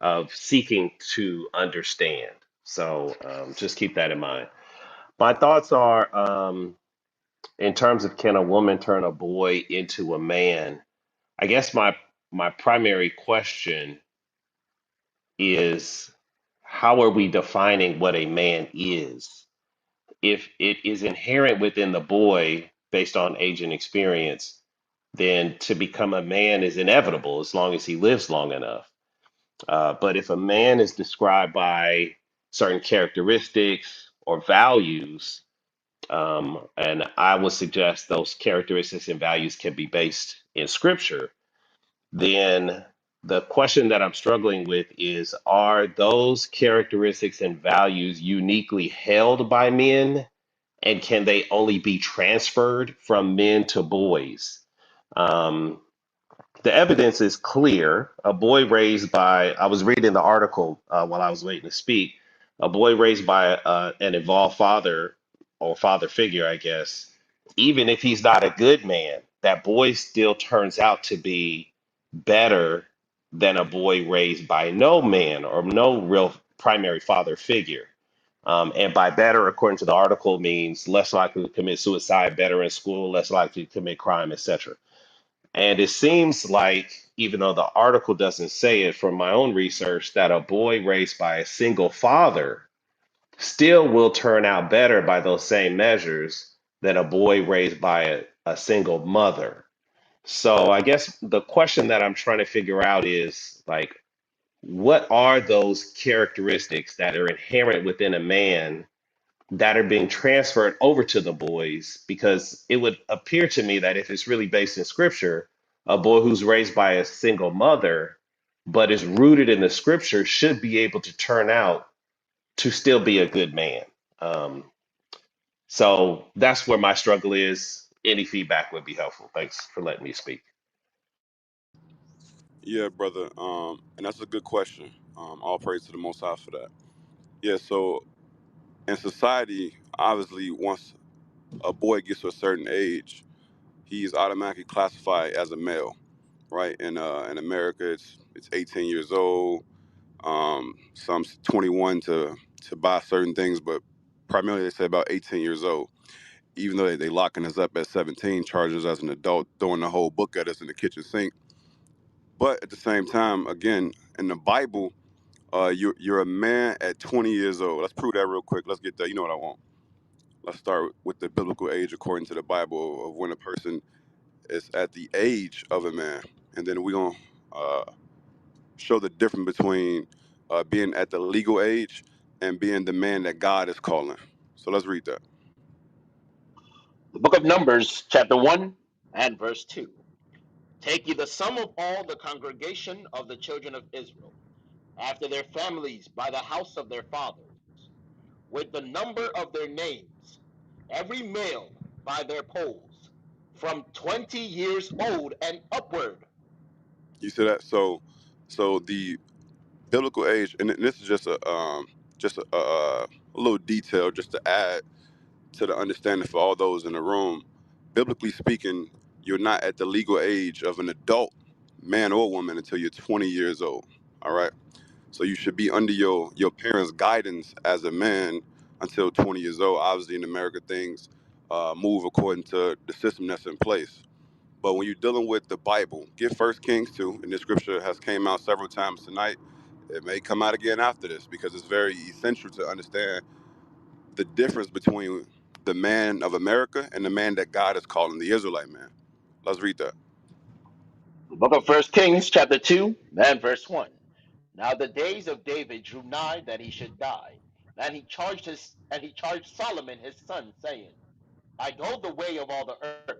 of seeking to understand. So just keep that in mind. My thoughts are, in terms of can a woman turn a boy into a man? I guess my primary question is how are we defining what a man is? If it is inherent within the boy based on age and experience, then to become a man is inevitable as long as he lives long enough. But if a man is described by certain characteristics or values, and I would suggest those characteristics and values can be based in scripture, then the question that I'm struggling with is, are those characteristics and values uniquely held by men, and can they only be transferred from men to boys? Um, the evidence is clear. A boy raised by, I was reading the article while I was waiting to speak, a boy raised by an involved father or father figure, I guess, even if he's not a good man, that boy still turns out to be better than a boy raised by no man or no real primary father figure. And by better, according to the article, means less likely to commit suicide, better in school, less likely to commit crime, etc. And it seems like, even though the article doesn't say it, from my own research, that a boy raised by a single father still will turn out better by those same measures than a boy raised by a single mother. So I guess the question that I'm trying to figure out is like, what are those characteristics that are inherent within a man that are being transferred over to the boys? Because it would appear to me that if it's really based in scripture, a boy who's raised by a single mother but is rooted in the scripture should be able to turn out to still be a good man. Um, so that's where my struggle is. Any feedback would be helpful. Thanks for letting me speak. Yeah, brother. And that's a good question. All praise to the Most High for that. Yeah. So in society, obviously, once a boy gets to a certain age, he's automatically classified as a male, right? In America, it's 18 years old. Some 21 to buy certain things, but primarily they say about 18 years old. Even though they locking us up at 17, charges as an adult, throwing the whole book at us in the kitchen sink. But at the same time, again, in the Bible, you're a man at 20 years old. Let's prove that real quick. Let's get that. You know what I want. Let's start with the biblical age according to the Bible of when a person is at the age of a man, and then we're gonna show the difference between being at the legal age and being the man that God is calling. So let's read that. The book of Numbers, chapter 1 and verse 2. Take ye the sum of all the congregation of the children of Israel, after their families by the house of their fathers, with the number of their names, every male by their polls, from 20 years old and upward. You see that? So the biblical age, and this is just a little detail just to add to the understanding for all those in the room. Biblically speaking, you're not at the legal age of an adult man or woman until you're 20 years old. All right. So you should be under your parents' guidance as a man until 20 years old. Obviously, in America, things move according to the system that's in place. But when you're dealing with the Bible, get First Kings 2, and this scripture has came out several times tonight. It may come out again after this because it's very essential to understand the difference between the man of America and the man that God is calling the Israelite man. Let's read that. The book of First Kings, chapter 2 and verse 1. Now the days of David drew nigh that he should die, and he charged Solomon his son, saying, I go the way of all the earth.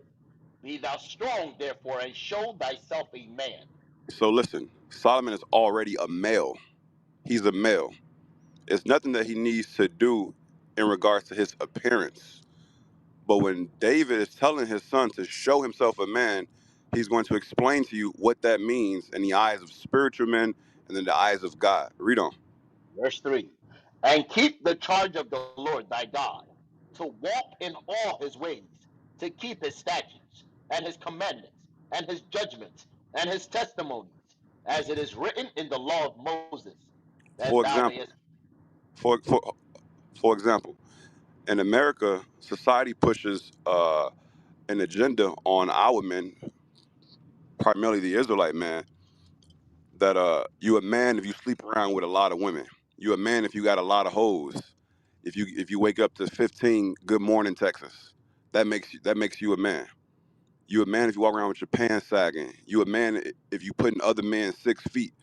Be thou strong, therefore, and show thyself a man. So listen, Solomon is already a male. He's a male. It's nothing that he needs to do in regards to his appearance. But when David is telling his son to show himself a man, he's going to explain to you what that means in the eyes of spiritual men and in the eyes of God. Read on. Verse 3. And keep the charge of the Lord thy God, to walk in all his ways, to keep his statutes, and his commandments, and his judgments, and his testimonies, as it is written in the law of Moses, that For thou example, mayest. for for, for example, in America, society pushes an agenda on our men, primarily the Israelite man, that you a man if you sleep around with a lot of women. You a man if you got a lot of hoes. If you wake up to 15 good morning Texas, that makes you a man. You a man if you walk around with your pants sagging. You a man if you putting other men 6 feet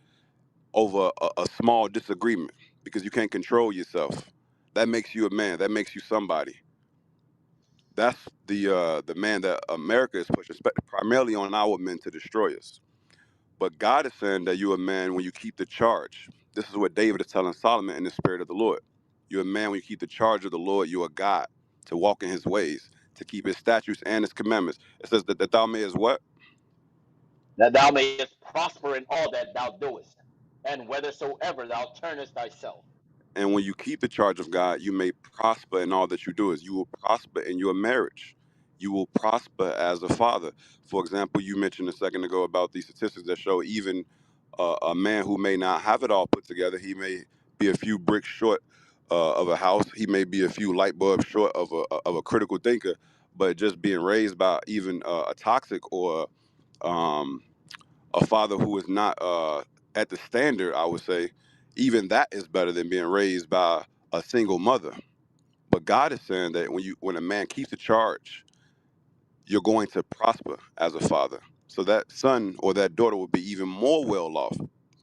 over a small disagreement because you can't control yourself. That makes you a man. That makes you somebody. That's the man that America is pushing, primarily on our men to destroy us. But God is saying that you're a man when you keep the charge. This is what David is telling Solomon in the spirit of the Lord. You're a man when you keep the charge of the Lord. You're a God to walk in his ways, to keep his statutes and his commandments. It says that thou mayest what? that thou mayest prosper in all that thou doest, and whithersoever thou turnest thyself. And when you keep the charge of God, you may prosper in all that you do. Is you will prosper in your marriage. You will prosper as a father. For example, you mentioned a second ago about these statistics that show even a man who may not have it all put together, he may be a few bricks short of a house. He may be a few light bulbs short of a critical thinker. But just being raised by even a toxic or um, a father who is not at the standard, I would say, even that is better than being raised by a single mother. But God is saying that when a man keeps the charge, you're going to prosper as a father. So that son or that daughter will be even more well off.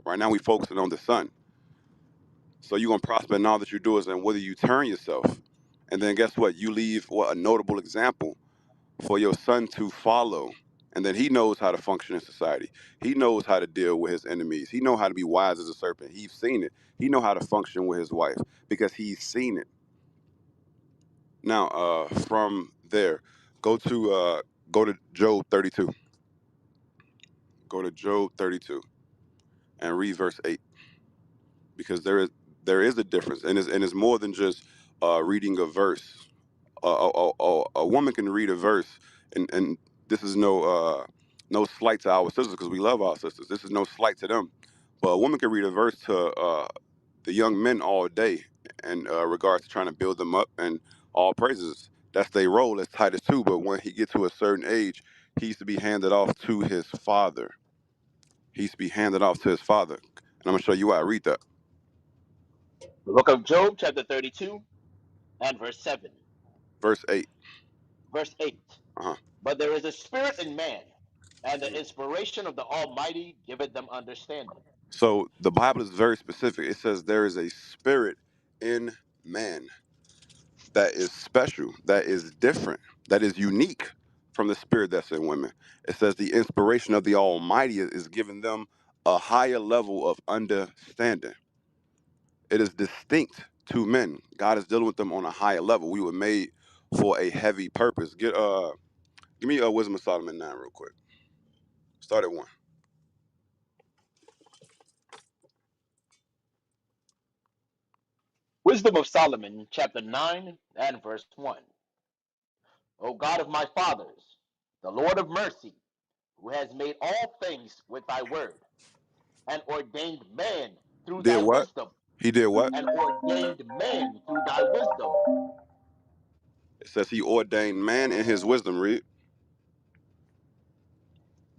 Right now we focusing on the son. So you're gonna prosper in all that you do is and whether you turn yourself. And then guess what? You leave a notable example for your son to follow. And then he knows how to function in society. He knows how to deal with his enemies. He knows how to be wise as a serpent. He's seen it. He know how to function with his wife because he's seen it. Now, from there, go to Job 32. Go to Job 32 and read verse 8 because there is a difference and it's more than just reading a verse. A woman can read a verse, and this is no slight to our sisters because we love our sisters. This is no slight to them, but a woman can read a verse to the young men all day in regards to trying to build them up and all praises. That's their role as Titus too. But when he gets to a certain age, he's to be handed off to his father. He's to be handed off to his father, and I'm gonna show you why. I read that The book of Job, chapter 32, and verse 7. verse 8. Verse 8. Uh-huh. But there is a spirit in man, and the inspiration of the Almighty giveth them understanding. So the Bible is very specific. It says there is a spirit in man that is special, that is different, that is unique from the spirit that's in women. It says the inspiration of the Almighty is giving them a higher level of understanding. It is distinct to men. God is dealing with them on a higher level. We were made for a heavy purpose. Give me Wisdom of Solomon 9 real quick. Start at 1. Wisdom of Solomon, chapter 9, and verse 1. O God of my fathers, the Lord of mercy, who has made all things with thy word, and ordained man through Did thy what? wisdom, He did what? and ordained man through thy wisdom, It says he ordained man in his wisdom. Read.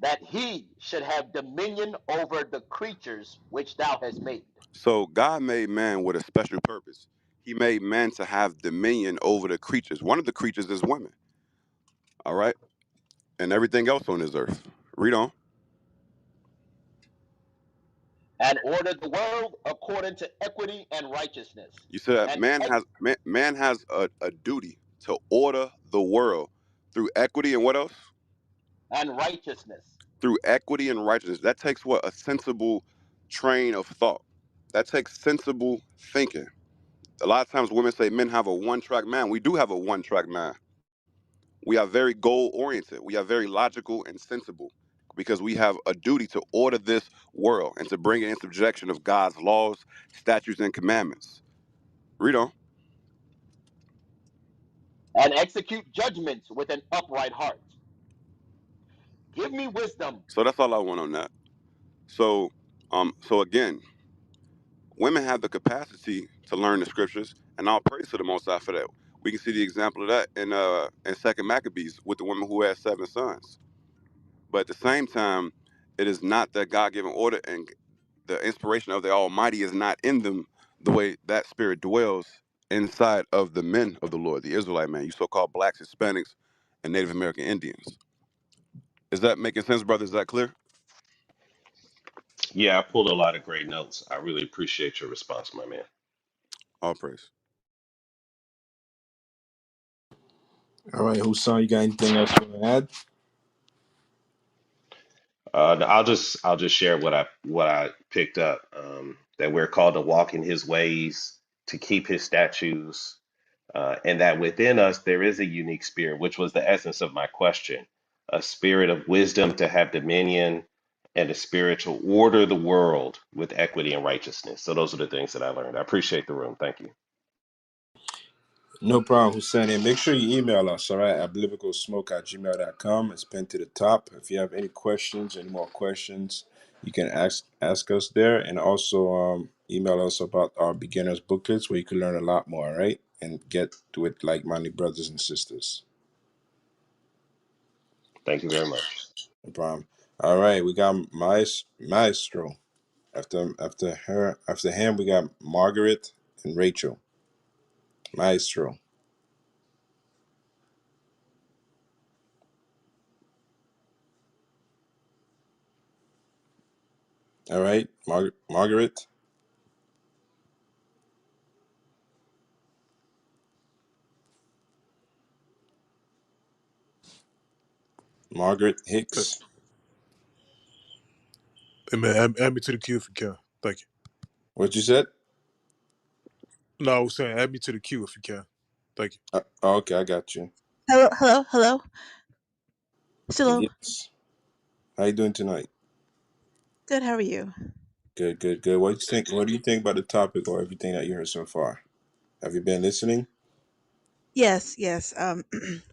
that he should have dominion over the creatures which thou hast made. So God made man with a special purpose. He made man to have dominion over the creatures. One of the creatures is women. All right, and everything else on this earth. Read on. And order the world according to equity and righteousness, You said that and man has a duty to order the world through equity and what else? righteousness. Through equity and righteousness. That takes what? A sensible train of thought. That takes sensible thinking. A lot of times women say men have a one-track mind. We do have a one-track mind. We are very goal oriented. We are very logical and sensible because we have a duty to order this world and to bring it in subjection of God's laws, statutes, and commandments. Read on. And execute judgments with an upright heart. Give me wisdom. So that's all I want on that. So again, women have the capacity to learn the scriptures, and I'll praise to the Most High for that. We can see the example of that in Second Maccabees with the woman who had 7 sons. But at the same time, it is not that God-given order, and the inspiration of the Almighty is not in them the way that spirit dwells inside of the men of the Lord, the Israelite man, you so-called blacks, Hispanics, and Native American Indians. Is that making sense, brother? Is that clear? Yeah, I pulled a lot of great notes. I really appreciate your response, my man. All praise. All right, Husan, you got anything else you want to add? I'll just share what I picked up. That we're called to walk in His ways, to keep His statutes, and that within us there is a unique spirit, which was the essence of my question, a spirit of wisdom to have dominion, and a spirit to order the world with equity and righteousness. So those are the things that I learned. I appreciate the room. Thank you. No problem, Hussein. And make sure you email us, all right, at biblicalsmoke@gmail.com. It's pinned to the top. If you have any questions, any more questions, you can ask us there. And also email us about our beginners booklets where you can learn a lot more, all right? And get to it like-minded brothers and sisters. Thank you very much. No problem. All right, we got Maestro. After him, we got Margaret and Rachel. Maestro. All right, Margaret. Margaret Okay. Hicks. Hey man, add me to the queue if you can. Thank you. What you said? No, I was saying add me to the queue if you can. Thank you. Okay, I got you. Hello, hello, hello. Shalom. Yes. How you doing tonight? Good, how are you? Good, good, good. What you think? What do you think about the topic or everything that you heard so far? Have you been listening? Yes, yes.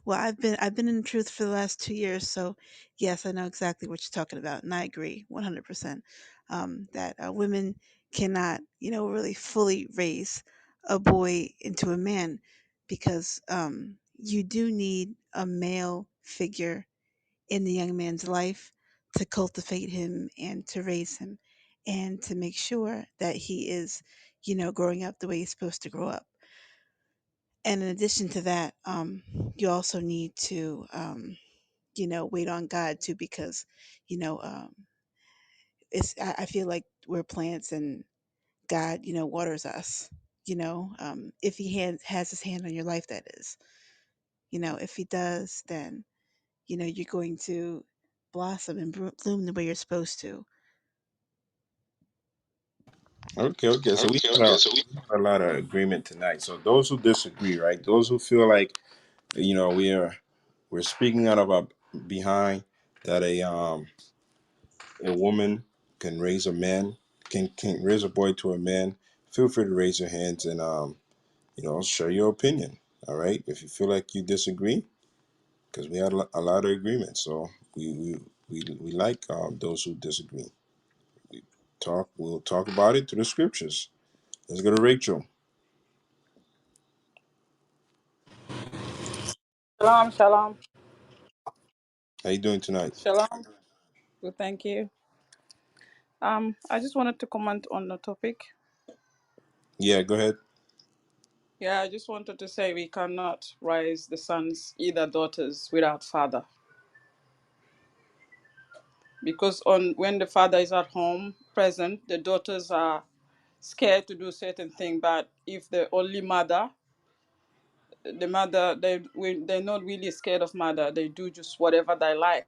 Well, I've been in the truth for the last 2 years, so yes, I know exactly what you're talking about, and I agree 100% that women cannot, really fully raise a boy into a man because you do need a male figure in the young man's life to cultivate him and to raise him and to make sure that he is, growing up the way he's supposed to grow up. And in addition to that, you also need to, wait on God too, because, you know, um, I feel like we're plants and God, waters us. If He has His hand on your life, that is. If He does, then you're going to blossom and bloom the way you're supposed to. Okay, okay. So we Okay, have okay. So we a lot of agreement tonight. So those who disagree, right? Those who feel like we're speaking out of our behind that a woman can raise a man, can raise a boy to a man. Feel free to raise your hands and share your opinion. All right. If you feel like you disagree, because we had a lot of agreement. So we like those who disagree. We'll talk about it through the scriptures. Let's go to Rachel. Shalom, shalom, How you doing tonight? shalom. Good, thank you. I just wanted to comment on the topic. Yeah, go ahead. Yeah, I just wanted to say we cannot raise the sons, either daughters, without father, because on when the father is at home present, the daughters are scared to do certain thing. But if the only mother, the mother, they're not really scared of mother. They do just whatever they like.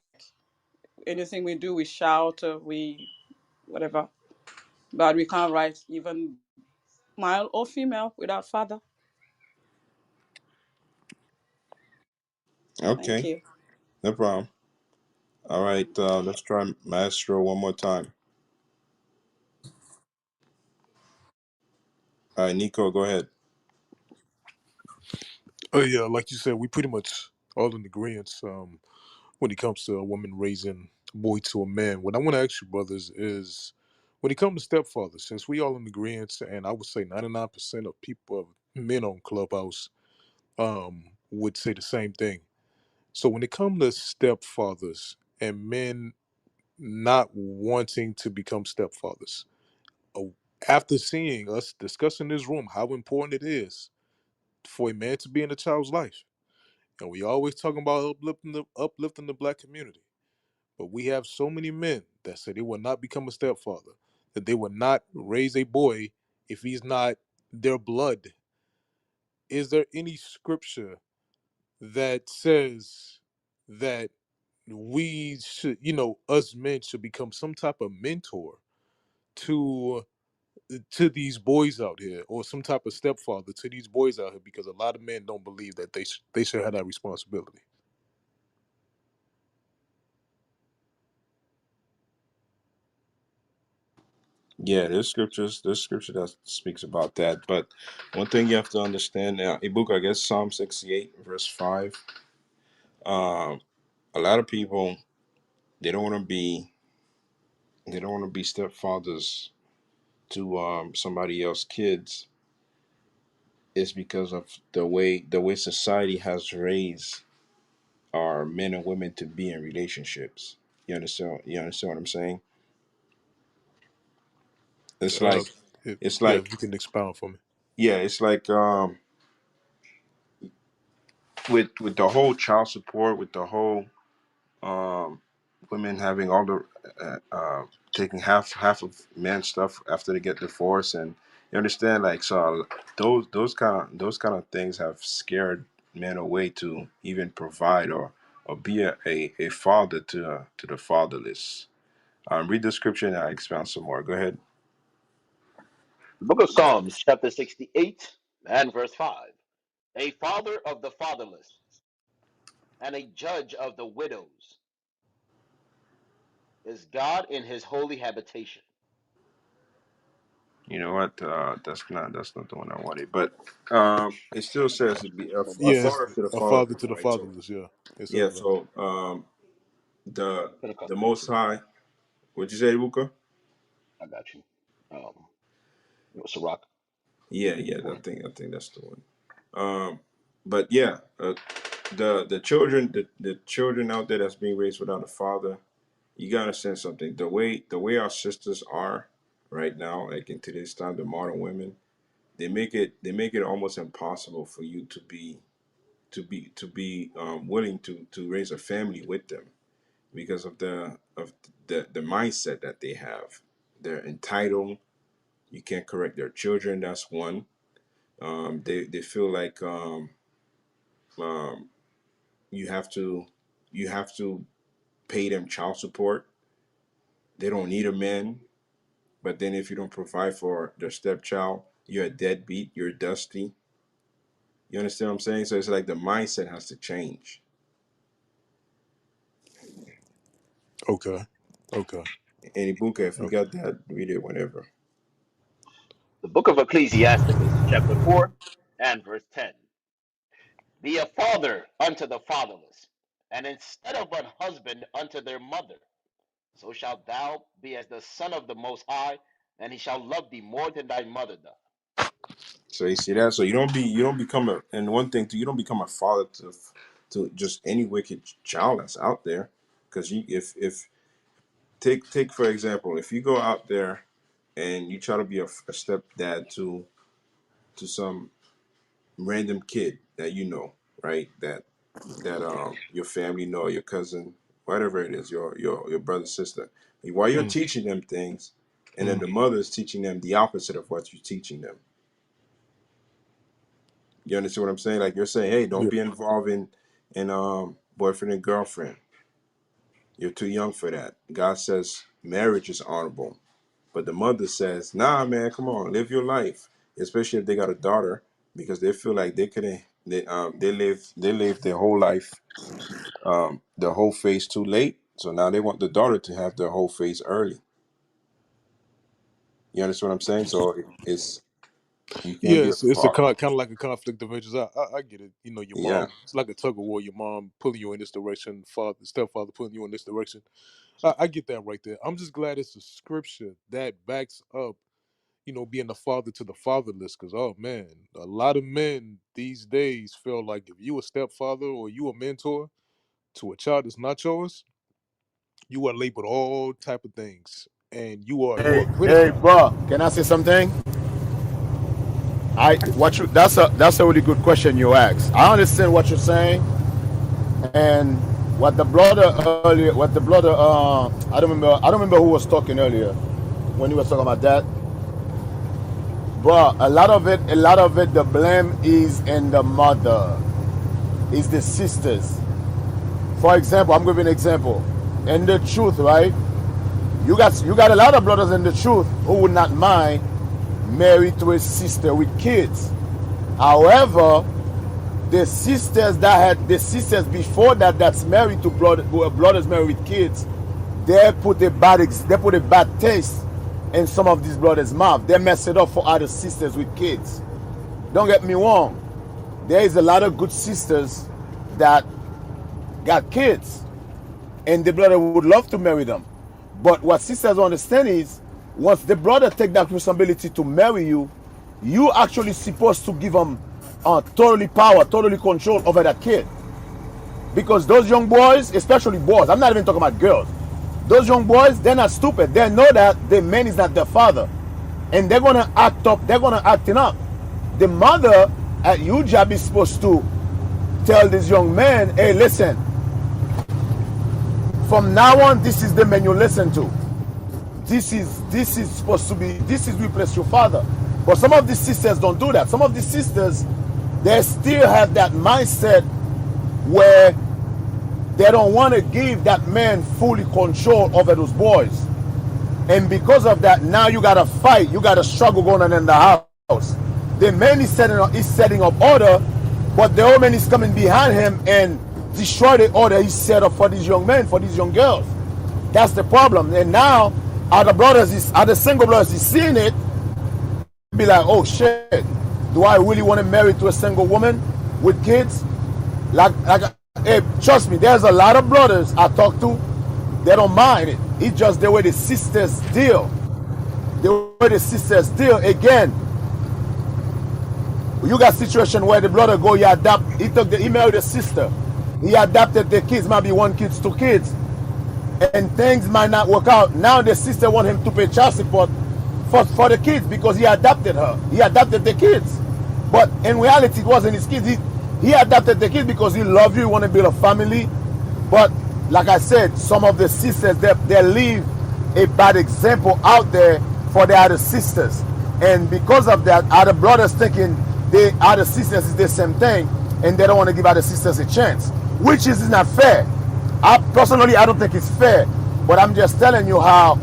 Anything we do, we shout, we whatever. But we can't raise even male or female without father. Thank Okay, you. no problem. All right, let's try Maestro one more time. All right, Nico, go ahead. Oh yeah, like you said, we pretty much all in agreement. When it comes to a woman raising a boy to a man, what I want to ask you, brothers, is when it comes to stepfathers, since we all in agreement, and I would say 99% of people, men on Clubhouse, would say the same thing. So when it comes to stepfathers and men not wanting to become stepfathers, After seeing us discuss in this room how important it is for a man to be in a child's life, and we always talking about uplifting the black community, but we have so many men that say they will not become a stepfather, that they will not raise a boy if he's not their blood. Is there any scripture that says that we should, us men should become some type of mentor to these boys out here, or some type of stepfather to these boys out here? Because a lot of men don't believe that they should have that responsibility. Yeah, there's scripture that speaks about that. But one thing you have to understand now, a book, I guess Psalm 68, verse 5. Um, a lot of people they don't want to be they don't want to be stepfathers to somebody else's kids. Is because of the way society has raised our men and women to be in relationships. You understand what I'm saying? It's Uh, like it's yeah, like if you can expound for me. yeah, it's like with the whole child support, with the whole um women having all the taking half of men's stuff after they get divorced, and you understand, like, so those kind of things have scared men away to even provide or be a father to the fatherless. Read the scripture and I expound some more. Go ahead. The book of Psalms, chapter 68 and verse 5. A father of the fatherless and a judge of the widows is God in his holy habitation. You know what? That's not the one I wanted, but it still says to be a Yeah, it's father to the a father to fatherless, the right? So fatherless. Yeah, it yeah, says that. so the Put a couple the minutes Most in there. High. What'd you say, Luca? I got you. Sirach Yeah. I 20. think that's the one. But yeah, the children, the children out there that's being raised without a father, you gotta understand something. The way our sisters are right now, like in today's time, the modern women, they make it almost impossible for you to be willing to raise a family with them because of the mindset that they have. They're entitled. You can't correct their children. That's one. They feel like um, you have to you have to pay them child support. They don't need a man, but then if you don't provide for their stepchild, you're a deadbeat. You're dusty. You understand what I'm saying? So it's like the mindset has to change. Okay, okay, Any book, if you okay. got that, read it whenever. The book of Ecclesiasticus, chapter 4 and verse 10. Be a father unto the fatherless, and instead of an husband unto their mother. So shalt thou be as the son of the Most High, and he shall love thee more than thy mother doth. So you see that. So you don't become a, and one thing too, you don't become a father to just any wicked child that's out there, because you if take for example, if you go out there and you try to be a stepdad to some random kid that you know, right? That your family know, your cousin, whatever it is, your brother, sister. While you're Mm, teaching them things, and then mm, the mother is teaching them the opposite of what you're teaching them. You understand what I'm saying? Like you're saying, hey, don't yeah, be involved in boyfriend and girlfriend. You're too young for that. God says marriage is honorable. But the mother says, nah, man, come on, live your life. Especially if they got a daughter, because they feel like they couldn't they live their whole life, the whole phase too late. So now they want the daughter to have their whole phase early. You understand what I'm saying? So it's you can't yeah. be a It's a father. kind of like a conflict of interest. I get it. Your Yeah. mom. It's like a tug of war. Your mom pulling you in this direction. Father, stepfather pulling you in this direction. I get that right there. I'm just glad it's a scripture that backs up, being the father to the fatherless. Because, oh man, a lot of men these days feel like if you a stepfather or you a mentor to a child that's not yours, you are labeled all type of things. and you are Hey, criticizing. bro, can I say something? That's a really good question you asked. I understand what you're saying, and what the brother earlier, what the brother, I don't remember who was talking earlier when he was talking about that. Bro, a lot of it, the blame is in the mother, is the sisters. For example, I'm giving an example. In the truth, right? You got a lot of brothers in the truth who would not mind married to a sister with kids. However, the sisters before that that's married to brothers married with kids, they put a bad taste in some of these brothers' mouth. They mess it up for other sisters with kids. Don't get me wrong. There is a lot of good sisters that got kids, and the brother would love to marry them. But what sisters understand is, once the brother take that responsibility to marry you, you actually supposed to give him totally power, totally control over that kid. Because those young boys, especially boys, I'm not even talking about girls. Those young boys, they're not stupid. They know that the man is not their father, and they're gonna act up. They're gonna acting up. The mother at your job is supposed to tell this young man, "Hey, listen. From now on, this is the man you listen to. This is supposed to be, this is replace your father." But some of these sisters don't do that. Some of these sisters, they still have that mindset where they don't want to give that man fully control over those boys. And because of that, now you got to fight. You got a struggle going on in the house. The man is setting up order, but the old man is coming behind him and destroy the order he set up for these young men, for these young girls. That's the problem. And now other single brothers is seeing it, be like, oh shit, do I really want to marry to a single woman with kids? Hey, trust me, there's a lot of brothers I talk to, they don't mind it. It's just the way the sisters deal. The way the sisters deal. Again, you got situation where the brother go, he married a sister. He adopted the kids, might be one kids, two kids, and things might not work out. Now the sister want him to pay child support for the kids because he adopted her. He adopted the kids. But in reality, it wasn't his kids. He adopted the kids because he loved you, he want to build a family. But like I said, some of the sisters, they leave a bad example out there for the other sisters. And because of that, other brothers thinking the other sisters is the same thing, and they don't want to give other sisters a chance, which is not fair. I don't think it's fair. But I'm just telling you how,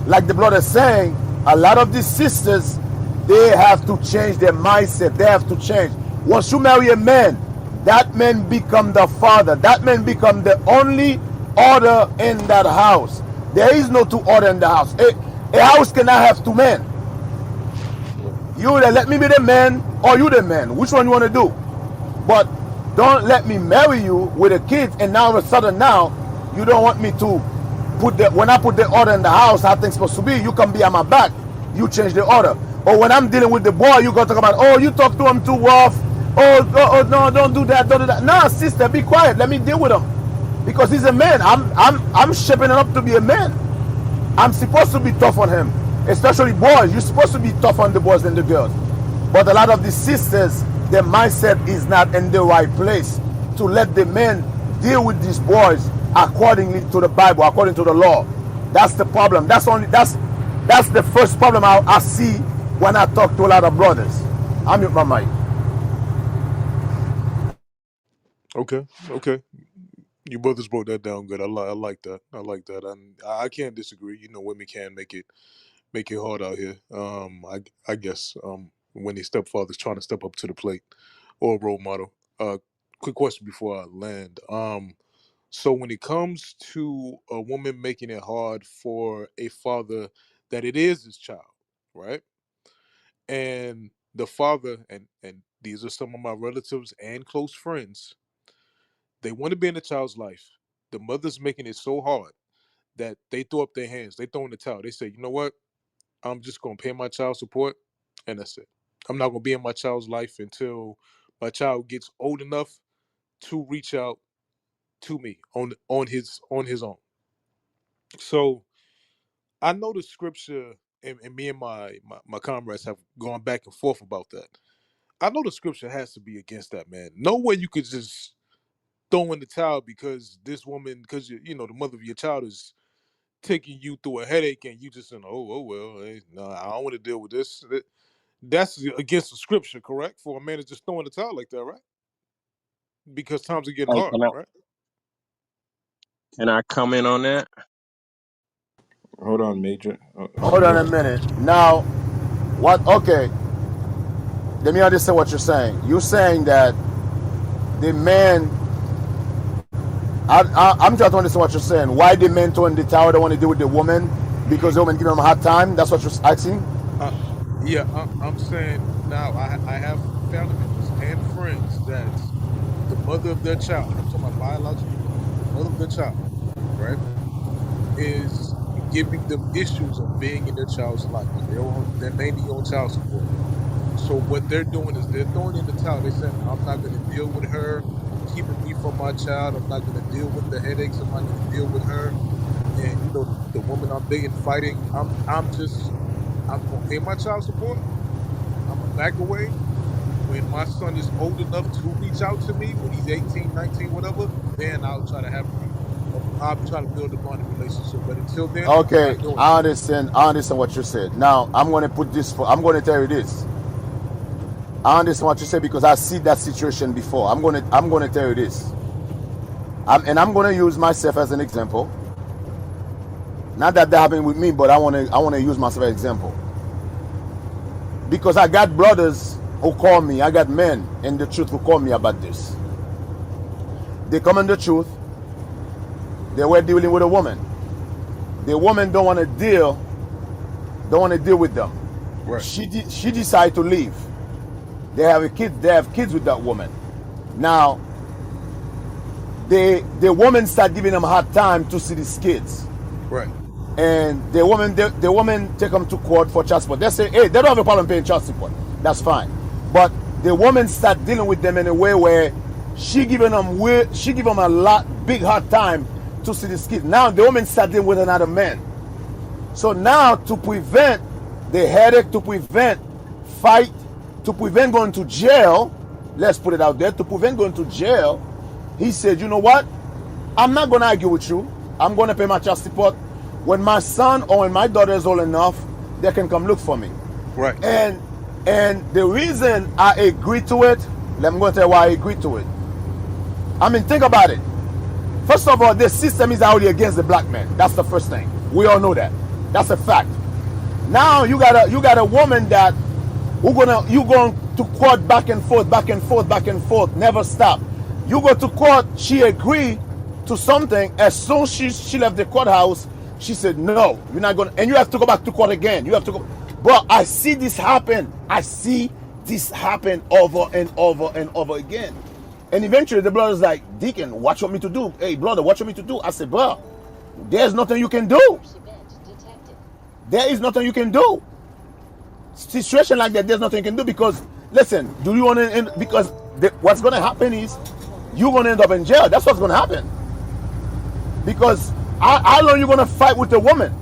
like the brother is saying, a lot of these sisters, they have to change their mindset. They have to change. Once you marry a man, that man become the father. That man become the only order in that house. There is no two order in the house. A house cannot have two men. You either let me be the man or you the man. Which one you want to do? But don't let me marry you with a kid, and now all of a sudden now you don't want me to when I put the order in the house, how things supposed to be, you come be on my back. You change the order. Or when I'm dealing with the boy, you go talk about, oh, you talk to him too rough. Oh, no, don't do that, don't do that. Nah, sister, be quiet. Let me deal with him. Because he's a man. I'm shaping him up to be a man. I'm supposed to be tough on him. Especially boys. You're supposed to be tough on the boys and the girls. But a lot of the sisters, their mindset is not in the right place to let the men deal with these boys accordingly to the Bible, according to the law. That's the problem. That's the first problem I see when I talk to a lot of brothers. I mute my mic. Okay, okay. You brothers broke that down good. I like that. I like that. And I can't disagree. You know, women can make it hard out here. I guess when the stepfather's trying to step up to the plate or a role model. Quick question before I land. So when it comes to a woman making it hard for a father that it is his child, right? And the father, and these are some of my relatives and close friends, they want to be in the child's life. The mother's making it so hard that they throw up their hands. They throw in the towel. They say, you know what? I'm just gonna pay my child support, and that's it. I'm not gonna be in my child's life until my child gets old enough to reach out to me on his own. So I know the scripture, and me and my comrades have gone back and forth about that. I know the scripture has to be against that, man. No way you could just throw in the towel because this woman, because you know the mother of your child is taking you through a headache, and you just saying, oh well, hey, no, I don't want to deal with this. That's against the scripture, correct? For a man to just throw in the towel like that, right? Because times are getting Hey, hard, right? can I comment on that? Hold on, Major. Hold Go on a ahead. minute. Now, what? Okay, let me understand what you're saying. You're saying that the man. I'm trying to understand what you're saying. Why the men turn the tower don't want to deal with the woman? Because the woman give them a hard time. That's what you're asking. Uh, yeah, I'm saying now I have family members and friends that the mother of their child, and I'm talking about biological mother, the mother of their child, right, is giving them issues of being in their child's life. They're mainly on child support. So what they're doing is they're throwing in the towel. They're saying, I'm not going to deal with her keeping me from my child. I'm not going to deal with the headaches. I'm not going to deal with her. And you know the woman I'm dating fighting. I'm going to pay my child support. I'm going to back away. When my son is old enough to reach out to me, when he's 18, 19, whatever, then I'll try to I'll try to build a bonding relationship. But until then, I'm Okay, not doing it. I understand. I understand what you said. Now, I'm going to put this for. I'm going to tell you this. I understand what you said because I see that situation before. I'm going to tell you this. And I'm going to use myself as an example. Not that happened with me, but I want to use myself as an example because I got brothers who call me. I got men in the truth who call me about this. They come in the truth. They were dealing with a woman. The woman don't want to deal with them. Right, She decided to leave. They have a kid. They have kids with that woman. Now, the woman start giving them a hard time to see these kids, right, and the woman take them to court for child support. They say, hey, they don't have a problem paying child support. That's fine, but the woman start dealing with them in a way where she give them a lot big hard time to see these kids. Now the woman start dealing with another man. So now to prevent the headache, to prevent fight, to prevent going to jail, let's put it out there, to prevent going to jail, he said, you know what? I'm not going to argue with you. I'm going to pay my child support. When my son or when my daughter is old enough, they can come look for me. right, And the reason I agreed to it, I'm going to tell you why I agreed to it. I mean, think about it. First of all, the system is already against the black man. That's the first thing. We all know that. That's a fact. Now you got a woman that you going to court back and forth, back and forth, back and forth, never stop. You go to court, she agreed to something. As soon as she left the courthouse, she said, no, you're not going to, and you have to go back to court again. You have to go. Bro, I see this happen. I see this happen over and over and over again. And eventually the brother's like, Deacon, what you want me to do? Hey, brother, what you want me to do? I said, bro, there's nothing you can do. There is nothing you can do. Situation like that, there's nothing you can do because, listen, do you want to end? Because what's going to happen is you're going to end up in jail. That's what's going to happen. Because how long you going to fight with a woman?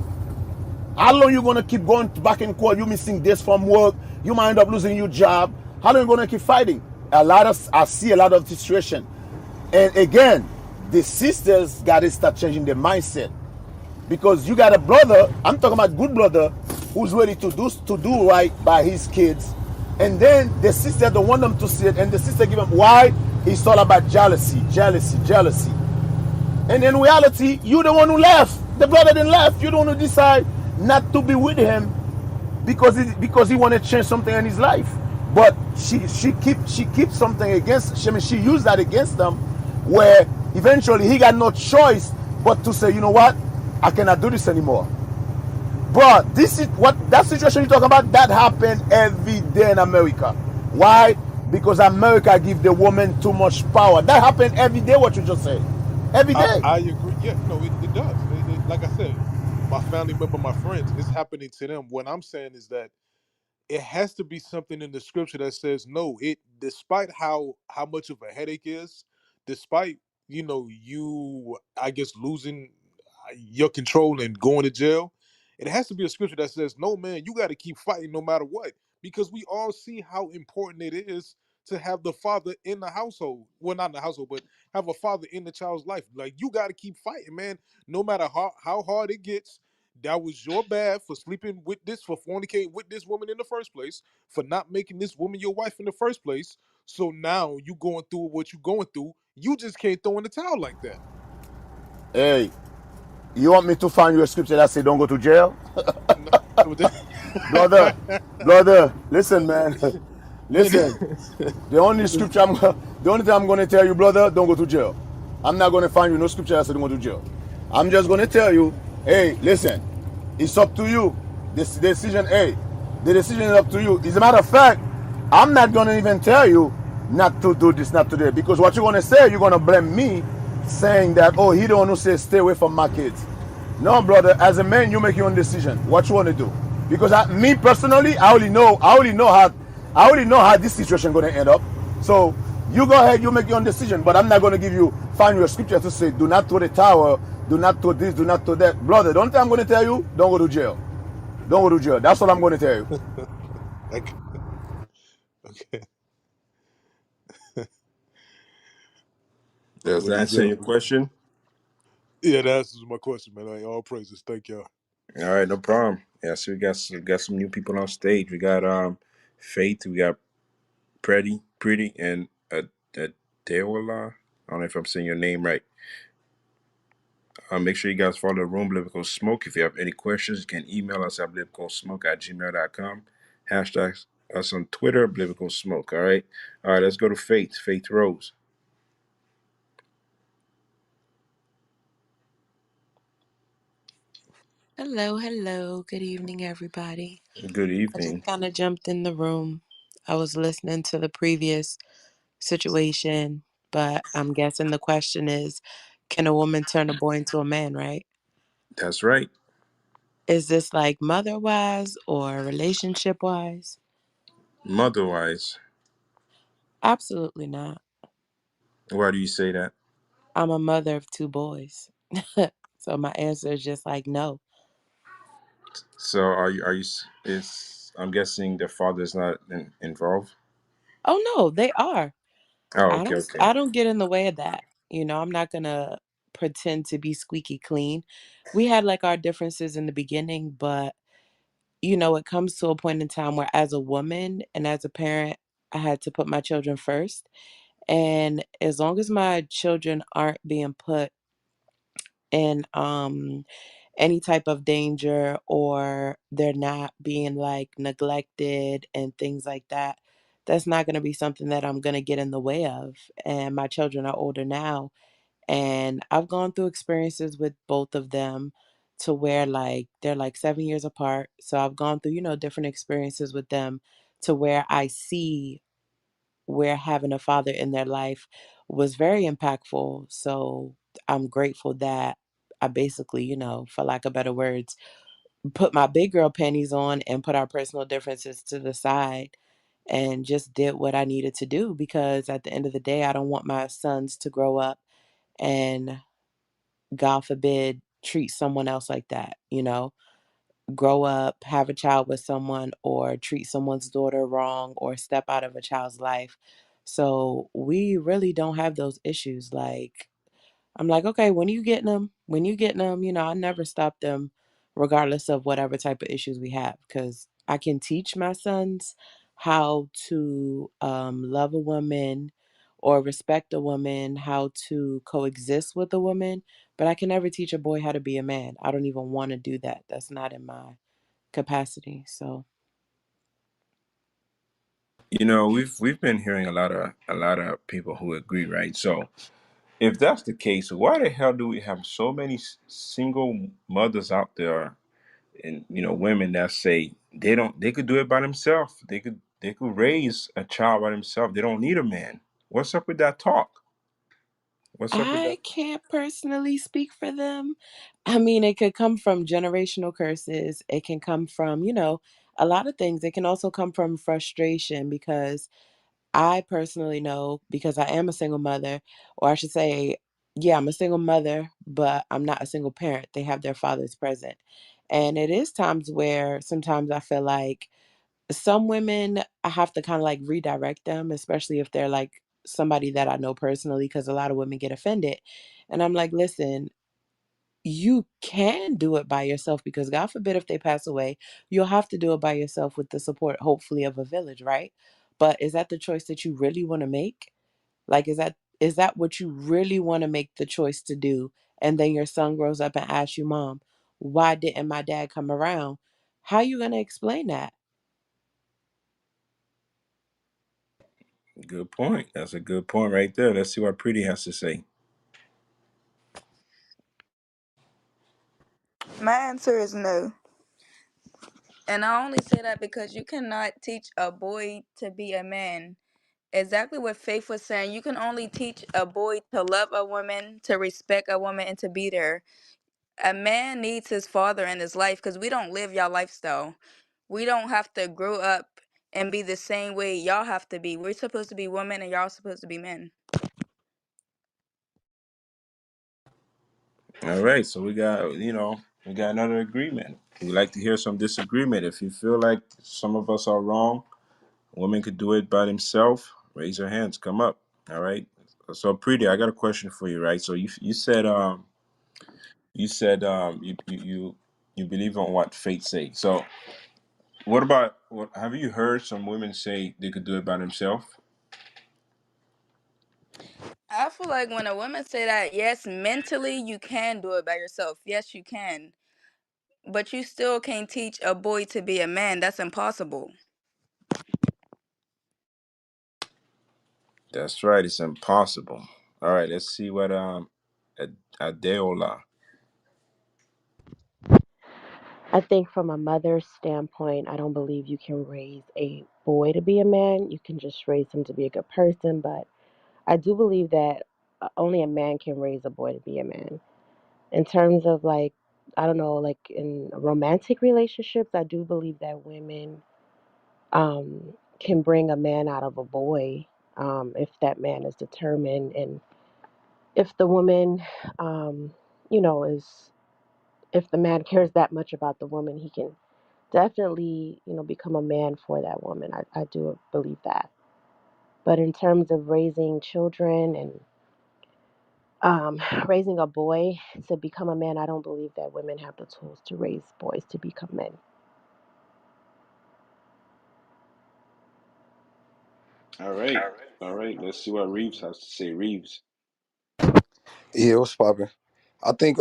How long you going to keep going back and forth? You missing this from work. You might end up losing your job. How long you going to keep fighting? I see a lot of situation. And again, the sisters got to start changing their mindset. Because you got a brother, I'm talking about good brother, who's ready to do right by his kids. And then the sister don't want them to see it, and the sister give him why? It's all about jealousy, jealousy, jealousy. And in reality, you the one who left. The brother didn't left. You the one who decide not to be with him because he want to change something in his life. But she keeps something against. She used that against them, where eventually he got no choice but to say, you know what, I cannot do this anymore. But this is what that situation you're talking about. That happened every day in America. Why? Because America give the woman too much power. That happened every day. What you just said, every day. I agree. Yeah, no, it does. Like I said, my family member, my friends, it's happening to them. What I'm saying is that it has to be something in the scripture that says no. It, despite how much of a headache is, despite you I guess losing your control and going to jail, It has to be a scripture that says, no, man, you got to keep fighting no matter what, because we all see how important it is to have the father in the household. Well, not in the household, but have a father in the child's life. Like, you got to keep fighting, man, no matter how hard it gets. That was your bad for sleeping with this, for fornicating with this woman in the first place, for not making this woman your wife in the first place. So now you going through what you going through. You just can't throw in the towel like that. Hey, you want me to find you a scripture that say don't go to jail? No, Brother, brother, listen, man. man, Listen. The only scripture the only thing I'm gonna tell you, brother, don't go to jail. I'm not gonna find you no scripture that says don't go to jail. I'm just gonna tell you, hey, listen, it's up to you. This decision, hey, the decision is up to you. As a matter of fact, I'm not gonna even tell you not to do this, not to do that, because what you're gonna say, you're gonna blame me, saying that, oh, he the one who says stay away from my kids. No, brother. As a man, you make your own decision. What you want to do? Because me personally, I already know how this situation gonna end up. So you go ahead, you make your own decision. But I'm not gonna find you a scripture to say, do not throw the tower, do not throw this, do not throw that, brother. Don't think I'm gonna tell you, don't go to jail. Don't go to jail. That's what I'm gonna tell you. okay, okay. Does Well, that these answer your question? yeah, that answers my question, man. Like, all praises. Thank y'all. All right, no problem. Yeah, so we got some new people on stage. We got Faith, we got Pretty, and Deola. I don't know if I'm saying your name right. Make sure you guys follow the room, Biblical Smoke. If you have any questions, you can email us at biblicalsmoke@gmail.com. Hashtag us on Twitter, Biblical Smoke. All right, let's go to Faith. Faith Rose. Hello, hello. Good evening, everybody. Good I just evening. kind of jumped in the room. I was listening to the previous situation, but I'm guessing the question is, can a woman turn a boy into a man, right? That's right. Is this like mother wise or relationship wise? Motherwise, Absolutely not. why do you say that? I'm a mother of two boys. So my answer is just like no. So is I'm guessing the father is not involved? Oh no, they are. Oh, I okay, don't okay. I don't get in the way of that. I'm not going to pretend to be squeaky clean. We had like our differences in the beginning, but it comes to a point in time where as a woman and as a parent, I had to put my children first. And as long as my children aren't being put in any type of danger or they're not being like neglected and things like that, that's not going to be something that I'm going to get in the way of. And my children are older now, and I've gone through experiences with both of them to where like they're like 7 years apart. So I've gone through, different experiences with them to where I see where having a father in their life was very impactful. So I'm grateful that I basically, for lack of better words, put my big girl panties on and put our personal differences to the side and just did what I needed to do, because at the end of the day, I don't want my sons to grow up and, God forbid, treat someone else like that, grow up, have a child with someone, or treat someone's daughter wrong, or step out of a child's life. So we really don't have those issues. Like, I'm like, okay, when are you getting them? When you getting them? I never stop them, regardless of whatever type of issues we have, because I can teach my sons how to love a woman or respect a woman, how to coexist with a woman, but I can never teach a boy how to be a man. I don't even want to do that. That's not in my capacity. So We've been hearing a lot of people who agree, right? So if that's the case, why the hell do we have so many single mothers out there, and women that say they could do it by themselves. They could raise a child by themselves. They don't need a man. What's up with that talk? What's up with that? I can't personally speak for them. I mean, it could come from generational curses. It can come from, a lot of things. It can also come from frustration, because I personally know, because I am a single mother, or I should say, yeah, I'm a single mother, but I'm not a single parent. They have their fathers present. And it is times where sometimes I feel like some women, I have to kind of like redirect them, especially if they're like somebody that I know personally, because a lot of women get offended. And I'm like, listen, you can do it by yourself because God forbid if they pass away, you'll have to do it by yourself with the support, hopefully, of a village, right? But is that the choice that you really want to make? Like, is that what you really want to make the choice to do? And then your son grows up and asks you, Mom, why didn't my dad come around? How you gonna explain that? Good point. That's a good point right there. Let's see what Pretty has to say. My answer is no. And I only say that because you cannot teach a boy to be a man. Exactly what Faith was saying. You can only teach a boy to love a woman, to respect a woman, and to be there. A man needs his father in his life because we don't live y'all lifestyle. We don't have to grow up and be the same way y'all have to be. We're supposed to be women and y'all supposed to be men. All right, so we got another agreement. We like to hear some disagreement. If you feel like some of us are wrong, women could do it by themselves. Raise your hands. Come up. All right. So Pretty, I got a question for you, right? So you said you believe on what faith say. So what about what have you heard some women say they could do it by themselves? I feel like when a woman say that, yes, mentally you can do it by yourself. Yes, you can. But you still can't teach a boy to be a man. That's impossible. That's right. It's impossible. All right. Let's see what Adeola. I think from a mother's standpoint, I don't believe you can raise a boy to be a man. You can just raise him to be a good person. But I do believe that only a man can raise a boy to be a man. In terms of like, I don't know, like in romantic relationships, I do believe that women can bring a man out of a boy if that man is determined and if the woman, um, is if the man cares that much about the woman, he can definitely, become a man for that woman. I do believe that. But in terms of raising children and raising a boy to become a man, I don't believe that women have the tools to raise boys to become men. All right. All right. Let's see what Reeves has to say. Reeves. Yeah, what's poppin'? I think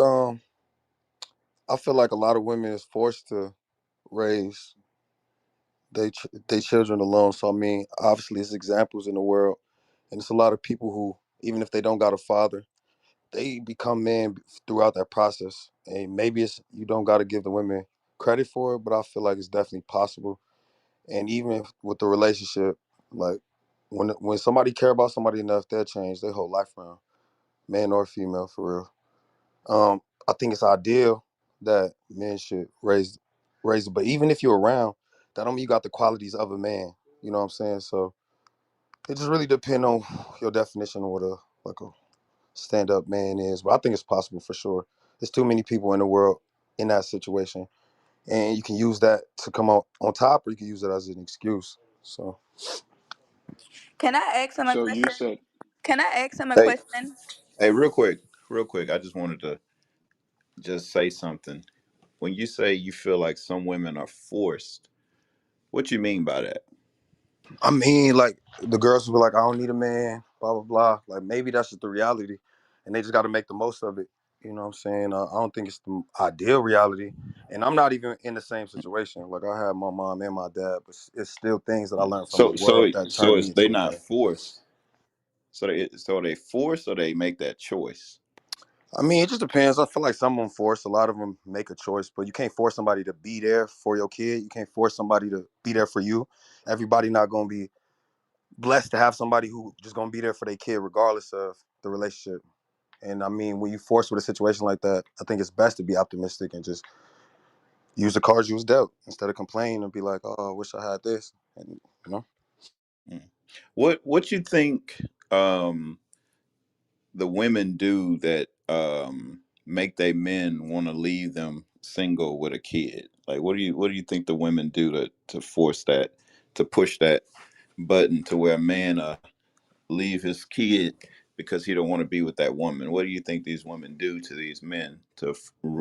I feel like a lot of women is forced to raise they children alone. So I mean, obviously, it's examples in the world, and it's a lot of people who, even if they don't got a father, they become men throughout that process. And maybe it's you don't got to give the women credit for it, but I feel like it's definitely possible. And even with the relationship, like when somebody care about somebody enough, they'll change their whole life around, man or female, for real. I think it's ideal that men should raise it, but even if you're around, that don't mean you got the qualities of a man. You know what I'm saying? So it just really depends on your definition of what a like a stand up man is. But I think it's possible for sure. There's too many people in the world in that situation, and you can use that to come out on top, or you can use it as an excuse. So Can I ask him a So you question? said Can I ask him a Hey, question? hey, real quick. I just wanted to just say something. When you say you feel like some women are forced, what you mean by that? I mean, like the girls will be like, I don't need a man, blah blah blah. Like maybe that's just the reality, and they just got to make the most of it. You know what I'm saying? I don't think it's the ideal reality, and I'm not even in the same situation. Like I have my mom and my dad, but it's still things that I learned from the So, so, world that so turned me is they into a not man. forced? So they force or they make that choice. I mean, it just depends. I feel like some of them force, a lot of them make a choice, but you can't force somebody to be there for your kid. You can't force somebody to be there for you. Everybody not gonna be blessed to have somebody who just gonna be there for their kid regardless of the relationship. And I mean, when you forced with a situation like that, I think it's best to be optimistic and just use the cards you was dealt instead of complain and be like, "Oh, I wish I had this." And you know, Mm. What you think the women do that make they men want to leave them single with a kid? Like, what do you think the women do to force that, to push that button to where a man leave his kid because he don't want to be with that woman? What do you think these women do to these men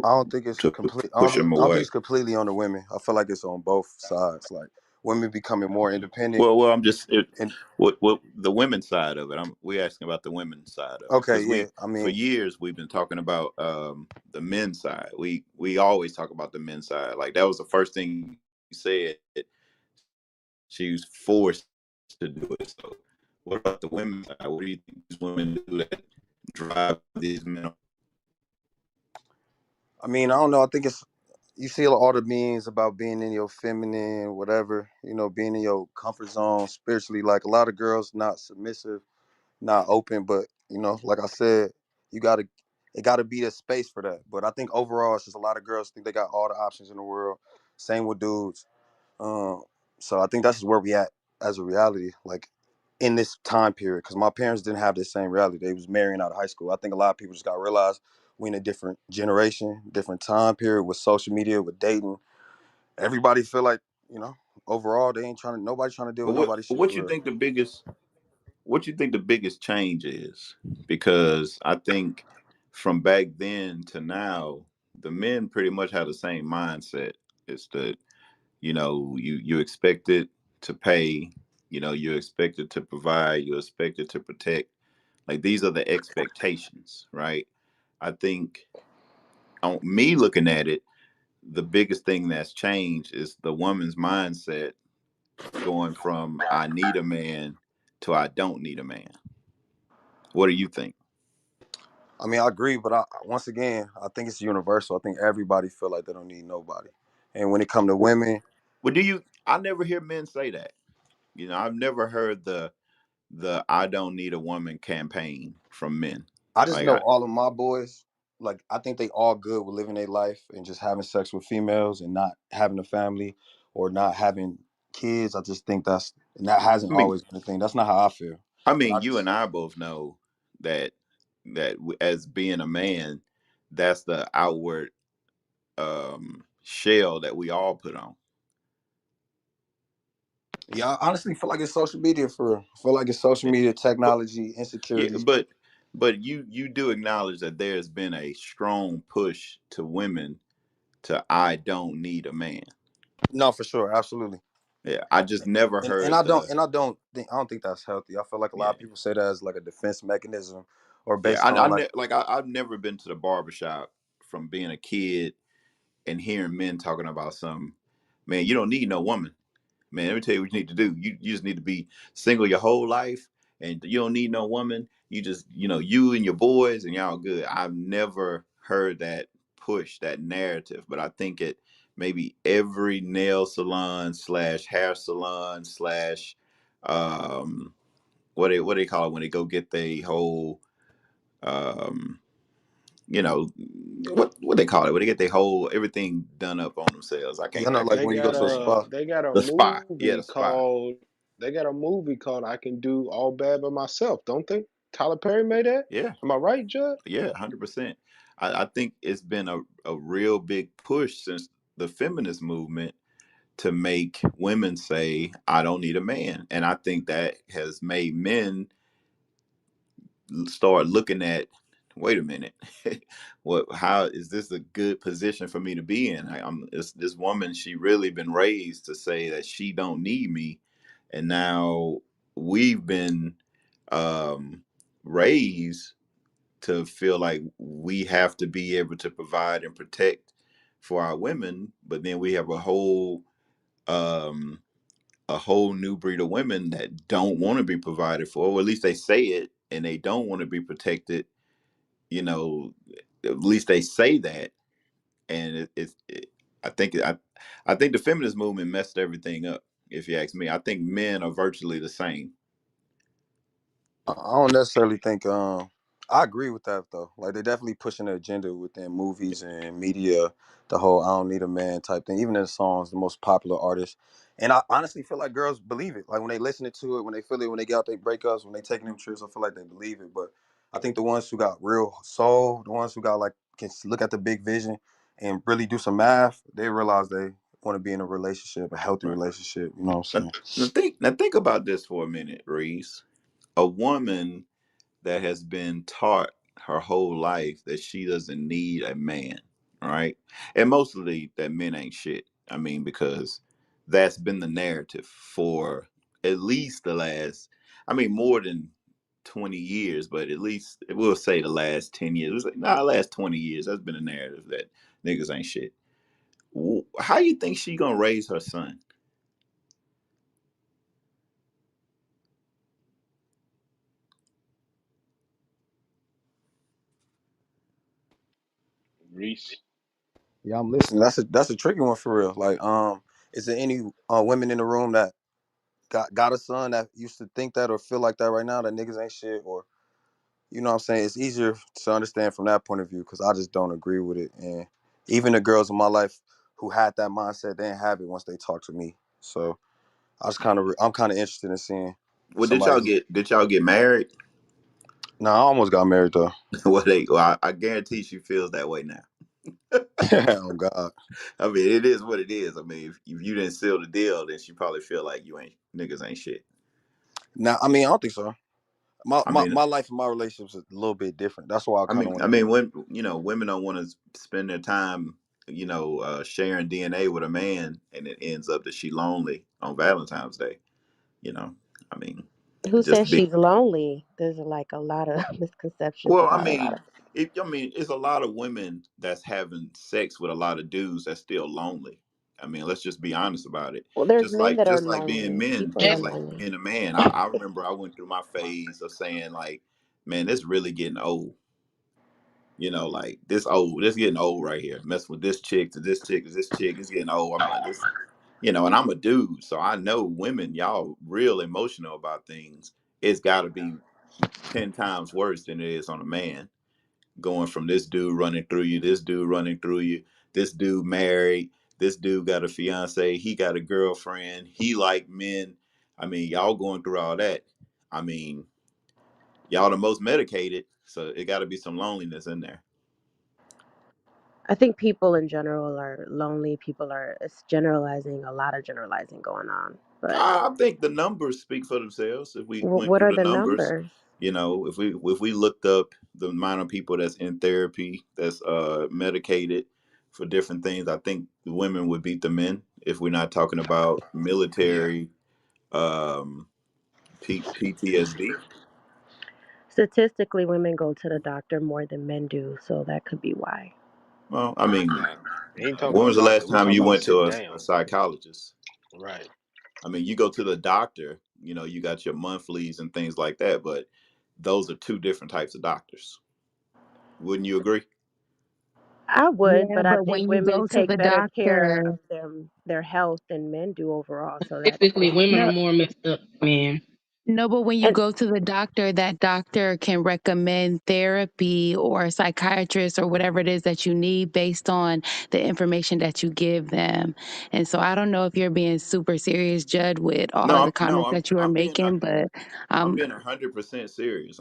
I don't think it's to complete. push them I don't think away? it's completely on the women. I feel like it's on both sides. Like women becoming more independent. Well, I'm just And what the women's side of it. We asking about the women's side of it okay, because yeah. we I for mean, years we've been talking about the men's side. We always talk about the men's side. Like that was the first thing you said. She was forced to do it. So, what about the women's side? What do you think these women do that drive these men? I don't know. I think it's you see all the memes about being in your feminine, whatever. Being in your comfort zone spiritually. Like a lot of girls, not submissive, not open, but like I said, you gotta it gotta be a space for that. But I think overall, it's just a lot of girls think they got all the options in the world. Same with dudes. Um, so I think that's just where we at as a reality, like in this time period. Because my parents didn't have this same reality. They was marrying out of high school. I think a lot of people just got to realize we in a different generation, different time period with social media, with dating. Everybody feel like you know overall they ain't trying to. Nobody trying to deal But with nobody shit what for you real. think the biggest what you think the biggest change is? Because I think from back then to now, the men pretty much have the same mindset. It's that you expected to pay, you expected to provide, you expected to protect. Like these are the expectations, right? I think on me looking at it, the biggest thing that's changed is the woman's mindset going from I need a man to I don't need a man. What do you think? I agree, but once again, I think it's universal. I think everybody feel like they don't need nobody, and when it come to women, Well, I never hear men say that. I've never heard the I don't need a woman campaign from men. I just Like know I, all of my boys, like I think they all good with living their life and just having sex with females and not having a family or not having kids. I just think and that hasn't I mean, always been a thing. That's not how I feel. But I you just and I both know that as being a man, that's the outward shell that we all put on. yeah, I honestly feel like it's social media for real. I feel like it's social Yeah, media, but technology, yeah, insecurities. but you do acknowledge that there's been a strong push to women to I don't need a man. No, for sure, absolutely. Yeah, I just never And heard the I don't think that's healthy. I feel like a lot yeah. of people say that as like a defense mechanism or Yeah, based on like I've never been to the barbershop from being a kid and hearing men talking about some man, you don't need no woman. Man, let me tell you what you need to do. You just need to be single your whole life and you don't need no woman. You just, you and your boys and y'all good. I've never heard that push, that narrative, but I think it maybe every nail salon slash hair salon slash um what they call it when they go get the whole um you know what they call it when they get their whole everything done up on themselves. I can't like think when you go to a spa. They got a the spa. Yeah, movie the spa. called I Can Do All Bad by Myself, don't they? Tyler Perry made that? Yeah, Am I right, Judd? yeah, 100%. I think it's been a real big push since the feminist movement to make women say, I don't need a man. And I think that has made men start looking at, wait a minute, how is this a good position for me to be in? This woman, she really been raised to say that she don't need me. And now we've been raised to feel like we have to be able to provide and protect for our women, but then we have um a whole new breed of women that don't want to be provided for, or at least they say it and they don't want to be protected. You know, at least they say that, and I think the feminist movement messed everything up. If you ask me, I think men are virtually the same. I don't necessarily think I agree with that though. Like they definitely pushing the agenda within movies and media, the whole I don't need a man type thing, even in the songs, the most popular artists. And I honestly feel like girls believe it. Like when they listen to it, when they feel it, when they get out their breakups, when they taking them trips, I feel like they believe it. But I think the ones who got real soul, the ones who got like can look at the big vision and really do some math, they realize they want to be in a relationship, a healthy Right. relationship. You know what I'm saying? Now think about this for a minute, Reese. A woman that has been taught her whole life that she doesn't need a man, right? And mostly that men ain't shit. I mean, because that's been the narrative for at least the last, I mean, more than 20 years, but at least we'll say the last 10 years. It was like, nah, last 20 years, that's been a narrative that niggas ain't shit. How you think she gonna raise her son? Reese. Yeah, I'm listening. That's a tricky one for real. Like, is there any women in the room that got a son that used to think that or feel like that right now, that niggas ain't shit, or you know what I'm saying? It's easier to understand from that point of view because I just don't agree with it. And even the girls in my life who had that mindset, they didn't have it once they talked to me. So I'm kind of interested in seeing Well, somebody who. did y'all get married? No, I almost got married though. I guarantee she feels that way now. Oh God. I mean, it is what it is. I mean, if you didn't seal the deal, then she probably feel like you ain't niggas ain't shit. Now, I mean, I don't think so. My, I my mean, my life and my relationships is a little bit different. That's why I kind of want to hear. when women don't want to spend their time, sharing DNA with a man, and it ends up that she lonely on Valentine's Day. You know, I mean, Who just says be she's lonely? There's like a lot of misconceptions well. I about a lot mean, of. it's a lot of women that's having sex with a lot of dudes that's still lonely. I mean, let's just be honest about it. Well, there's men that are Just like being lonely. men, People are just like lonely. being a man. I remember I went through my phase of saying like, man, this really getting old. Like this old, this getting old right here. Mess with this chick to this chick to this chick. It's getting old. I'm like this, and I'm a dude, so I know women, y'all real emotional about things. It's got to be 10 times worse than it is on a man. Going from this dude running through you, this dude running through you, this dude married, this dude got a fiance, he got a girlfriend, he like men. I mean, y'all going through all that. I mean, y'all the most medicated, so it got to be some loneliness in there. I think people in general are lonely. People are, it's generalizing, a lot of generalizing going on. But I think the numbers speak for themselves. If we went what through are the the numbers, numbers? if we looked up the amount of people that's in therapy, that's medicated for different things, I think the women would beat the men. If we're not talking about Yeah. military, um, PTSD. Statistically, women go to the doctor more than men do, so that could be why. Well, I mean, Nah, we ain't talking when about was the doctor. last We time talking you about went to sitting a down. psychologist? Right. I mean, you go to the doctor, you got your monthlies and things like that, but those are two different types of doctors. Wouldn't you agree? I would, Yeah, but I but think when you women go to take the better care doctor, of their health than men do overall. So that Typically, women are no, more messed up than men. no, but when you and go to the doctor, that doctor can recommend therapy or a psychiatrist or whatever it is that you need based on the information that you give them. And so I don't know if you're being super serious, Judd, with all No, of I'm the no, comments that you are making, but I'm um, being 100% serious.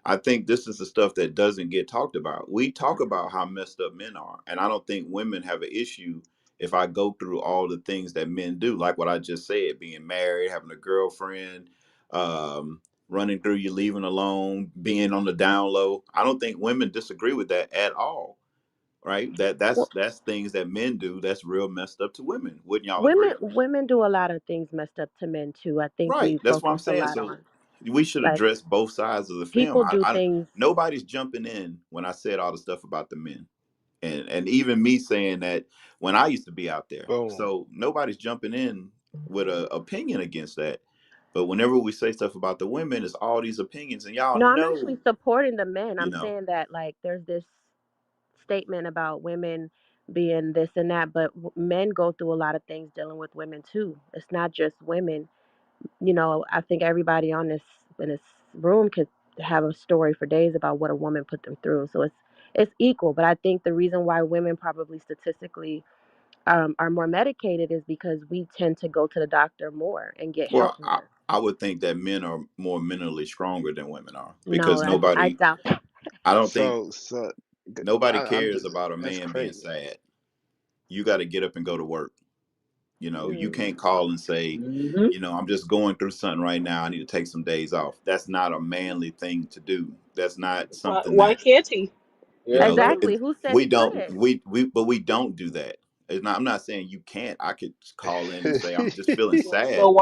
I think this is the stuff that doesn't get talked about. We talk about how messed up men are, and I don't think women have an issue if I go through all the things that men do, like what I just said: being married, having a girlfriend, running through you, leaving alone, being on the down low. I don't think women disagree with that at all. Right? well, That's things that men do that's real messed up to women. Wouldn't y'all women agree? women do a lot of things messed up to men too. I think Right. we That's what I'm focus a saying. lot So on we should like address both sides of the film. people do things. Nobody's jumping in when I said all the stuff about the men. And even me saying that when I used to be out there. Boom. So nobody's jumping in with a opinion against that. But whenever we say stuff about the women, it's all these opinions and y'all No, I'm actually know, supporting the men. you I'm know. saying that like there's this statement about women being this and that, but men go through a lot of things dealing with women too. It's not just women. I think everybody on this in this room could have a story for days about what a woman put them through. So it's equal. But I think the reason why women probably statistically are more medicated is because we tend to go to the doctor more and get help Well, more. I would think that men are more mentally stronger than women are No, because I doubt that. I don't think So nobody I'm cares just about a that's man being crazy. sad. you got to get up and go to work. You know, you Mm. can't call and say, Hmm. I'm just going through something right now. I need to take some days off. That's not a manly thing to do. That's not something Why that, can't he? you know, Yeah. Exactly. Who said we he don't, couldn't? but we don't do that. It's not, I'm not saying you can't. I could call in and say, I'm just feeling So sad.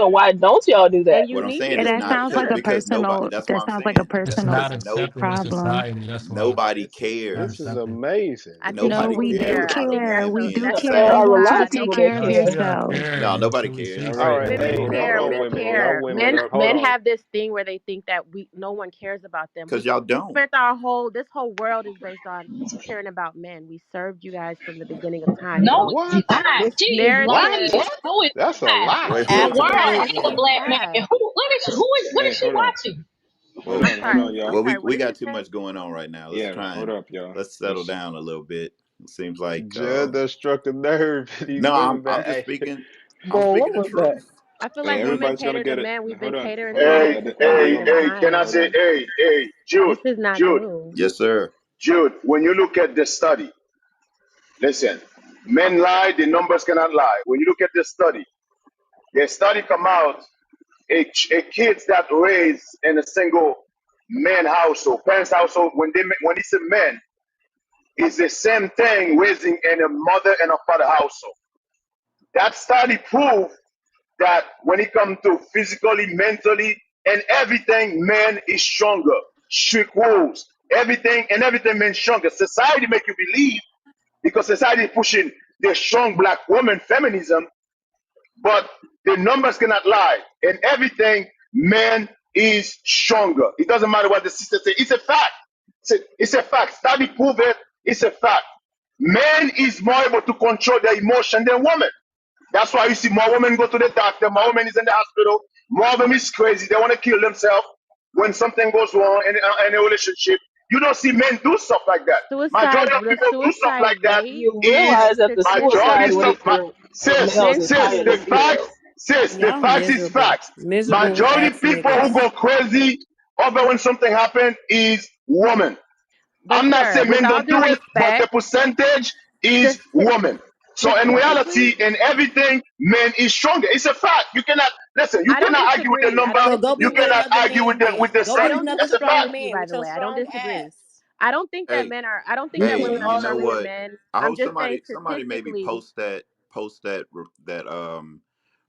why don't y'all do that? And you What I'm need saying Yeah, is to. that not sounds like a because nobody, personal. that's why That I'm sounds like a saying, It's personal not because no, accepted in problem. society. That's why nobody not cares. This is accepted. amazing. I think No, Nobody people we do cares care. I about a think care. man We being do in I a said care. a sad You have lot to of position. take people care don't of Y'all care. say y'all yourself. care, No, and nobody until we cares. see All it, right, Women hey, hold care. on, Men women. Mm. Y'all care. women Men up. Hold men on. have this thing where they think that no one cares about them. Because y'all We don't. spent our whole this whole world is based on caring about men. We served you guys from the beginning of time. No, So it's What? not. this Geez, what? narrative, Who is That's a not? lie. Wait, The wait, world wait. yes, ain't a you black man. have. Who Hey, is she hold on, watching? hold Well, I'm on, hold sorry. on, I'm y'all. sorry. What we did you got too say? much going on right now. Let's Yeah, try hold and up, y'all. let's settle Let's. down a little bit. It seems like Jed done struck a nerve in these no, women, I'm man. just Hey, speaking. I'm Bro, what speaking the was that? truth. I feel Hey, like women everybody's gonna cater to get it. men. We've been Hold on, catering hold to on. men Hey, since the Hold hey, on, beginning hold of on, hey, can I time. hold say, on. hey, Jude, This is not Jude, new. Yes, sir. Jude, when you look at the study, listen, men lie, the numbers cannot lie. When you look at the study, the study come out, a kids that raised in a single man household, parents household, when it's a man, it's the same thing raising in a mother and a father household. That study proved that when it comes to physically, mentally, and everything, man is stronger. Strict rules, everything man stronger. Society make you believe because society is pushing the strong black woman feminism, but the numbers cannot lie. And everything, man is stronger. It doesn't matter what the sister say. It's a fact. It's a fact. Study prove it. It's a fact. Man is more able to control their emotion than women. That's why you see more women go to the doctor, more women is in the hospital, more of them is crazy. They want to kill themselves when something goes wrong in a relationship. You don't see men do stuff like that. Majority of The people do stuff suicide like that rate, You is the realize that the majority suicide statistics stuff. rate for males is Sis, higher the than mentally. facts, females. the Y'all facts is miserable. facts. Miserable Majority ass people who niggas. go crazy over when something happen is women. But I'm not sir, saying with men all don't due do it, but the respect, percentage is stati- women. So in reality, statistically, in everything, men is stronger. It's a fact. You cannot listen. You I don't cannot argue with the disagree. I number. don't So go be You disagree. with cannot another argue man with then. the Go be I study. with don't another That's a disagree strong fact. with you, man by with the your way. I don't strong disagree. ass. I don't think that Hey, women are you know stronger than what? men. I I'm hope just saying somebody maybe statistically. post that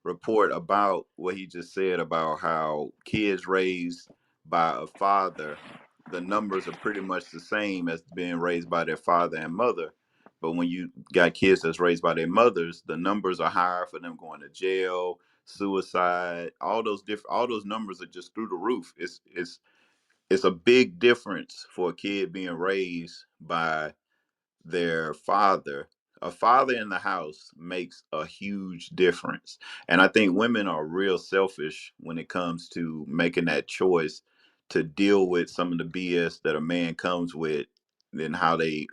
report about what he just said about how kids raised by a father, the numbers are pretty much the same as being raised by their father and mother. But when you got kids that's raised by their mothers, the numbers are higher for them going to jail, suicide, all those numbers are just through the roof. It's a big difference for a kid being raised by their father. A father in the house makes a huge difference. And I think women are real selfish when it comes to making that choice to deal with some of the BS that a man comes with and how they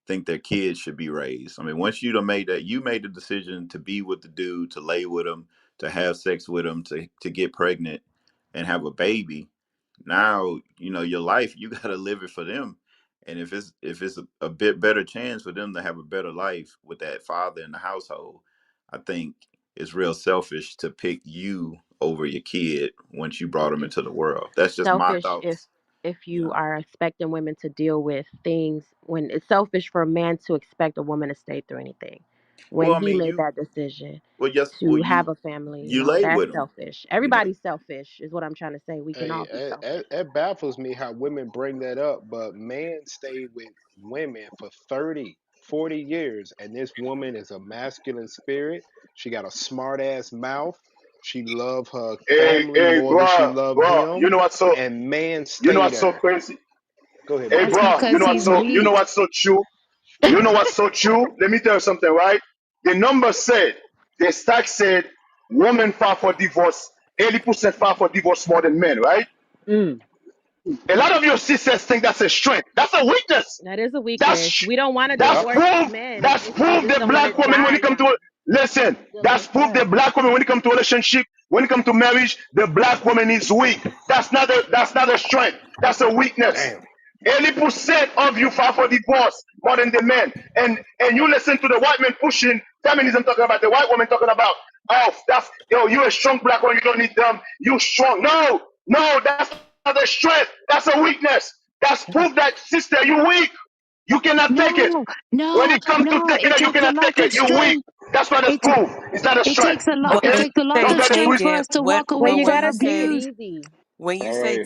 think their kids should be raised. I mean, once you done made that, you made the decision to be with the dude, to lay with him, to have sex with him, to get pregnant and have a baby. Now, your life, you got to live it for them. And if it's a bit better chance for them to have a better life with that father in the household, I think it's real selfish to pick you over your kid once you brought them into the world. That's just my Selfish thoughts. if You you know. are expecting women to deal with things, when it's selfish for a man to expect a woman to stay through anything when Well, I he mean, made that decision well, to have a family. you lay That's with them. selfish. You know. Everybody's selfish is what I'm trying to say. We can hey, all be selfish. it baffles me how women bring that up, but men stay with women for 30, 40 years, and this woman is a masculine spirit. She got a smart ass mouth. She love her family Hey, more than she love bro. him, and men You know stay what's so there. crazy? Go ahead, Hey, bro. That's bro. because he's You know weak. what's so true? You know what's so true? Let me tell you something, right? The number said, the stat said, women file for divorce, 80% file for divorce more than men, right? Mm. A lot of your sisters think that's a strength. That's a weakness. That is a weakness. That's We don't want to that's Yep. divorce proof. men. That's We proof just the don't want to black woman when die it come to young. listen. Still That's proof the inside. black woman when it come to relationship. When it come to marriage, the black woman is weak. That's not a strength. That's a weakness. Damn. 80% of you file for divorce more than the men. And you listen to the white men pushing feminism, talking about the white woman talking about, oh, that's, yo, you a strong black woman, you don't need them, you strong. No, no, that's not a strength. That's a weakness. That's proof that, sister, you weak. You cannot take it. No, When no, it comes to no. taking It it, you takes a cannot lot take of it. You weak. strength. That's what it's It ta- proof. It's not a it strength. takes a lot. But It when Okay? you takes a lot say Don't of get it take strength for twisted. it, us to walk away But you when from you gotta take it say abuse. easy.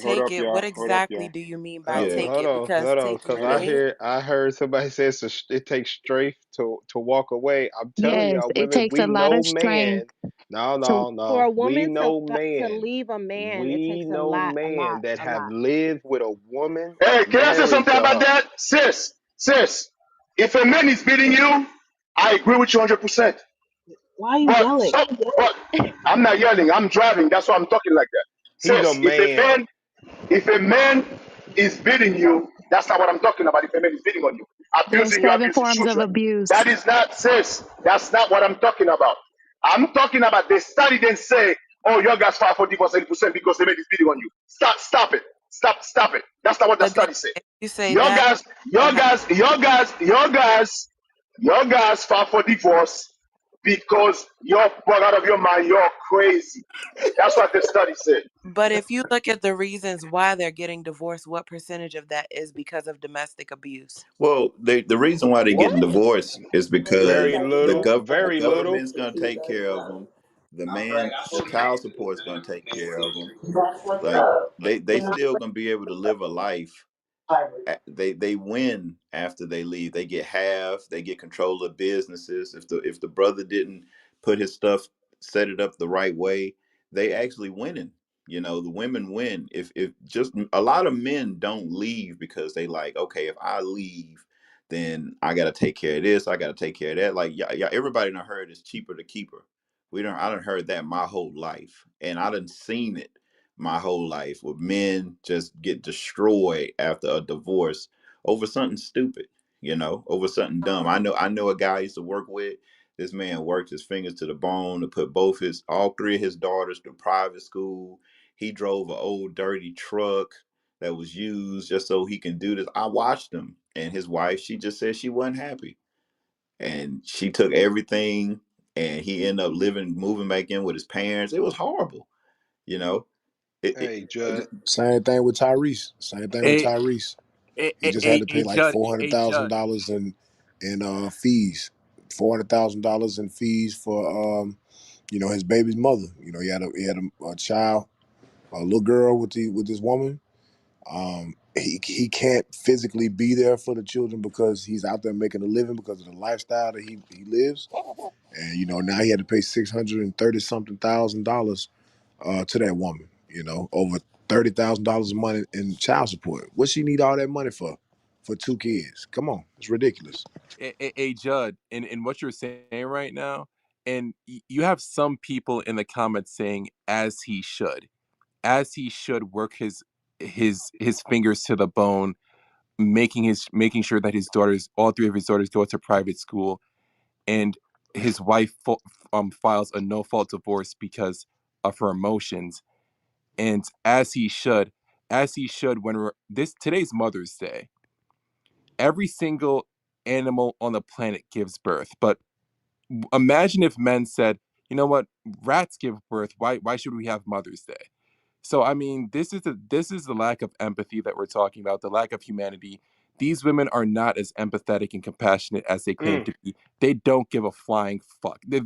Hold take up, it, what y'all. Hold up, exactly y'all. do you mean by Yeah. take it? Because Hold on, taking because Hold up. it, I heard somebody say it takes strength to walk away. I'm telling Yes, y'all, it women, takes we a lot know of strength man. No, to. no, For no. a We woman know to man. leave a man, it We takes a know lot, a man lot, that a have lot. lived with a woman Hey, can I say married something to about her. that? Sis, if a man is beating you, I agree with you 100%. Why are you But yelling? so, but I'm not yelling. I'm driving. That's why I'm talking like that. He's a Sis, man. if a man is beating you, that's not what I'm talking about. If a man is beating on you, There's abusing you, 7 abusing forms of children, abuse. that is not, sis. That's not what I'm talking about. I'm talking about the study didn't say, oh, your guys file for divorce 80% because the man is beating on you. Stop it. Stop it. That's not what the but then study said. if you say Your that, guys, you your have guys, your guys, your guys, your guys file for divorce because you're brought out of your mind. You're crazy. That's what the study said. but if you look at the reasons why they're getting divorced, what percentage of that is because of domestic abuse? Well, the reason why they're What? getting divorced is Very because little. the Very little. government's going to take care of them. The man, the child support's going to take care of them. Like they still going to be able to live a life. They win after they leave. They get half. They get control of businesses. If the brother didn't put his stuff, set it up the right way, they actually winning. You know, the women win. If just a lot of men don't leave because they like, okay, if I leave, then I got to take care of this. I got to take care of that. Like, yeah, everybody done heard it's cheaper to keep her. I done heard that my whole life, and I done seen it my whole life where men just get destroyed after a divorce over something stupid, over something dumb. I know a guy I used to work with. This man worked his fingers to the bone to put all three of his daughters to private school. He drove an old dirty truck that was used just so he can do this. I watched him, and his wife, she just said she wasn't happy. And she took everything, and he ended up moving back in with his parents. It was horrible, you know. Hey, Judd. Same thing with Tyrese. Same thing with Hey, Tyrese. He just had to pay like Judd. $400,000 in fees. $400,000 in fees for his baby's mother. He had a child, a little girl with this woman. He can't physically be there for the children because he's out there making a living because of the lifestyle that he lives. And now he had to pay $630 something thousand to that woman. Over $30,000 a month in child support. What she need all that money for two kids? Come on, it's ridiculous. Judd, in what you're saying right now, and you have some people in the comments saying as he should work his fingers to the bone, making sure that all three of his daughters go to private school, and his wife files a no fault divorce because of her emotions, and as he should when today's Mother's Day. Every single animal on the planet gives birth, but imagine if men said, you know what, rats give birth, why should we have Mother's Day? So I mean, this is the lack of empathy that we're talking about, the lack of humanity. These women are not as empathetic and compassionate as they claim Mm. to be. They don't give a flying fuck. They're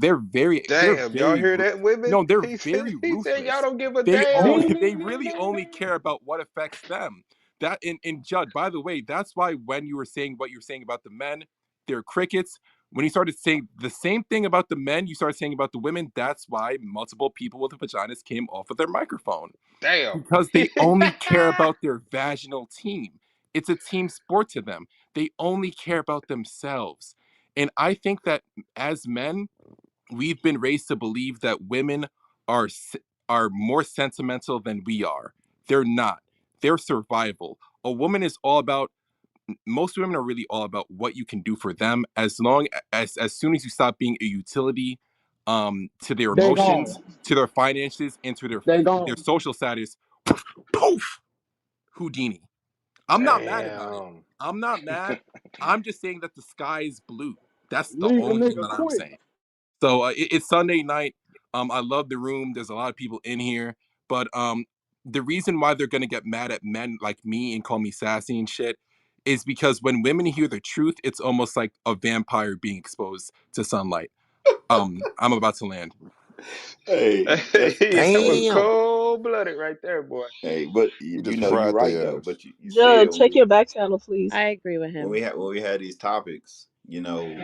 Damn, y'all very hear that, women? no, they're He very said y'all ruthless. don't give a They damn. only they really only care about what affects them. That in Judd, by the way, that's why when you were saying what you're saying about the men, they're crickets. When you started saying the same thing about the men, you started saying about the women. That's why multiple people with vaginas came off of their microphone, Damn. because they only care about their vaginal team. It's a team sport to them. They only care about themselves. And I think that as men, we've been raised to believe that women are are more sentimental than we are. They're not. They're survival. A woman is all about Most women are really all about what you can do for them, as soon as you stop being a utility to their They gone. emotions, to their finances, and to They their gone. social status. Poof, Houdini. I'm not mad about it. Damn. I'm not mad. I'm just saying that the sky is blue. That's the Leave a only thing nigga that I'm quick. saying. So it's Sunday night. I love the room. There's a lot of people in here, but the reason why they're gonna get mad at men like me and call me sassy and shit is because when women hear the truth, it's almost like a vampire being exposed to sunlight. I'm about to land. Hey, that's Hey, that was Damn. cold blooded right there, boy. hey, but He you just know you're fried right their though. ass. But you said Judge, check your back channel, please. I agree with him. when we had these topics, you know,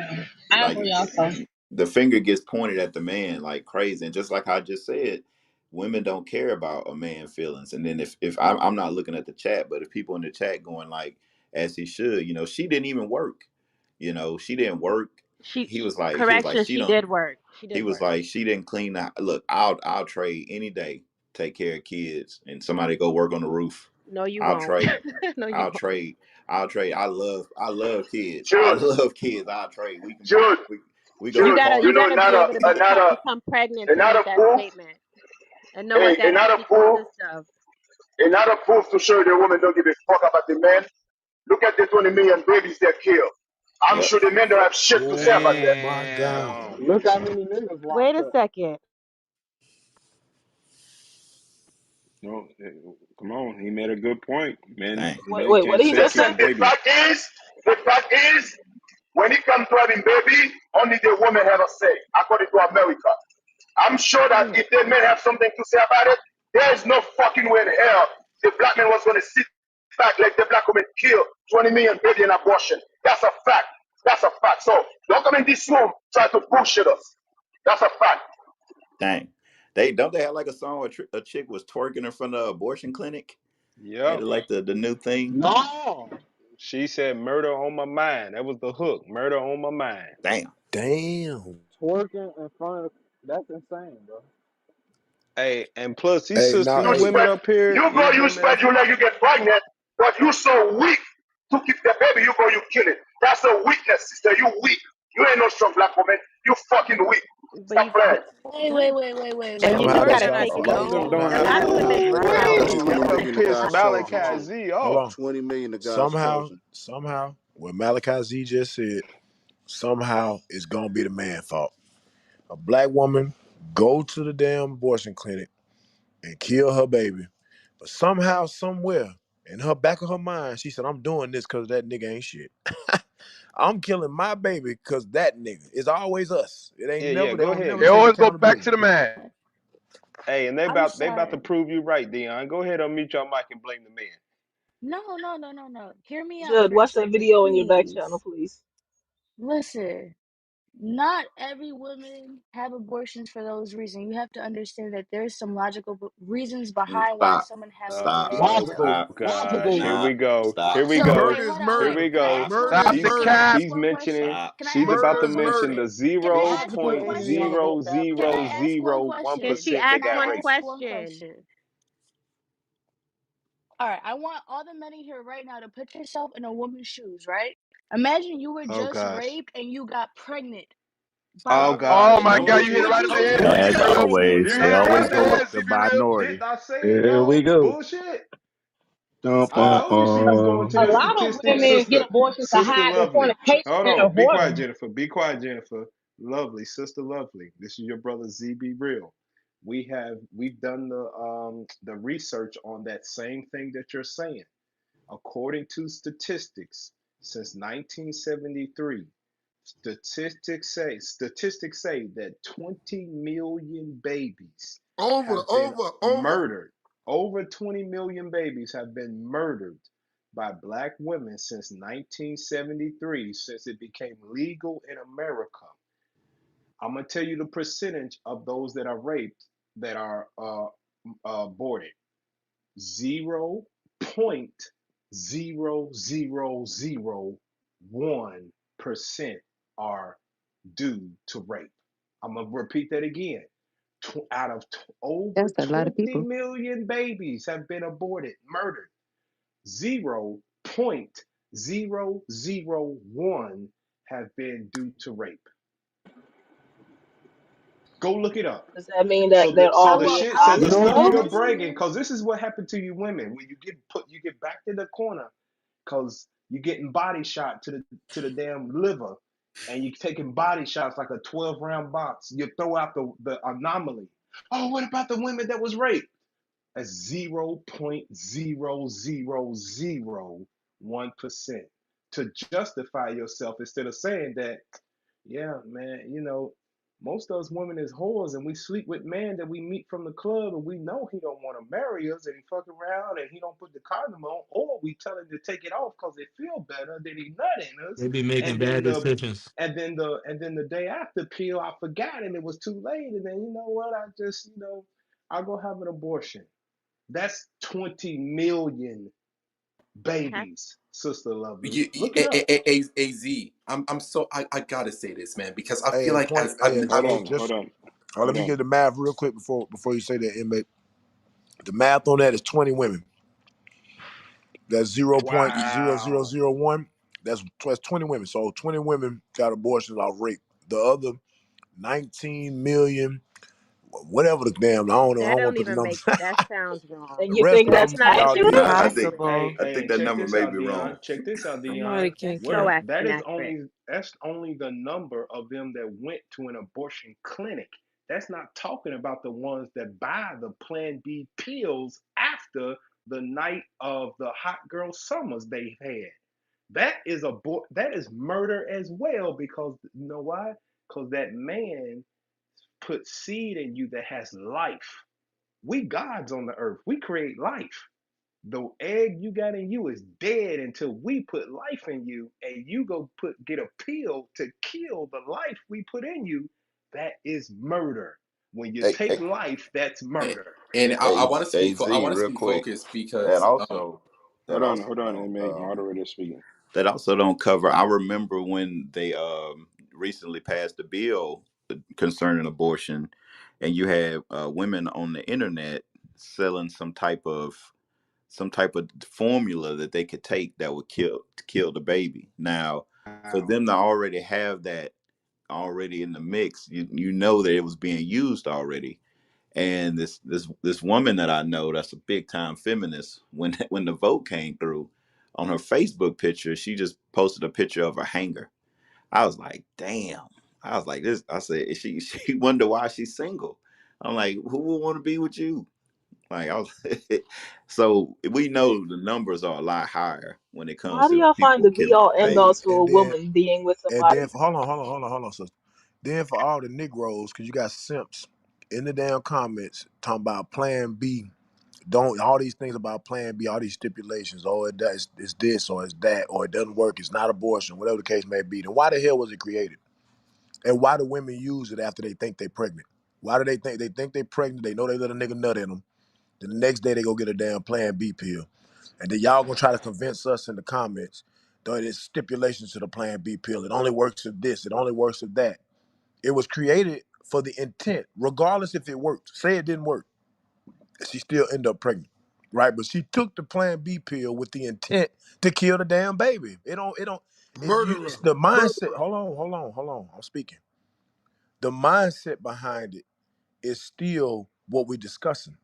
I like agree also. the finger gets pointed at the man like crazy, and just like I just said, women don't care about a man feelings. And then if I'm not looking at the chat, but if people in the chat going like as he should, you know, she didn't even work, you know, she didn't work. He was like Correction, she she don't. did work. She He did was work. like she didn't clean the look. I'll trade any day. Take care of kids and somebody go work on the roof. No, you I'll won't. trade. No, you I'll won't. trade. I'll trade. I love kids. I Jude, love kids. I'll trade. Jude, We go to You Jude, gotta car. you you know, gotta be able to another, become pregnant to make another that proof, statement and know what hey, that actually consists of. another proof to show the woman don't give a fuck about the man. Look at the 20 million babies they killed. I'm Yep. sure the men don't have shit to say about that. Oh my God. Damn. Look how many niggas Wait locked a up. second. No, come on. He made a good point. Dang. Wait, Men wait, what can't did he say just say? shit to Listen, babies. the fact is, when it comes to having baby, only the woman have a say, according to America. I'm sure that if the men have something to say about it, there is no fucking way in hell the black man was going to sit back like the black woman kill 20 million baby in abortion. That's a fact. That's a fact. So don't come in this room try to bullshit us. That's a fact. Dang. They have like a song where a chick was twerking in front of an abortion clinic. Made Yep. it like the new thing. No. She said murder on my mind. That was the hook. Murder on my mind. Damn. Damn. Twerking in front of, that's insane, bro. Hey, and plus these Hey, now, sisters, You hey, women spread, up here, you go, these you women spread that's your leg, you get pregnant, but you so weak to keep the baby, you go, you kill it. That's a weakness, sister. You weak. You ain't no strong black woman. You fucking weak. But Stop you playing. but you A somehow do lot that's of gotta all. take A a into lot. lot of Hold them on don't now. a have Hold lot on. of Hold on. women Hold on. have Hold Ooh-wee, on. 20 that Hold on. done million to pissed God's chosen. Malachi Hold on. Z Hold off. on. 20 million to God's Somehow, chosen. somehow, what Malachi Z just said, somehow it's gonna be the man's fault. A black woman go to the damn abortion clinic and kill her baby, but somehow, somewhere, in her back of her mind, she said, "I'm doing this because that nigga ain't shit. I'm killing my baby because that nigga." It's always us. It ain't Yeah, yeah. never. They Go don't ahead, never It take Dion. always go back to accountability. the man. Hey, and they about to prove you right, Dion. Go ahead, unmute your mic and blame the man. Judge, watch that video in your back channel, please. Stop. Stop. Logical. Stop. Logical. Gosh, here we Stop. go. Here Stop. we go. Murder is Here we murder. go. Murder is Stop the She's murder. cap. she's mentioning. Stop. She's about Murder to is mention murder. the zero Logical point Indiana zero Baptist. zero zero one Can she percent that ask got one raped. question? Oh gosh. Oh Oh gosh. my Don't God, do you hit it this. right on the Don't head, do CB As Realist. this. always, You they hit it always right go on the with head, the CB Realist. minority. Didn't I say it, Here we yo? go. Bullshit. Dun, I dun, told you she was going dun. to A the lot of statistics, women get sister. abortions to Sister hide their Lovely. fornication Hold and their on. Be quiet, whoredom. Jennifer. Be quiet, Jennifer. Lovely, sister Lovely. This is your brother ZB Real. We've done the research on that same thing that you're saying. According to statistics, since 1973, statistics say that 20 million babies Over, have been over, over. murdered. Over 20 million babies have been murdered by black women since 1973, since it became legal in America. I'm gonna tell you the percentage of those that are raped that are aborted. 0.0001% are due to rape. I'm gonna repeat that again. Out of over That's a lot of 20 people. million babies have been aborted, murdered. 0.001 have been due to rape. Go look it up. Does that mean So that the they're so all the being shit, so highly the You know what stuff you exposed? you're do? bragging, because this is what happened to you women when you get back to the corner. because you're getting body shot to the damn liver, and you're taking body shots like a 12-round box. You throw out the anomaly. Oh, what about the women that was raped? A 0.0001% to justify yourself instead of saying that, yeah, man, most of us women is whores and we sleep with men that we meet from the club and we know he don't want to marry us and he fuck around and he don't put the condom on, or we tell him to take it off because it feel better than he nut in us, They be making and bad then the decisions. day after pill I forgot and it was too late, and then you know what, I just I'll go have an abortion. That's 20 million babies, sister lovely. Look it up. I'm so I gotta say this, man, because I Hey, feel and like point. Hey, and I Hold don't. on, just hold on, let hold me on. get the math real quick before you say that, inmate. The math on that is 20 women. That's Wow. 0.0001. That's 20 women. So 20 women got abortions off rape. The other 19 million, whatever the damn, I don't know. I That don't want don't to put the even make numbers. that sounds wrong. The And you rest think of that's them, Hey, y'all accurate? do Dion, y'all I thing. think Impossible. I think that Check number this may out, be Dion. wrong. Check this out, Dion. Somebody can't That's count. so That's only the number of them that went to an abortion clinic. That's not talking about the ones that buy the Plan B pills after the night of the hot girl summers they've had. That is murder as well, because you know why? Because that man put seed in you that has life. We gods on the earth. We create life. The egg you got in you is dead until we put life in you, and you go get a pill to kill the life we put in you. That is murder. When you Hey, take hey, life, that's murder. And I hey, want to hey, speak. I Z, want to real speak quick. focused That because also that also Hold on, don't inmate, moderator speaking. that also don't cover. I remember when they recently passed a bill concerning abortion, and you had women on the internet selling some type of formula that they could take that would kill the baby. Now, for Wow. them to already have that already in the mix, you know that it was being used already. And this woman that I know that's a big time feminist, when when the vote came through, on her Facebook picture, she just posted a picture of her hanger. I was like, damn. I was like, this. I said, she wonder why she's single. I'm like, who would want to be with you? Like, I was, so we know the numbers are a lot higher when it How comes do to y'all find people the be killing all end babies. all to a woman being with And then somebody? for hold on, sister. Then for all the Negroes, because you got simps in the damn comments talking about Plan B. Don't all these things about Plan B, all these stipulations. Oh, it does, it's this or it's that, or it doesn't work. It's not abortion, whatever the case may be. Then why the hell was it created? And why do women use it after they think they're pregnant? Why do they think they're pregnant? They know they let a nigga nut in them. Then the next day they go get a damn Plan B pill. And then y'all gonna try to convince us in the comments that it's stipulations to the Plan B pill. It only works if this, it only works if that. It was created for the intent, regardless if it worked. Say it didn't work, she still ended up pregnant, right? But she took the Plan B pill with the intent to kill the damn baby. It's Murderer. the mindset. Murderer. Hold on. I'm speaking. The mindset behind it is still what we're discussing.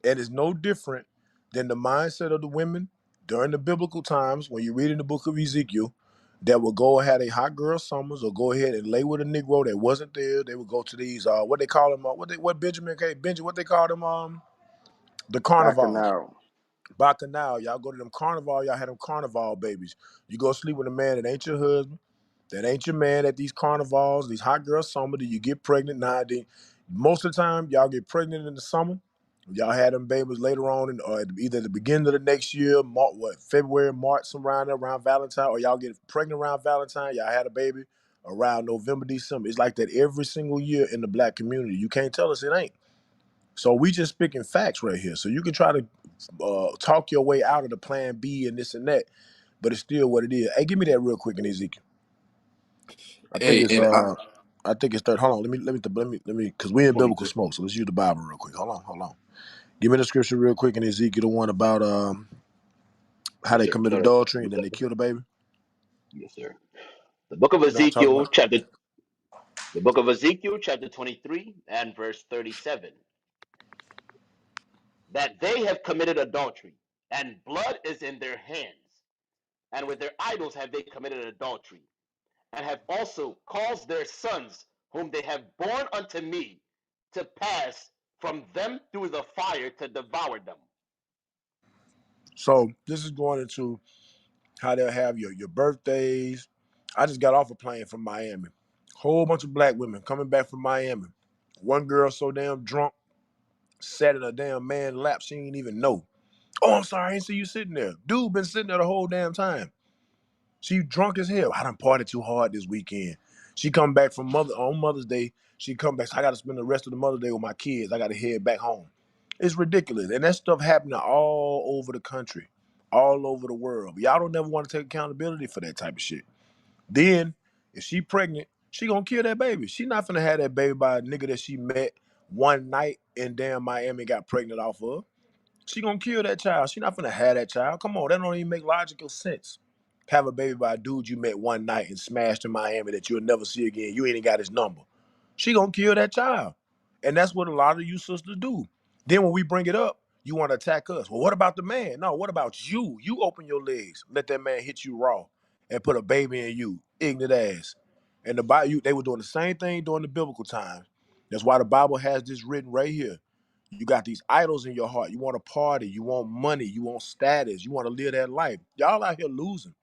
And it's no different than the mindset of the women during the biblical times when you read in the book of Ezekiel that would go and have a hot girl summers or go ahead and lay with a Negro that wasn't there. They would go to these what they call them what they call them the carnivals. Bacchanal. Bacchanal, y'all go to them carnival, y'all had them carnival babies. You go sleep with a man that ain't your husband, that ain't your man at these carnivals, these hot girl summer, you get pregnant. Most of the time, y'all get pregnant in the summer. Y'all had them babies later on, either the beginning of the next year, February, March, around Valentine, or y'all get pregnant around Valentine. Y'all had a baby around November, December. It's like that every single year in the black community. You can't tell us it ain't. So we just speaking facts right here. So you can try to talk your way out of the Plan B and this and that, but it's still what it is. Hey, give me that real quick in Ezekiel. I think Hey, it's and I think it's third. Hold on, let me, because we in biblical 22. smoke. So let's use the Bible real quick. Hold on. Give me the scripture real quick in Ezekiel, the one about how Yes, they sir. commit Go ahead. adultery and Look then up. they kill the baby. Yes, sir. The book of You know what I'm talking Ezekiel, about? the book of Ezekiel, chapter 23 and verse 37. That they have committed adultery, and blood is in their hands. and with their idols have they committed adultery, and have also caused their sons, whom they have borne unto me, to pass from them through the fire to devour them. So this is going into how they'll have your birthdays. I just got off a plane from Miami. Whole bunch of black women coming back from Miami. One girl so damn drunk, sat in a damn man lap she ain't even know. Oh, I'm sorry, I ain't see you sitting there. Dude been sitting there the whole damn time. She drunk as hell. I done partied too hard this weekend. She come back from on Mother's Day. She come back. So I got to spend the rest of the Mother's Day with my kids. I got to head back home. It's ridiculous, and that stuff happening all over the country, all over the world. But y'all don't never want to take accountability for that type of shit. Then, if she pregnant, she gonna kill that baby. She not finna have that baby by a nigga that she met one night in damn Miami, got pregnant off of. She gonna kill that child. She not finna have that child. Come on, that don't even make logical sense. Have a baby by a dude you met one night and smashed in Miami that you'll never see again. You ain't got his number. She gonna kill that child. And that's what a lot of you sisters do. Then when we bring it up, you want to attack us. Well, what about the man? No, what about you? You open your legs, let that man hit you raw and put a baby in you, ignorant ass. And the Bible, they were doing the same thing during the biblical times. That's why the Bible has this written right here. You got these idols in your heart. You want to party. You want money. You want status. You want to live that life. Y'all out here losing.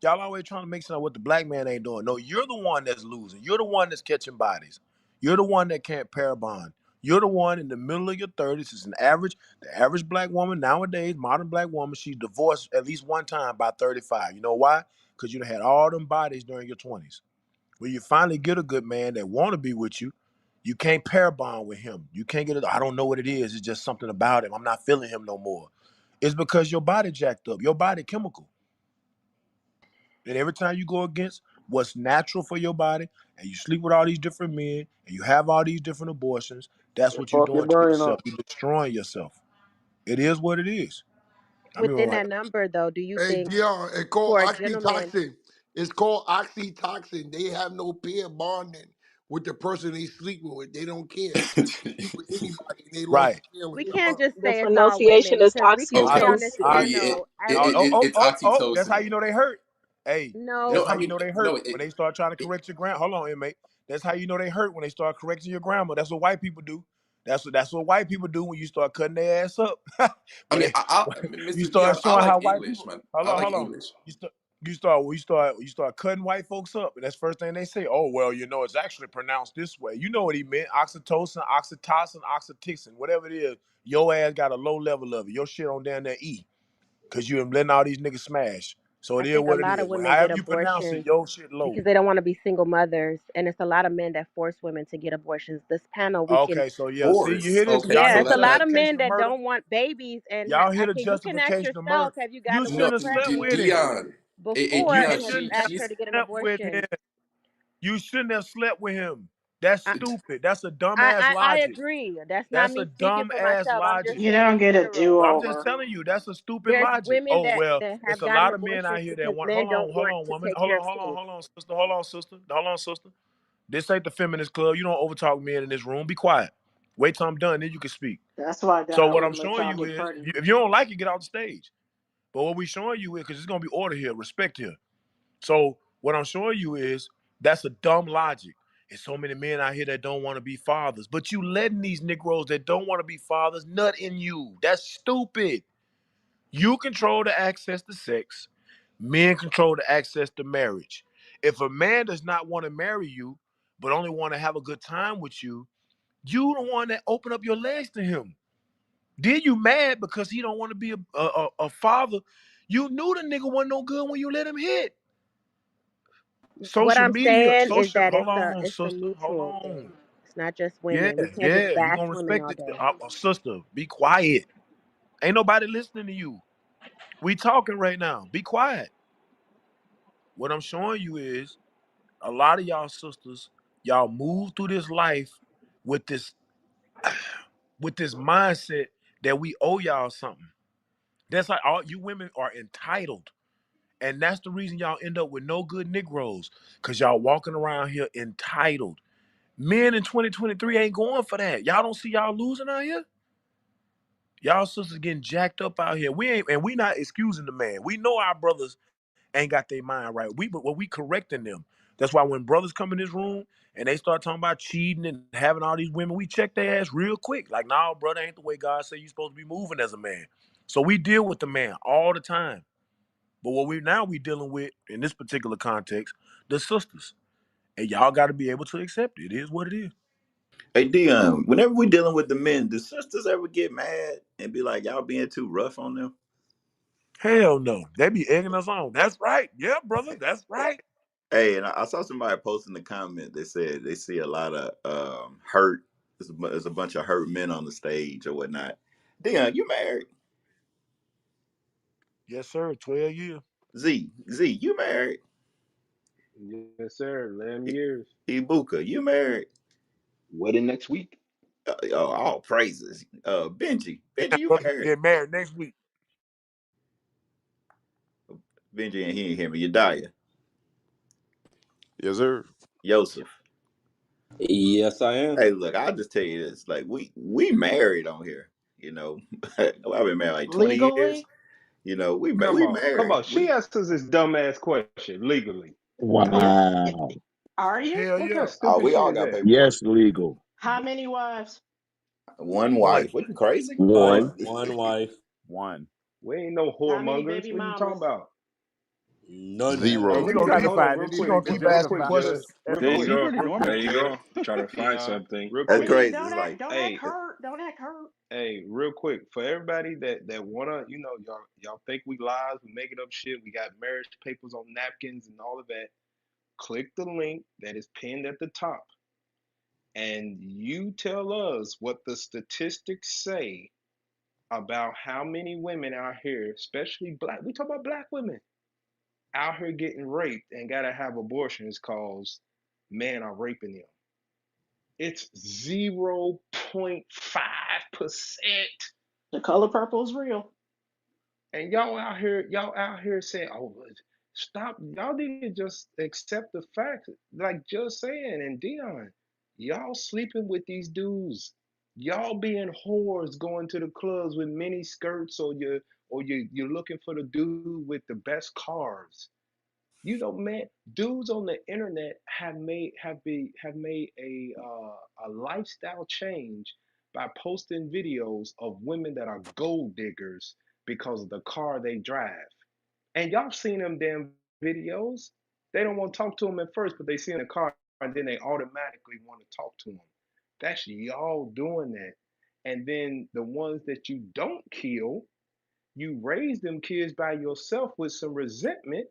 Y'all always trying to make sense of what the black man ain't doing. No, you're the one that's losing. You're the one that's catching bodies. You're the one that can't pair bond. You're the one in the middle of your 30s. It's the average black woman nowadays, modern black woman, she's divorced at least one time by 35. You know why? Because you done had all them bodies during your 20s. When you finally get a good man that want to be with you, you can't pair bond with him. You can't get it. I don't know what it is. It's just something about him. I'm not feeling him no more. It's because your body jacked up. Your body chemical. And every time you go against what's natural for your body, and you sleep with all these different men, and you have all these different abortions, that's what you're Fuck your doing to brain yourself. up. You're destroying yourself. It is what it is. I mean, Within like, that number, though, do you Hey, think Dion, it's called for a gentleman, oxytocin. It's called oxytocin. They have no peer bonding with the person they sleeping with. They don't care. They sleep with anybody and they lost right. the feeling. we can't just The say it's all pronunciation women is because we can Oh, say no, on oxytocin. this I, panel as that's how you know they hurt. Hey, no, that's how you know they hurt when they start trying to correct your grammar. Hold on, inmate. That's how you know they hurt when they start correcting your grammar. That's what white people do. That's what white people do when you start cutting their ass up. When you start showing how white people. Hold on. You start cutting white folks up, and that's the first thing they say. Oh well, it's actually pronounced this way. You know what he meant? Oxytocin, oxytocin, whatever it is. Your ass got a low level of it. Your shit on down there E. Cause you letting all these niggas smash. So I it is think a what it lot of is. women get However you pronounce it, abortions your shit low. because they don't want to be single mothers, and it's a lot of men that force women to get abortions. This panel, we can, Okay, so yeah, see, you hear this? Y'all yeah, hear it's a lot of justification men of that murder? don't want babies, and Y'all hear the okay, you can ask justification of murder? yourself, have you You gotten a woman shouldn't have slept pregnant with him. before, You and have you shouldn't have asked her to get an slept with abortion? him. You shouldn't have slept with him. That's I, stupid. That's a dumbass I logic. agree. That's not That's a me speaking dumb for ass myself. I'm logic. just You saying don't in get a general. I'm just do-over. telling you, that's a stupid There's logic. women Oh well, that it's have a gotten lot of men abortions out here that because want. men don't Hold want on, to woman. take care of kids. Hold on, sister. This ain't the feminist club. You don't overtalk men in this room. Be quiet. Wait till I'm done, then you can speak. That's why So God what I'm wouldn't let showing y'all you get is, pregnant. if you don't like it, get off the stage. But what we showing you is, because it's gonna be order here, respect here. So what I'm showing you is that's a dumb logic. There's so many men out here that don't want to be fathers, but you letting these Negroes that don't want to be fathers nut in you. That's stupid. You control the access to sex. Men control the access to marriage. If a man does not want to marry you, but only want to have a good time with you, you the one that open up your legs to him. Then you mad because he don't want to be a father. You knew the nigga wasn't no good when you let him hit. What Social I'm media, saying is that hold on, it's a sister, hold mutual thing. on. It's not just Yeah, women. We can't just yeah, you bash gonna women respect all it. day. Sister, be quiet. Ain't nobody listening to you. We talking right now. Be quiet. What I'm showing you is a lot of y'all sisters, y'all move through this life with this mindset that we owe y'all something. That's like all you women are entitled. And that's the reason y'all end up with no good Negroes. Cause y'all walking around here entitled. Men in 2023 ain't going for that. Y'all don't see y'all losing out here? Y'all sisters getting jacked up out here. We not excusing the man. We know our brothers ain't got their mind right. We correcting them. That's why when brothers come in this room and they start talking about cheating and having all these women, we check their ass real quick. Like, nah, brother, ain't the way God said you supposed to be moving as a man. So we deal with the man all the time. But what we dealing with in this particular context, the sisters. And y'all got to be able to accept it. It is what it is. Hey Dion, whenever we dealing with the men, do sisters ever get mad and be like, y'all being too rough on them? Hell no. They be egging us on. That's right. Yeah, brother. That's right. Hey, and I saw somebody post in the comment. They said they see a lot of hurt. There's a bunch of hurt men on the stage or whatnot. Dion, you married? Yes, sir. 12 years. Z, you married? Yes, sir. 11 years. Ibuka, you married? Wedding next week. All praises. Benji, Yeah, you brother. married? Get married next week. Benji and he ain't hear me. Yediah, Yes, sir. Joseph. Yes, I am. Hey, look, I'll just tell you this: like we married on here. You know, I've been married like 20 years. Legally? You know, we Come we on. Come married. on. She answers this dumbass question legally. Wow. Are you? Hell What kind yeah. of stupid We shit all is got that? paperwork. Yes, legal. How many wives? One One. wife. What, you crazy? One. One. One wife, One. We ain't no How many whoremongers. baby What are you talking mamas? about? none. Hey, Zero. we Look at gonna this. keep Hold on, find real it. He's quick. gonna we keep just Real gonna asking keep quick, about it. Judge. questions Real every There quick. you He's week. go. really Real doing There it. quick. you go. Try to find Dion. something. Real That's quick. crazy. It's like Don't Hey, act hurt. Don't act hurt. hey, real quick. For everybody that wanna, y'all think we lies, we making up shit, we got marriage papers on napkins and all of that. Click the link that is pinned at the top, and you tell us what the statistics say about how many women out here, especially black, we talk about black women, out here getting raped and gotta have abortions cause men are raping them. It's 0.5%. The color purple is real. And y'all out here saying, oh, stop. Y'all need to just accept the fact, like just saying, and Dion, y'all sleeping with these dudes. Y'all being whores going to the clubs with mini skirts, or you're looking for the dude with the best cars. Man, dudes on the internet have made a lifestyle change by posting videos of women that are gold diggers because of the car they drive. And y'all seen them damn videos. They don't want to talk to them at first, but they see in the car and then they automatically want to talk to them. That's y'all doing that. And then the ones that you don't kill, you raise them kids by yourself with some resentment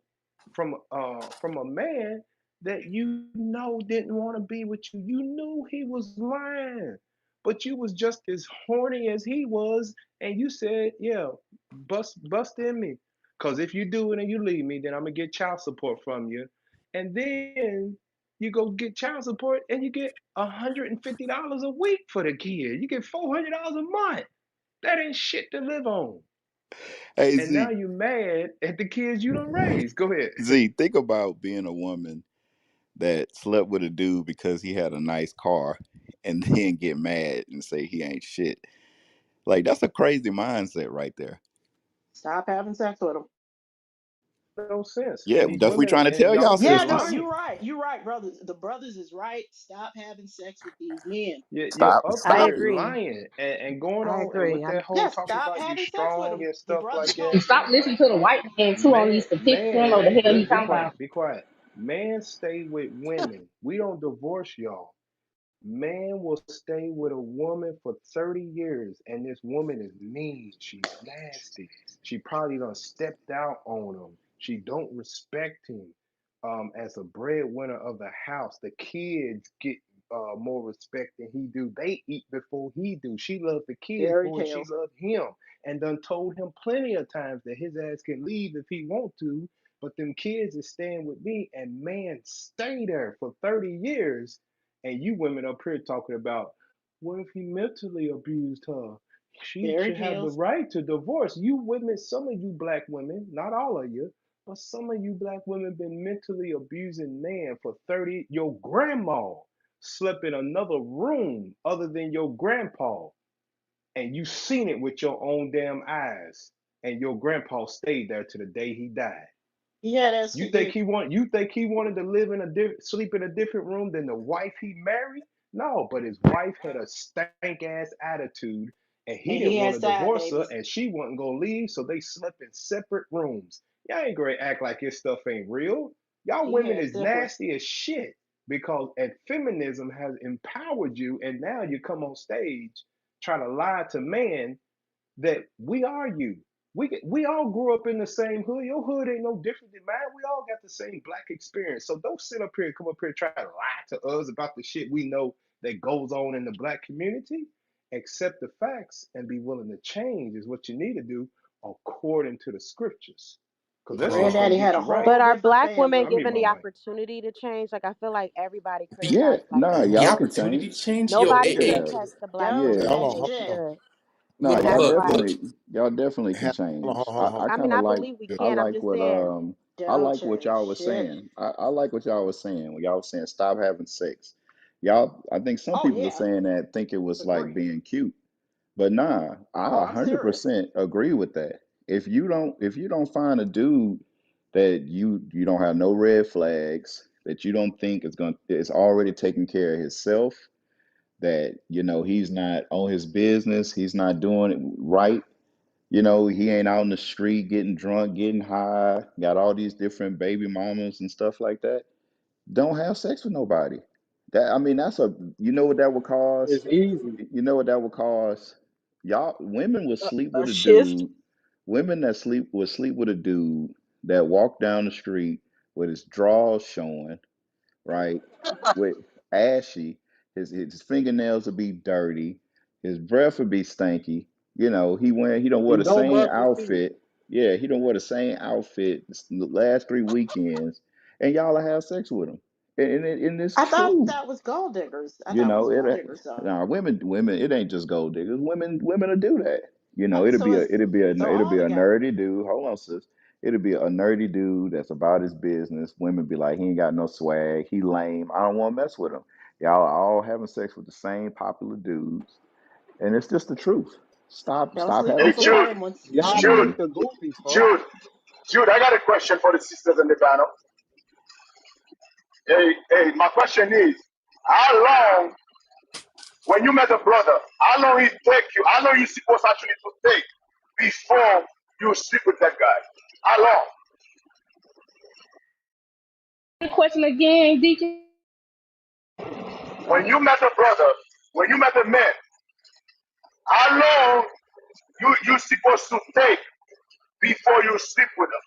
from a man that didn't want to be with you. You knew he was lying, but you was just as horny as he was, and you said, "Yeah, bust in me, cause if you do it and you leave me, then I'm gonna get child support from you." And then you go get child support, and you get $150 a week for the kid. You get $400 a month. That ain't shit to live on. hey And now Z. you mad at the kids you don't raise. Go ahead. Z, think about being a woman that slept with a dude because he had a nice car and then get mad and say he ain't shit. Like that's a crazy mindset right there. Stop having sex with them. No sense. Yeah, And these that's what we women trying to and tell y'all y'all Yeah, sisters. no, lying. you're right, brothers. The brothers is right. Stop having sex with these men. You're Stop up I stop here it. agree. lying and going I on and agree. with that I'm whole Yeah, talking stop about you having sex with strong them. and The stuff brothers like gonna. that. And stop listening to the white man too on these statistics. I don't know what the hell he Be talking about. quiet, be quiet. Man stay with women. We don't divorce y'all. Man will stay with a woman for 30 years, and this woman is mean. She's nasty. She probably done stepped out on him. She don't respect him as a breadwinner of the house. The kids get more respect than he do. They eat before he do. She loved the kids Fairy more than she tales. loved him, and done told him plenty of times that his ass can leave if he want to, but them kids is staying with me, and man stay there for 30 years. And you women up here talking about, what if he mentally abused her? She Fairy should have the tales. right to divorce. You women, some of you black women, not all of you, but some of you black women been mentally abusing man for 30. Your grandma slept in another room other than your grandpa, and you seen it with your own damn eyes. And your grandpa stayed there to the day he died. Yeah, that's You think it. he want? You think he wanted to live in sleep in a different room than the wife he married? No, but his wife had a stank ass attitude, and he And he didn't want had to side divorce her, babies. and she wasn't gonna leave, so they slept in separate rooms. Y'all ain't gonna act like this stuff ain't real. Y'all He women had is siblings. nasty as shit because and feminism has empowered you, and now you come on stage trying to lie to man that we are you. We all grew up in the same hood. Your hood ain't no different than mine. We all got the same black experience. So don't sit up here and come up here and try to lie to us about the shit we know that goes on in the black community. Accept the facts and be willing to change is what you need to do according to the scriptures. Because that stuff Uh, gonna Granddaddy had get a you right. whole But are different black women I family. mean given my the mic. opportunity to change? Like, I feel like everybody Yeah, criticizes black nah, women The y'all for could change. opportunity to change. change, yo, Nobody hey, Yeah, protests the black Don't women yeah. that Hold on, they hold interject. on. should. No, And look, y'all that's look, why, look. definitely can Hold on, change. hold on, hold on. I mean, Kind of I like, believe we Yeah. can. I'm just saying, I Don't like what change y'all was shit. saying. I like what y'all was saying when y'all was saying stop having sex. Y'all, I think some Oh people were yeah, saying that think it was like agree. being cute, but nah, Oh, I I'm serious. 100% agree with that. If you don't find a dude that you don't have no red flags, that you don't think is already taking care of himself, that he's not on his business, he's not doing it right. He ain't out in the street getting drunk, getting high, got all these different baby mamas and stuff like that. Don't have sex with nobody. That I mean, you know what that would cause? it's easy. You know what that would cause? Y'all, women would sleep A with a shift. dude. Women that sleep would sleep with a dude that walk down the street with his drawers showing, right? With ashy. His fingernails would be dirty. His breath would be stanky. He don't wear With the no same muscle feet. outfit. Yeah, he don't wear the same outfit the last 3 weekends, and y'all will have sex with him, and it's I thought true. that was gold diggers. I You thought it was know, it gold ain't diggers though. nah, women. It ain't just gold diggers. Women will do that. Oh, so it's so It'll all be a together. nerdy dude. Hold on, sis. It'll be a nerdy dude that's about his business. Women be like, he ain't got no swag. He lame. I don't want to mess with him. Y'all all having sex with the same popular dudes, and it's just the truth. Don't Stop sleep having Hey, with the sex. Jude, lame ones. Y'all be Jude, with the goofies, folks. Jude, Jude, I got a question for the sisters in the panel. Hey, my question is, how long, when you met a brother, how long it take you, how long you supposed actually to take before you sleep with that guy? How long? The question again, Deacon. When you met a brother, when you met a man, how long you supposed to take before you sleep with him?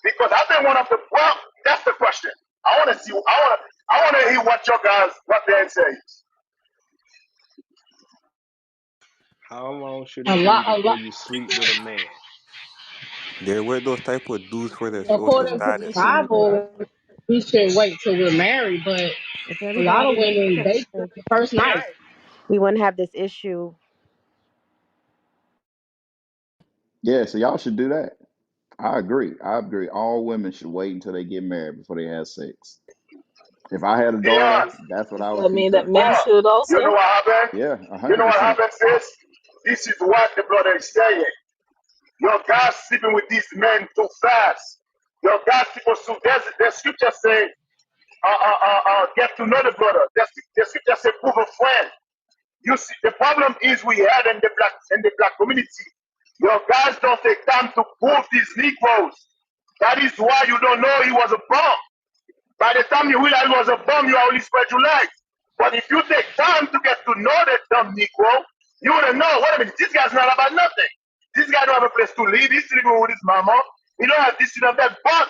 Because I think one of the, well, that's the question. I want to see, I want to hear what the answer is. How long should A it lot, be a lot. before you sleep with a man? There were those type of dudes for their social According to we the status. shouldn't. Bible, we should wait till we're married. But If a lot of everybody was the women date same, the first night. we wouldn't have this issue. Yeah, so y'all should do that. I agree. I agree. All women should wait until they get married before they have sex. If I had a daughter, Dion, that's what I So would I mean teach that her. men Bob, should you know also. what happened? Yeah, You know what 100%. happened, sis? This is what the brother is saying. Your God's sleeping with these men too fast. Your God's supposed to, the scripture say, get to know the brother. The scripture say, prove a friend. You see, the problem is we had in the black community. Your guys don't take time to prove these Negroes. That is why you don't know he was a bum. By the time you realize he was a bum, you already spread your legs. But if you take time to get to know that dumb Negro, you would know, wait a minute, this guy's not about nothing. This guy don't have a place to live. He's living with his mama. He don't have this, he don't have that. But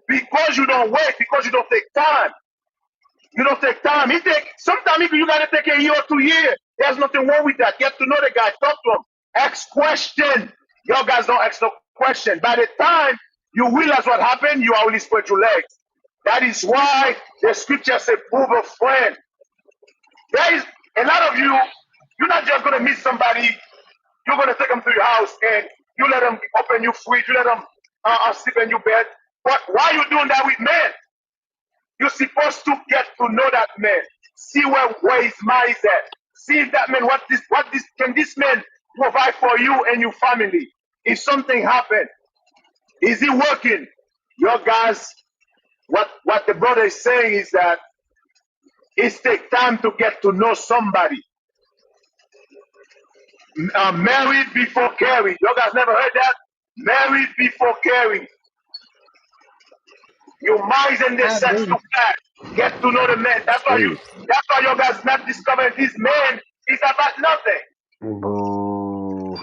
because you don't wait, because you don't take time, you don't take time. Sometimes you gotta take a year or 2 years. There's nothing wrong with that. Get to know the guy, talk to him, ask question. Your guys don't ask no question. By the time you realize what happened, you already spread your legs. That is why the scripture says, prove a friend. There is a lot of you, you're not just gonna meet somebody, you're gonna take them to your house and you let them open your fridge, you let them sleep in your bed. But why are you doing that with men? You're supposed to get to know that man. See where his mind is at. See if that man, can this man provide for you and your family? If something happened, is he working? Your guys, what the brother is saying is that it takes time to get to know somebody. Married before caring. You guys never heard that? Married before caring. Your minds and the I sex too agree. fast. Get to know the man. That's crazy. That's why you guys not discovering this man is about nothing. Boo.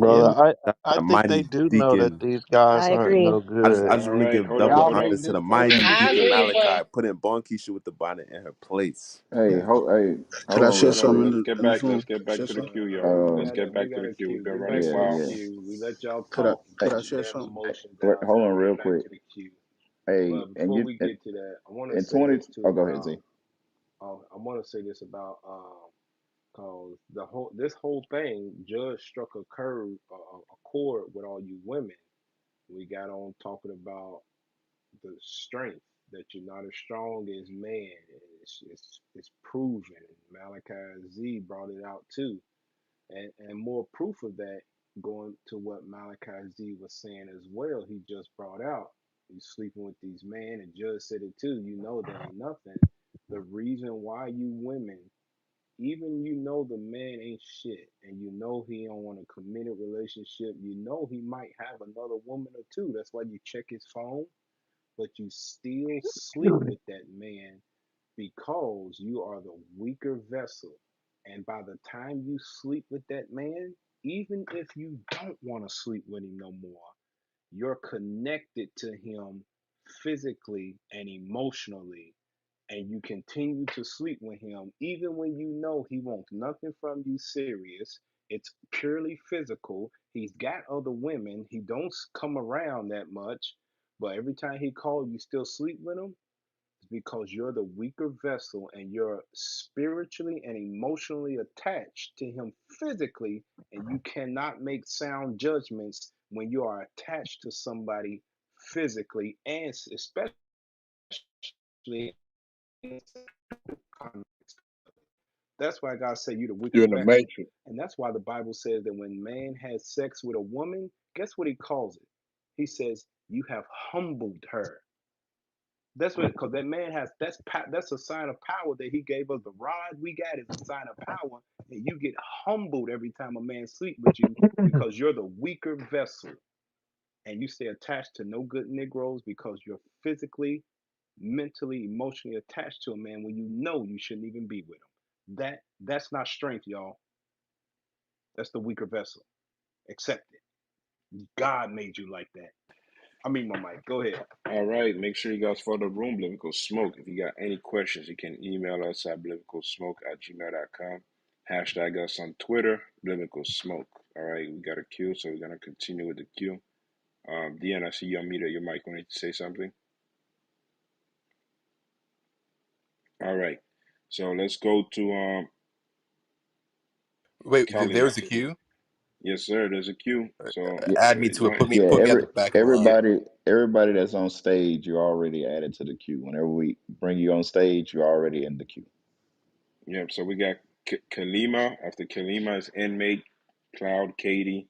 Yeah, man. Brother, Shout out I to think they Mighty do know that Deacon. these guys I aren't agree. no good. I just All want to right, give hold on, double Y'all hold honors think on, to the this hold mighty on. I Deacon agree, but Malachi putting Bonkeisha with the bonnet in her place. Could Man, I Hold share on, hold on. something Let's get in back. this Let's room? get back Share to the something? queue, y'all. uh, We got a queue. We've been running a yeah, wild yeah. queue. We let y'all Could I talk and could Hey, I put your share damn something? emotions wait, down so hold we on can real get back quick. to the queue. Hey, But and before you we get to that, I want to in say 20. this too Oh, go ahead, about. Z. I want to say this about cause this whole thing, Judge struck a curve, a chord with all you women. We got on talking about the strength that you're not as strong as man. It's proven. Malachi Z brought it out too, and more proof of that going to what Malachi Z was saying as well. He just brought out you sleeping with these men, and Judge said it too. You know there ain't nothing. The reason why you women, even you know the man ain't shit, and you know he don't want a committed relationship. You know he might have another woman or two. That's why you check his phone, but you still sleep with that man because you are the weaker vessel. And by the time you sleep with that man, even if you don't want to sleep with him no more, you're connected to him physically and emotionally, and you continue to sleep with him even when you know he wants nothing from you serious. It's purely physical. He's got other women. He don't come around that much, but every time he calls, you still sleep with him. It's because you're the weaker vessel and you're spiritually and emotionally attached to him physically, and you cannot make sound judgments when you are attached to somebody physically and especially in context. That's why God said you're the weaker You're in the vessel. matrix. And that's why the Bible says that when man has sex with a woman, guess what he calls it? He says, you have humbled her. That's what, because that man has, that's a sign of power that he gave us. The rod we got is a sign of power. And you get humbled every time a man sleep with you because you're the weaker vessel. And you stay attached to no good Negroes because you're physically, mentally, emotionally attached to a man when you know you shouldn't even be with him. That's not strength, y'all. That's the weaker vessel. Accept it. God made you like that. I mean, my mic. Go ahead. All right, make sure you guys follow the room, Biblical Smoke. If you got any questions, you can email us at biblicalsmoke@gmail.com. Hashtag us on Twitter, Biblical Smoke. All right, we got a queue, so we're going to continue with the queue. Deanna, I see you unmuted your mic. Want to say something? All right, so let's go to Wait, there Kalima. was a queue. Yes, sir. There's a queue. So Yeah, Add me to go it. ahead. Put me Yeah, put me at the back of the line. everybody that's on stage, you already added to the queue. Whenever we bring you on stage, you're already in the queue. Yep, so we got Kalima. After Kalima is Inmate, Cloud, Katie,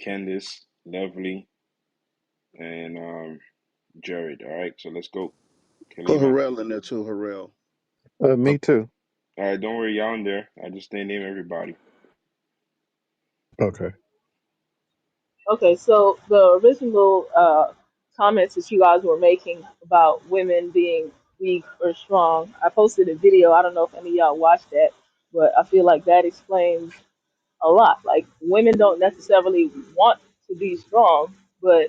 Candice, Lovely, and Jared. All right, so let's go. Put Kalima. Harrell in there too, Harrell. Me too. All right, don't worry, y'all in there. I just didn't name everybody. Okay. Okay, so the original comments that you guys were making about women being weak or strong, I posted a video. I don't know if any of y'all watched that, but I feel like that explains a lot. Like women don't necessarily want to be strong, but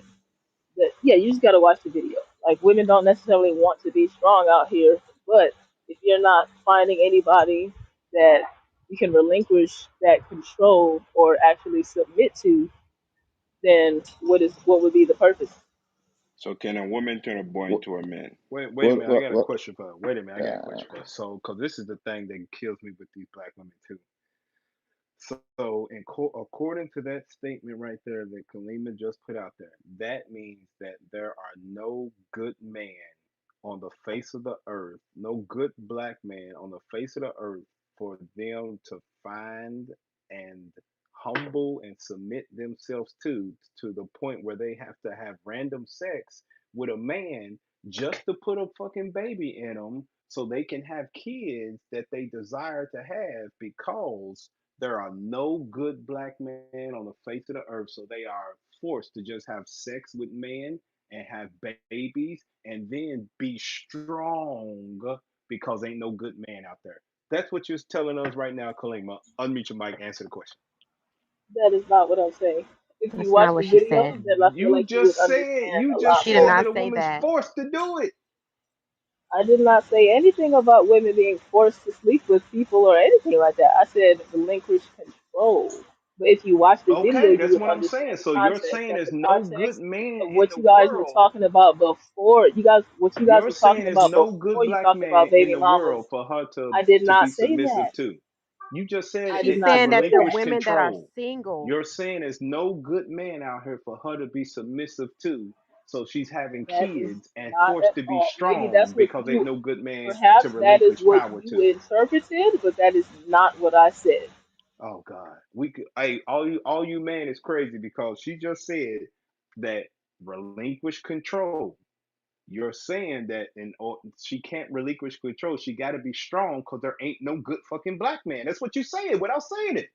yeah, you just gotta watch the video. Like women don't necessarily want to be strong out here, but if you're not finding anybody that you can relinquish that control or actually submit to, then what would be the purpose? So can a woman turn a boy What? into a man? Wait a What? minute. I What? got a what question for her. Wait a minute. I got a uh, question for her. So, because this is the thing that kills me with these black women too. So, according to that statement right there that Kalima just put out there, that means that there are no good man on the face of the earth, no good black man on the face of the earth for them to find and humble and submit themselves to the point where they have to have random sex with a man just to put a fucking baby in them so they can have kids that they desire to have because there are no good black men on the face of the earth, so they are forced to just have sex with men and have babies and then be strong because ain't no good man out there. That's what you're telling us right now, Kalima. Unmute your mic, answer the question. That is not what I'm saying. If you That's watch not the what she video, said. then I feel like you would understand a lot She did more. not That a say woman's that. forced to do it. I did not say anything about women being forced to sleep with people or anything like that. I said relinquish control. But if you watch the video, Okay, you that's would what I'm saying. understand the So you're context. saying That there's the no good context man of in what the you guys were world. talking about before, what you guys You're were talking saying there's about no before good you black talked about man in baby the mamas, world for her I did to not be say submissive that. to. You just said I She's did it to not saying that say the that. relinquish women that are control. single, You're saying there's no good man out here for her to be submissive to. So she's having That is kids and not forced at to be all. Maybe strong that's what because ain't you, no good man to perhaps that is relinquish what power you to. interpreted, but that is not what I said. Oh God, we could. Hey, all you man is crazy because she just said that relinquish control. You're saying that, and or she can't relinquish control. She got to be strong because there ain't no good fucking black man. That's what you saying without saying it.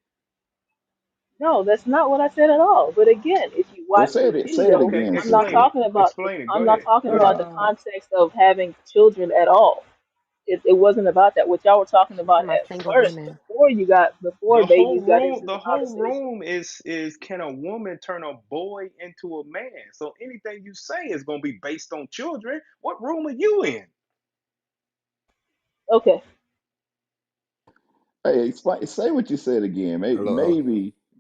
No, that's not what I said at all. But again, if you Well, watch the say it video, Okay, again, I'm not explain sister. it. talking about Explain it. Go I'm not ahead. talking Go ahead. about the context of having children at all. It wasn't about that. What y'all were talking she's about talking about at single first, women. before babies got into the The whole conversation. room is can a woman turn a boy into a man? So anything you say is gonna be based on children. What room are you in? Okay, Hey, explain, say what you said again. Maybe, Hello.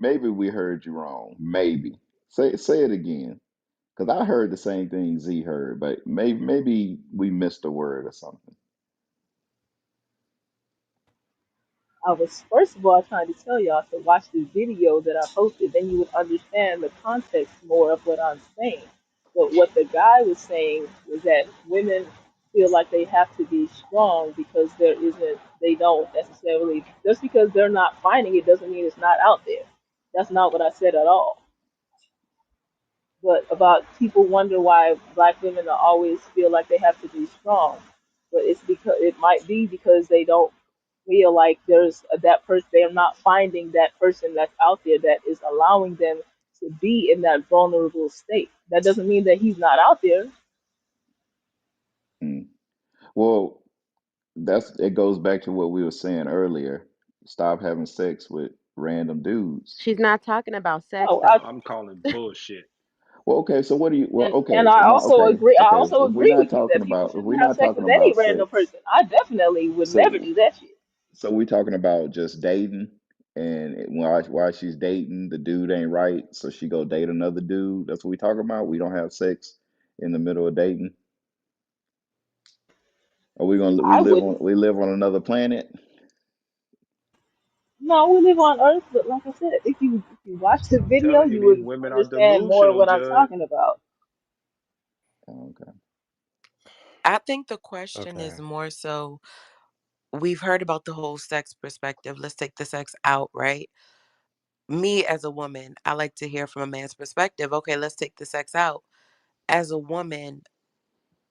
maybe we heard you wrong. Maybe say it again, because I heard the same thing Z heard, but maybe we missed a word or something. I was first of all trying to tell y'all to watch the video that I posted, then you would understand the context more of what I'm saying. But what the guy was saying was that women feel like they have to be strong because they don't necessarily, just because they're not finding it doesn't mean it's not out there. That's not what I said at all. But about people wonder why black women are always feel like they have to be strong. But it's because it might be because they don't feel like there's that person. They're not finding that person that's out there that is allowing them to be in that vulnerable state. That doesn't mean that he's not out there. Hmm. Well, it goes back to what we were saying earlier. Stop having sex with random dudes. She's not talking about sex No, though. I'm calling bullshit. Well, okay, so what do you? Well, and okay, I no, also agree. I okay. also agree with you that people If shouldn't we're have not sex talking with any about random sex, person. I definitely would never so do that shit. so we talking about just dating, and while she's dating, the dude ain't right, so she go date another dude. That's what we talking about. We don't have sex in the middle of dating. Are we gonna I wouldn't. we live on another planet? No, we live on Earth, but like I said, if you watch the I'm video, telling you, you these would women are understand more of delusional, what I'm Judge. talking about. Okay. I think the question Okay. is more so we've heard about the whole sex perspective. Let's take the sex out, right? Me as a woman, I like to hear from a man's perspective. Okay, let's take the sex out. As a woman,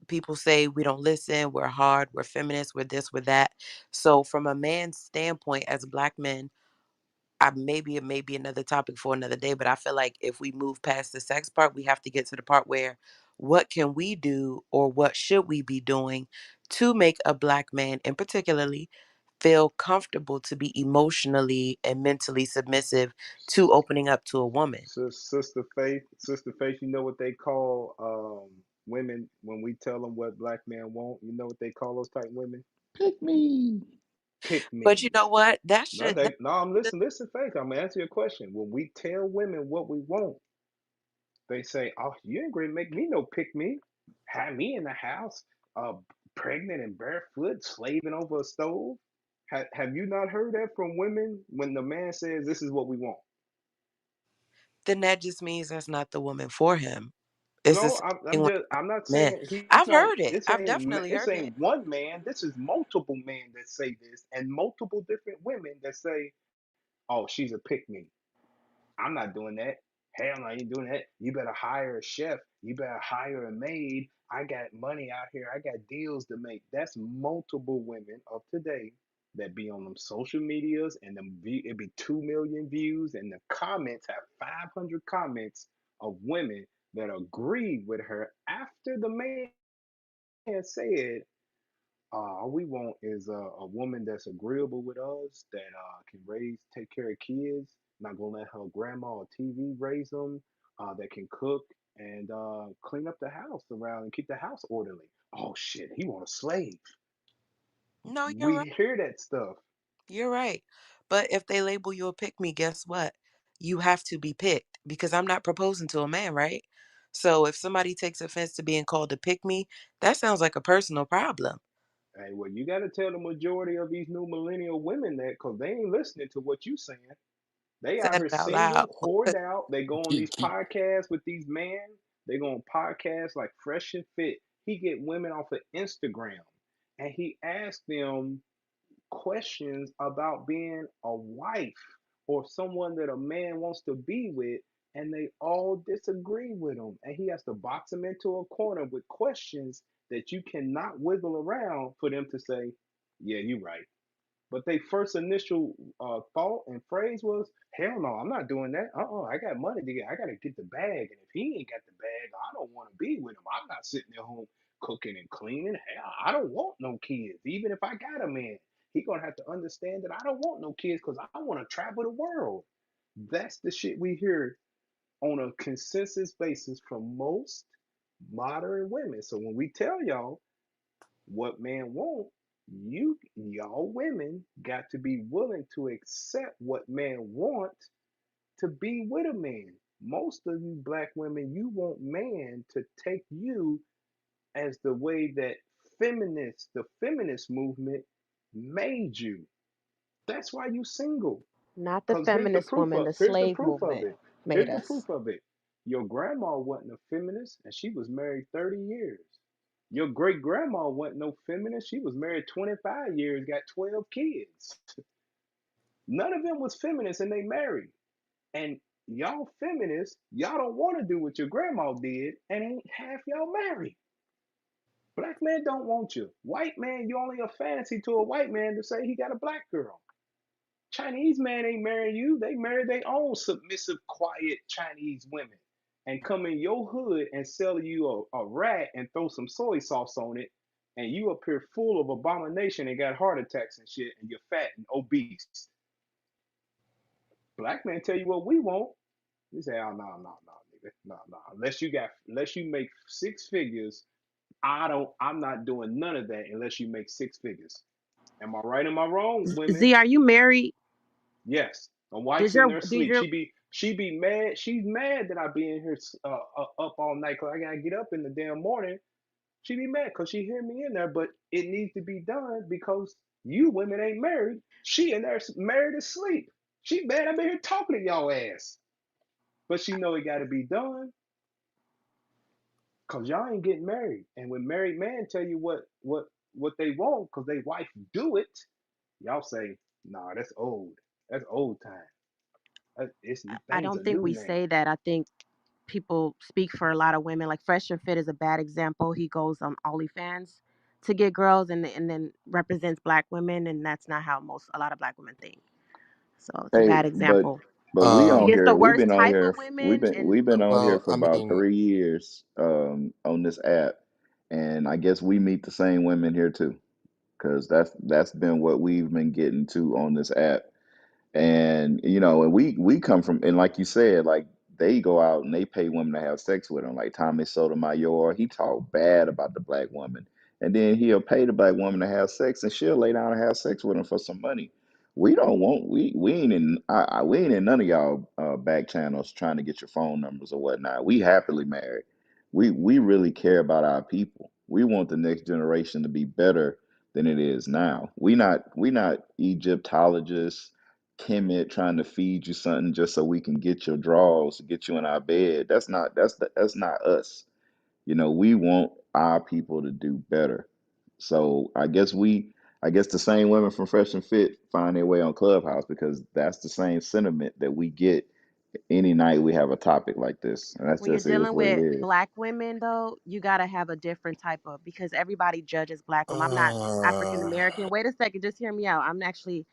people say we don't listen, we're hard, we're feminists, we're this, we're that. So, from a man's standpoint, as black men, maybe it may be another topic for another day, but I feel like if we move past the sex part, we have to get to the part where what can we do or what should we be doing to make a black man, in particularly, feel comfortable to be emotionally and mentally submissive to opening up to a woman. Sister Faith, you know what they call women when we tell them what black men want? You know what they call those type women? Pick me. Pick But you me's. know what? That No, should that I'm listen, Faith. I'm gonna answer your question. When we tell women what we want, they say, "Oh, you ain't gonna make me no pick me. Have me in the house, pregnant and barefoot, slaving over a stove." Have you not heard that from women when the man says, "This is what we want"? then that just means that's not the woman for him. It's the No, same thing with I'm not men. saying he's I've not. heard it. I've definitely This heard it. ain't one man. This is multiple men that say this, and multiple different women that say, "Oh, she's a pick me." I'm not doing that. Hell no, I ain't doing that. You better hire a chef. You better hire a maid. I got money out here. I got deals to make. That's multiple women of today that be on them social medias and it be 2 million views and the comments have 500 comments of women that agreed with her after the man said, all we want is a woman that's agreeable with us, that can take care of kids, not gonna let her grandma or TV raise them, that can cook and clean up the house around and keep the house orderly. Oh shit, he want a slave. No, you're right. We hear that stuff. You're right. But if they label you a pick me, guess what? You have to be picked because I'm not proposing to a man, right? So if somebody takes offense to being called a pick me, that sounds like a personal problem. Hey, well, you got to tell the majority of these new millennial women that because they ain't listening to what you saying. They out Said here it out loud. single, hoard out. They go on these Keep podcasts with these men. They go on podcasts like Fresh and Fit. He get women off of Instagram, and he asks them questions about being a wife or someone that a man wants to be with, and they all disagree with him. And he has to box them into a corner with questions that you cannot wiggle around for them to say, "Yeah, you're right." But they first initial thought and phrase was, "Hell no, I'm not doing that. I got money to get. I got to get the bag. And if he ain't got the bag, I don't want to be with him. I'm not sitting at home cooking and cleaning. Hell, I don't want no kids. Even if I got a man, he gonna have to understand that I don't want no kids because I want to travel the world." That's the shit we hear on a consensus basis from most modern women. So when we tell y'all what men want, y'all women got to be willing to accept what men want to be with a man. Most of you black women, you want man to take you as the way that the feminist movement made you. That's why you single. Not the Cause here's the feminist proof woman, of the here's the slave proof of movement it. made Here's the us. proof of it. Your grandma wasn't a feminist and she was married 30 years. Your great grandma wasn't no feminist. She was married 25 years, got 12 kids. None of them was feminists and they married. And y'all feminists, y'all don't want to do what your grandma did and ain't half y'all married. Black man don't want you. White man, you only a fantasy to a white man to say he got a black girl. Chinese man ain't marrying you. They marry their own submissive, quiet Chinese women and come in your hood and sell you a rat and throw some soy sauce on it. And you up here full of abomination and got heart attacks and shit, and you're fat and obese. Black man tell you what we want. You say, oh no, nigga. No. Unless you make six figures, I'm not doing none of that unless you make six figures. Am I right? Am I wrong, women? Z, are you married? Yes, my wife's Did in your there did asleep. your She be mad. She's mad that I be in here up all night because I gotta get up in the damn morning. She be mad because she hear me in there, but it needs to be done because you women ain't married. She in there married asleep. She mad. I'm in here talking to y'all ass, but she know it got to be done because y'all ain't getting married. And when married men tell you what they want because they wife do it, y'all say, nah, that's old. That's old time. It's I things don't are think new we now. say that. I think people speak for a lot of women. Like Fresh and Fit is a bad example. He goes on OnlyFans to get girls and then represents black women, and that's not how a lot of black women think. So it's a Hey, bad example. but we He on gets here. the We've worst been on type here. of women, and We've been on here well, for I about mean, 3 years on this app, and I guess we meet the same women here too, because that's been what we've been getting to on this app. And and we come from, and like you said, like they go out and they pay women to have sex with them, like Tommy Sotomayor. He talk bad about the black woman, and then he'll pay the black woman to have sex, and she'll lay down and have sex with him for some money. We don't want we ain't in we ain't in none of y'all back channels trying to get your phone numbers or whatnot. We happily married. We really care about our people. We want the next generation to be better than it is now. We not Egyptologists, Kemet trying to feed you something just so we can get your draws, get you in our bed. That's not us. We want our people to do better. So I guess the same women from Fresh and Fit find their way on Clubhouse because that's the same sentiment that we get any night we have a topic like this, and that's When you're just is dealing what it with is. black women, though, you gotta have a different type of, because everybody judges black women. I'm not African Uh, American. Wait a second, just hear me out. I'm actually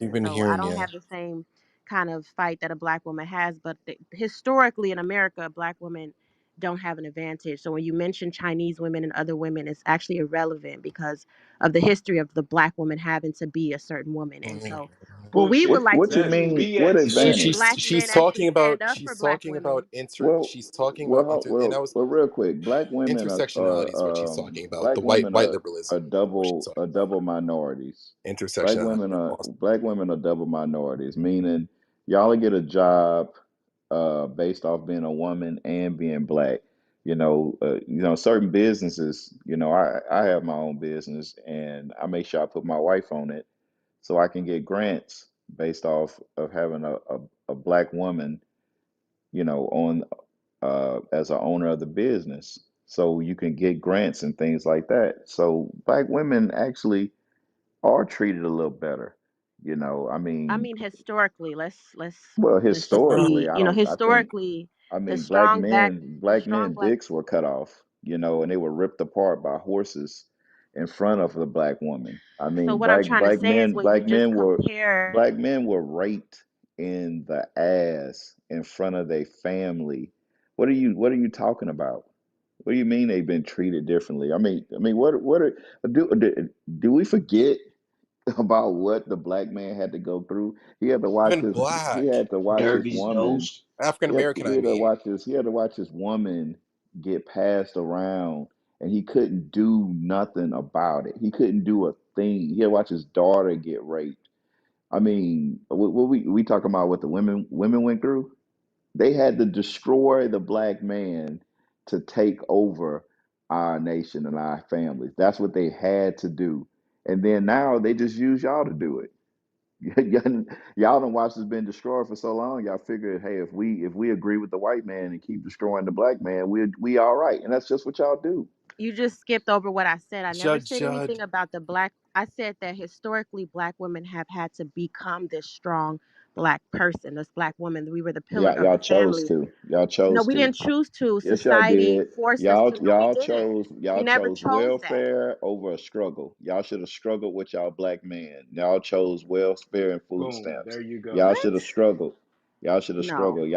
you've African, been so I hearing don't you. have the same kind of fight that a black woman has. But historically in America, black women don't have an advantage. So when you mention Chinese women and other women, it's actually irrelevant because of the history of the black woman having to be a certain woman. And so, what we would Bullshit. like What to you That's see mean? What BS. is advantage? black men actually stand up for She's black talking about women. she's talking about and that was Real quick, black women intersectionality is what she's talking about. The black white women white liberalism are is what she's talking about. double minorities. Intersectionality. Awesome. Black women are double minorities, meaning y'all get a job based off being a woman and being black. Certain businesses. I have my own business, and I make sure I put my wife on it so I can get grants based off of having a black woman, on as an owner of the business. So you can get grants and things like that. So black women actually are treated a little better. I I mean, mean, historically, well, let's just historically, be, I don't, I think, historically, I the mean, strong black, the black strong men black. dicks were cut off, and they were ripped apart by horses in front of the black woman. I So mean, what I'm trying to say is when you just compare, black men were raped in the ass in front of their family. What are you talking about? What do you mean they've been treated differently? What are, do we forget about what the black man had to go through? He had to watch Even his he black. had to watch his Dirty's woman. nose. African American, He I had to mean. watch his woman get passed around, and he couldn't do nothing about it. He couldn't do a thing. He had to watch his daughter get raped. I mean, what we talking about? What the women went through? They had to destroy the black man to take over our nation and our families. That's what they had to do. And then now they just use y'all to do it. Y'all done watched us been destroyed for so long. Y'all figured, hey, if we agree with the white man and keep destroying the black man, we all right. And that's just what y'all do. you just skipped over what I said. I never said Judd. anything about the black. I said that historically, black women have had to become this strong black person, this black woman. We were the pillar of Y'all the chose family. to. Y'all No, chose we to. didn't choose to. Yes, y'all Society did. forced us to. No, we didn't. We Y'all never chose chose that. welfare over a struggle. Y'all should have struggled with y'all black man. Y'all chose welfare and food Boom. stamps. There you go. Y'all What? should have struggled. Y'all should have No, struggled.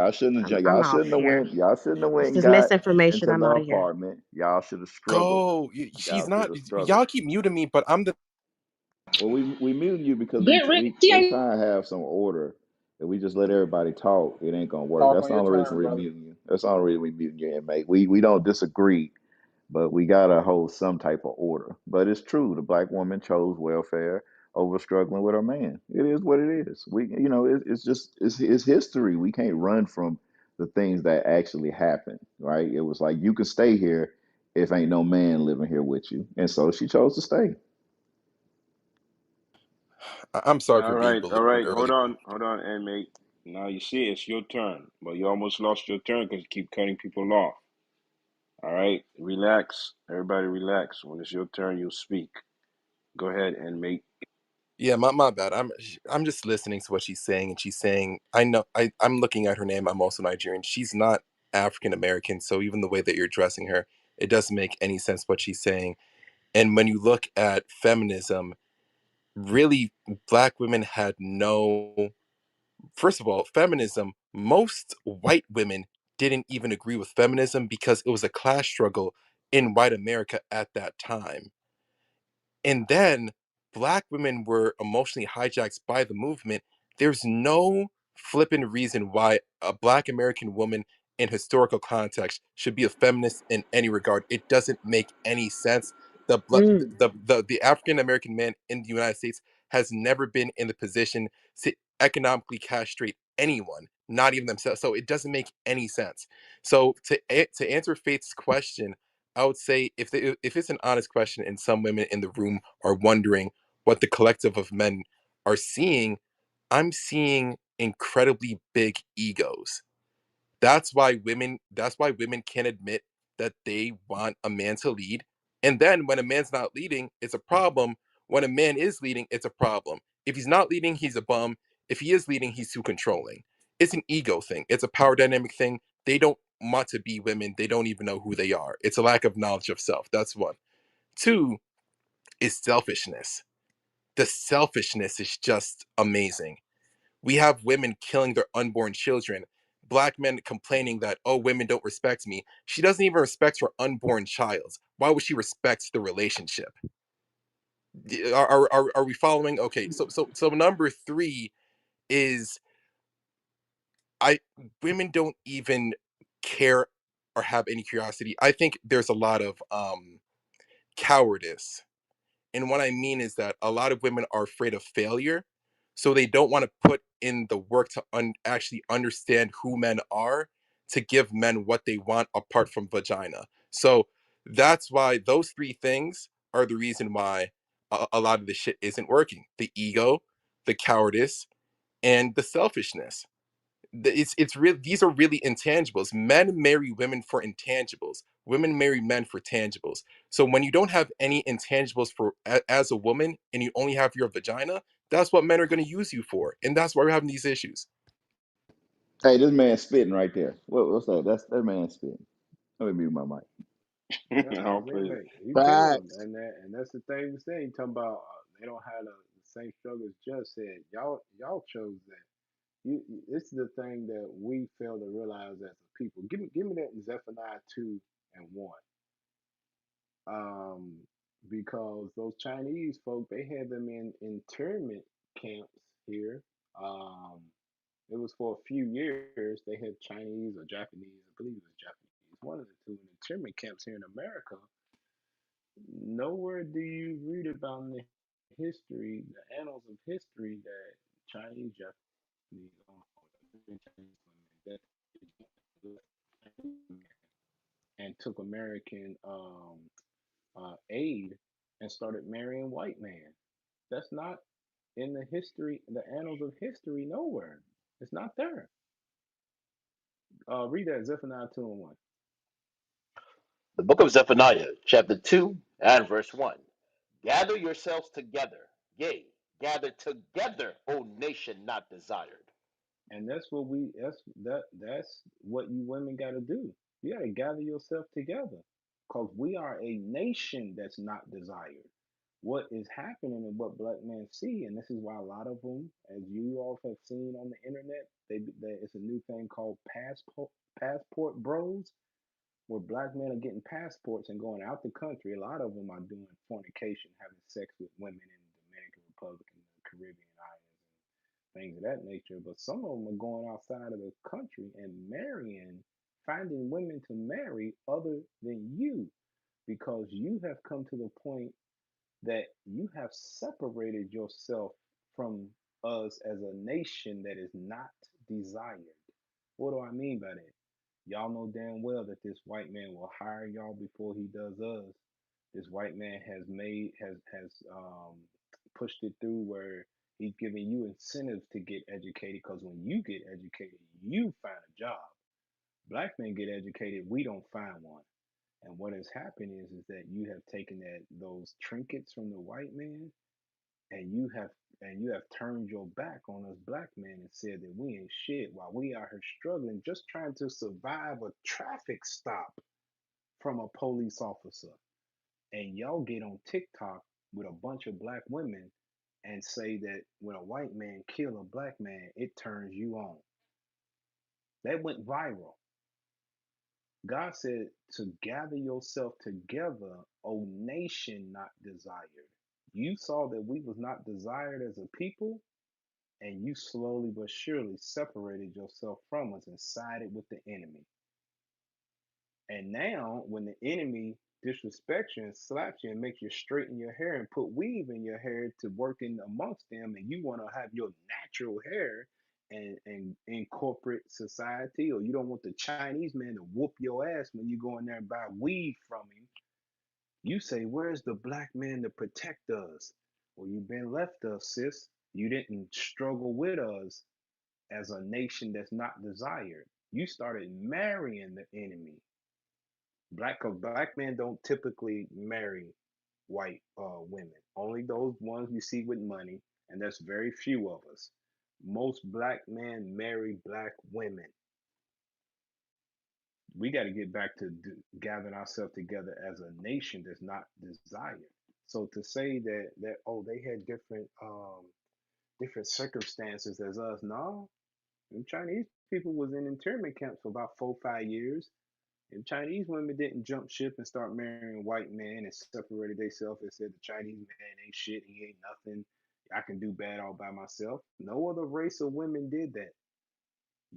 I'm off here. Y'all shouldn't have went This and is got misinformation. into I'm the out of here. apartment. Y'all should have struggled. Go. She's Y'all should not. have struggled. Y'all keep muting me, but I'm the. Well, we muting you because Get rich. She we ain't trying to have some order. If we just let everybody talk, it ain't gonna work. Talk That's on the your only reason turn, we're brother. muting you. That's the only reason we muting you, inmate. We don't disagree, but we gotta hold some type of order. But it's true, the black woman chose welfare over struggling with her man. It is what it is. It's just it's history. We can't run from the things that actually happened, right? It was like you can stay here if ain't no man living here with you, and so she chose to stay. I'm sorry for being All belligerent right. earlier. Hold on, inmate. Now you see it's your turn, but you almost lost your turn because you keep cutting people off. All right, relax. Everybody relax. When it's your turn, you'll speak. Go ahead, inmate. Yeah, my bad. I'm just listening to what she's saying, and she's saying, I know I'm looking at her name. I'm also Nigerian. She's not African American, so even the way that you're addressing her, it doesn't make any sense what she's saying. And when you look at feminism, really, black women had no. First of all, feminism. Most white women didn't even agree with feminism because it was a class struggle in white America at that time. And then black women were emotionally hijacked by the movement. There's no flipping reason why a black American woman in historical context should be a feminist in any regard. It doesn't make any sense. Mm. The African American man in the United States has never been in the position to economically castrate anyone, not even themselves. So it doesn't make any sense. So to answer Faith's question, I would say if it's an honest question and some women in the room are wondering what the collective of men are seeing, I'm seeing incredibly big egos. That's why women can't admit that they want a man to lead. And then when a man's not leading, it's a problem. When a man is leading, it's a problem. If he's not leading, he's a bum. If he is leading, he's too controlling. It's an ego thing. It's a power dynamic thing. They don't want to be women. They don't even know who they are. It's a lack of knowledge of self. That's one. Two is selfishness. The selfishness is just amazing. We have women killing their unborn children. Black men complaining that, oh, women don't respect me. She doesn't even respect her unborn child. Why would she respect the relationship? Are we following? Okay, so number three is I women don't even care or have any curiosity. I think there's a lot of cowardice. And what I mean is that a lot of women are afraid of failure. So they don't want to put in the work to actually understand who men are to give men what they want apart from vagina. So that's why those three things are the reason why a lot of the shit isn't working: the ego, the cowardice, and the selfishness. It's real. These are really intangibles. Men marry women for intangibles. Women marry men for tangibles. So when you don't have any intangibles for as a woman and you only have your vagina, that's what men are going to use you for, and that's why we're having these issues. Hey, this man spitting right there. What's that? That's that man spitting. Let me mute my mic. Nah, All praise. you good, Facts. and that's the thing we say. You talking about they don't have the same struggle as Just said. Y'all chose that. This is the thing that we fail to realize as a people. Give me that in Zephaniah 2:1. Um, because those Chinese folk, they had them in internment camps here. Um, it was for a few years. They had Chinese or Japanese, I believe it was Japanese, one of the two, in internment camps here in America. Nowhere do you read about in the history, the annals of history, that Chinese, Japanese, that and took American aid and started marrying white men. That's not in the history, the annals of history, nowhere. It's not there. Read that Zephaniah 2:1. The book of Zephaniah, chapter 2 and verse 1. Gather yourselves together, yea, gather together, O nation not desired. And that's what you women got to do. You got to gather yourself together, because we are a nation that's not desired. What is happening and what black men see, and this is why a lot of them, as you all have seen on the internet, it's a new thing called passport bros, where black men are getting passports and going out the country. A lot of them are doing fornication, having sex with women in the Dominican Republic and the Caribbean islands and things of that nature. But some of them are going outside of the country and marrying, finding women to marry other than you, because you have come to the point that you have separated yourself from us as a nation that is not desired. What do I mean by that? Y'all know damn well that this white man will hire y'all before he does us. This white man has pushed it through where he's giving you incentives to get educated, because when you get educated, you find a job. Black men get educated, we don't find one. And what has happened is that you have taken those trinkets from the white man, and you have turned your back on us black men and said that we ain't shit, while we are here struggling, just trying to survive a traffic stop from a police officer. And y'all get on TikTok with a bunch of black women and say that when a white man kill a black man, it turns you on. That went viral. God said to gather yourself together, O nation not desired. You saw that we was not desired as a people, and you slowly but surely separated yourself from us and sided with the enemy. And now, when the enemy disrespects you and slaps you and makes you straighten your hair and put weave in your hair to work in amongst them, and you want to have your natural hair and in corporate society, or you don't want the Chinese man to whoop your ass when you go in there and buy weave from him, you say, where's the black man to protect us? Well, you've been left us, sis. You didn't struggle with us as a nation that's not desired. You started marrying the enemy. Black men don't typically marry white women. Only those ones you see with money, and there's very few of us. Most black men marry black women. We got to get back to gathering ourselves together as a nation that's not desired. So to say that oh they had different circumstances as us, no. Them Chinese people was in internment camps for about 4 5 years. And Chinese women didn't jump ship and start marrying white men and separated themselves and said the Chinese man ain't shit, he ain't nothing. I can do bad all by myself. No other race of women did that.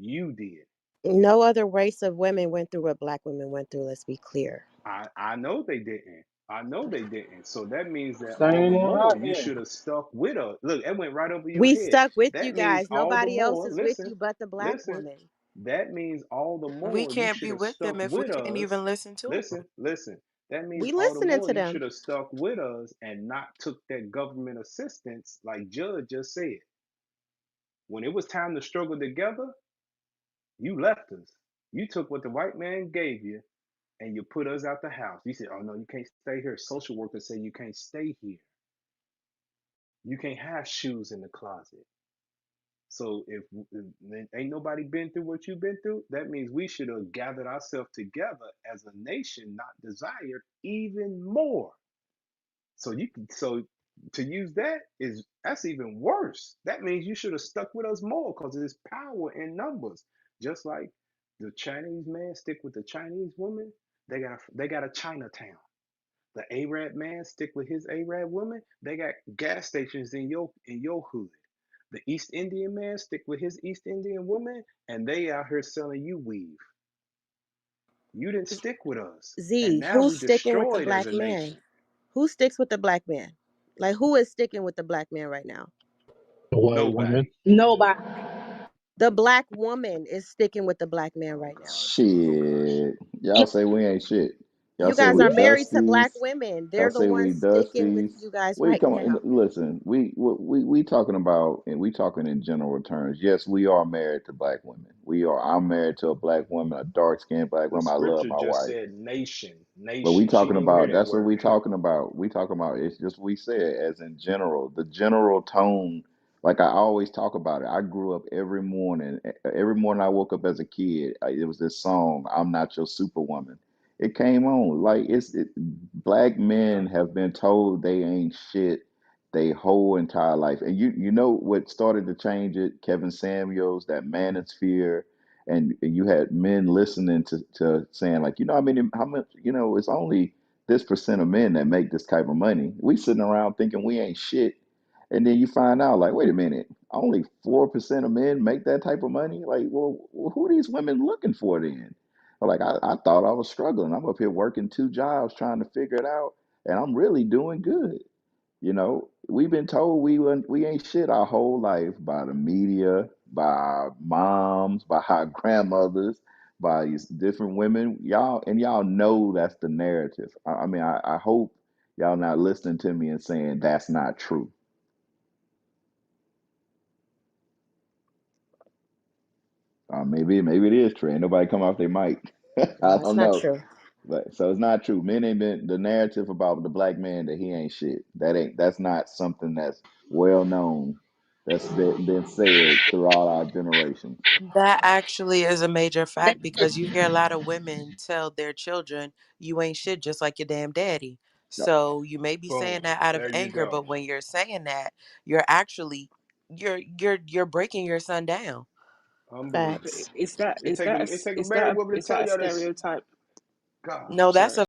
You did. No other race of women went through what black women went through. Let's be clear. I know they didn't. I know they didn't. So that means that all Same the on more our you end. should have stuck with us. Look, that went right over your We head. stuck with you That means guys. all the Nobody else more, is with listen, you but the black listen, woman. that means all the We more you can't should be have with stuck them if we with can't us. even listen to them. Listen. That means We all the listening more to you them. should have stuck with us and not took that government assistance, like Judge just said. When it was time to struggle together, you left us. You took what the white man gave you and you put us out the house. You said, oh no, you can't stay here. Social workers say you can't stay here. You can't have shoes in the closet. So if ain't nobody been through what you've been through, that means we should have gathered ourselves together as a nation, not desired, even more. So to use that's even worse. That means you should have stuck with us more because there's power in numbers. Just like the Chinese man stick with the Chinese woman, they got a Chinatown. The Arab man stick with his Arab woman, they got gas stations in your hood. The East Indian man stick with his East Indian woman, and they out here selling you weave. You didn't stick with us, and Z, now who's we sticking with the destroyed as black a man? nation. Who sticks with the black man? Like, who is sticking with the black man right now? The white women. Nobody. Nobody. The black woman is sticking with the black man right now. Shit. Y'all say we ain't shit. Y'all You say guys we are Yep. married to dusties. black women. Y'all They're the say we ones sticking with dusties. you guys We right come on, now. listen. We talking about, and we talking in general terms. Yes, we are married to black women. We are. I'm married to a black woman, a dark skinned black The woman. I love scripture my just wife. said nation, But we nation. She talking didn't even hear about, that that's what we word. talking about. We talking about, it's just we said as in general, the general tone. Like I always talk about it. I grew up every morning. Every morning I woke up as a kid. It was this song, "I'm Not Your Superwoman." It came on. Like black men have been told they ain't shit they whole entire life. And you know what started to change it? Kevin Samuels, that Manosphere, and you had men listening to saying like, how much, it's only this percent of men that make this type of money. We sitting around thinking we ain't shit, and then you find out like, wait a minute, only 4% of men make that type of money. Like, well, who are these women looking for then? Like, I thought I was struggling. I'm up here working 2 jobs trying to figure it out, and I'm really doing good. We've been told we ain't shit our whole life by the media, by our moms, by our grandmothers, by these different women. Y'all know that's the narrative. I mean, I hope y'all not listening to me and saying that's not true. Maybe it is true. Ain't nobody come off their mic. I No, it's don't not know. true. But so it's not true. Men ain't been the narrative about the black man that he ain't shit. That's not something that's well known. That's been said throughout our generations. That actually is a major fact because you hear a lot of women tell their children, you ain't shit just like your damn daddy. Yep. So you may be saying Boom. that out of There you anger, go. but when you're saying that, you're actually you're breaking your son down. Unbelievable. Facts. It take a married woman to Is tell that a y'all this. stereotype? God, No, that's sir. a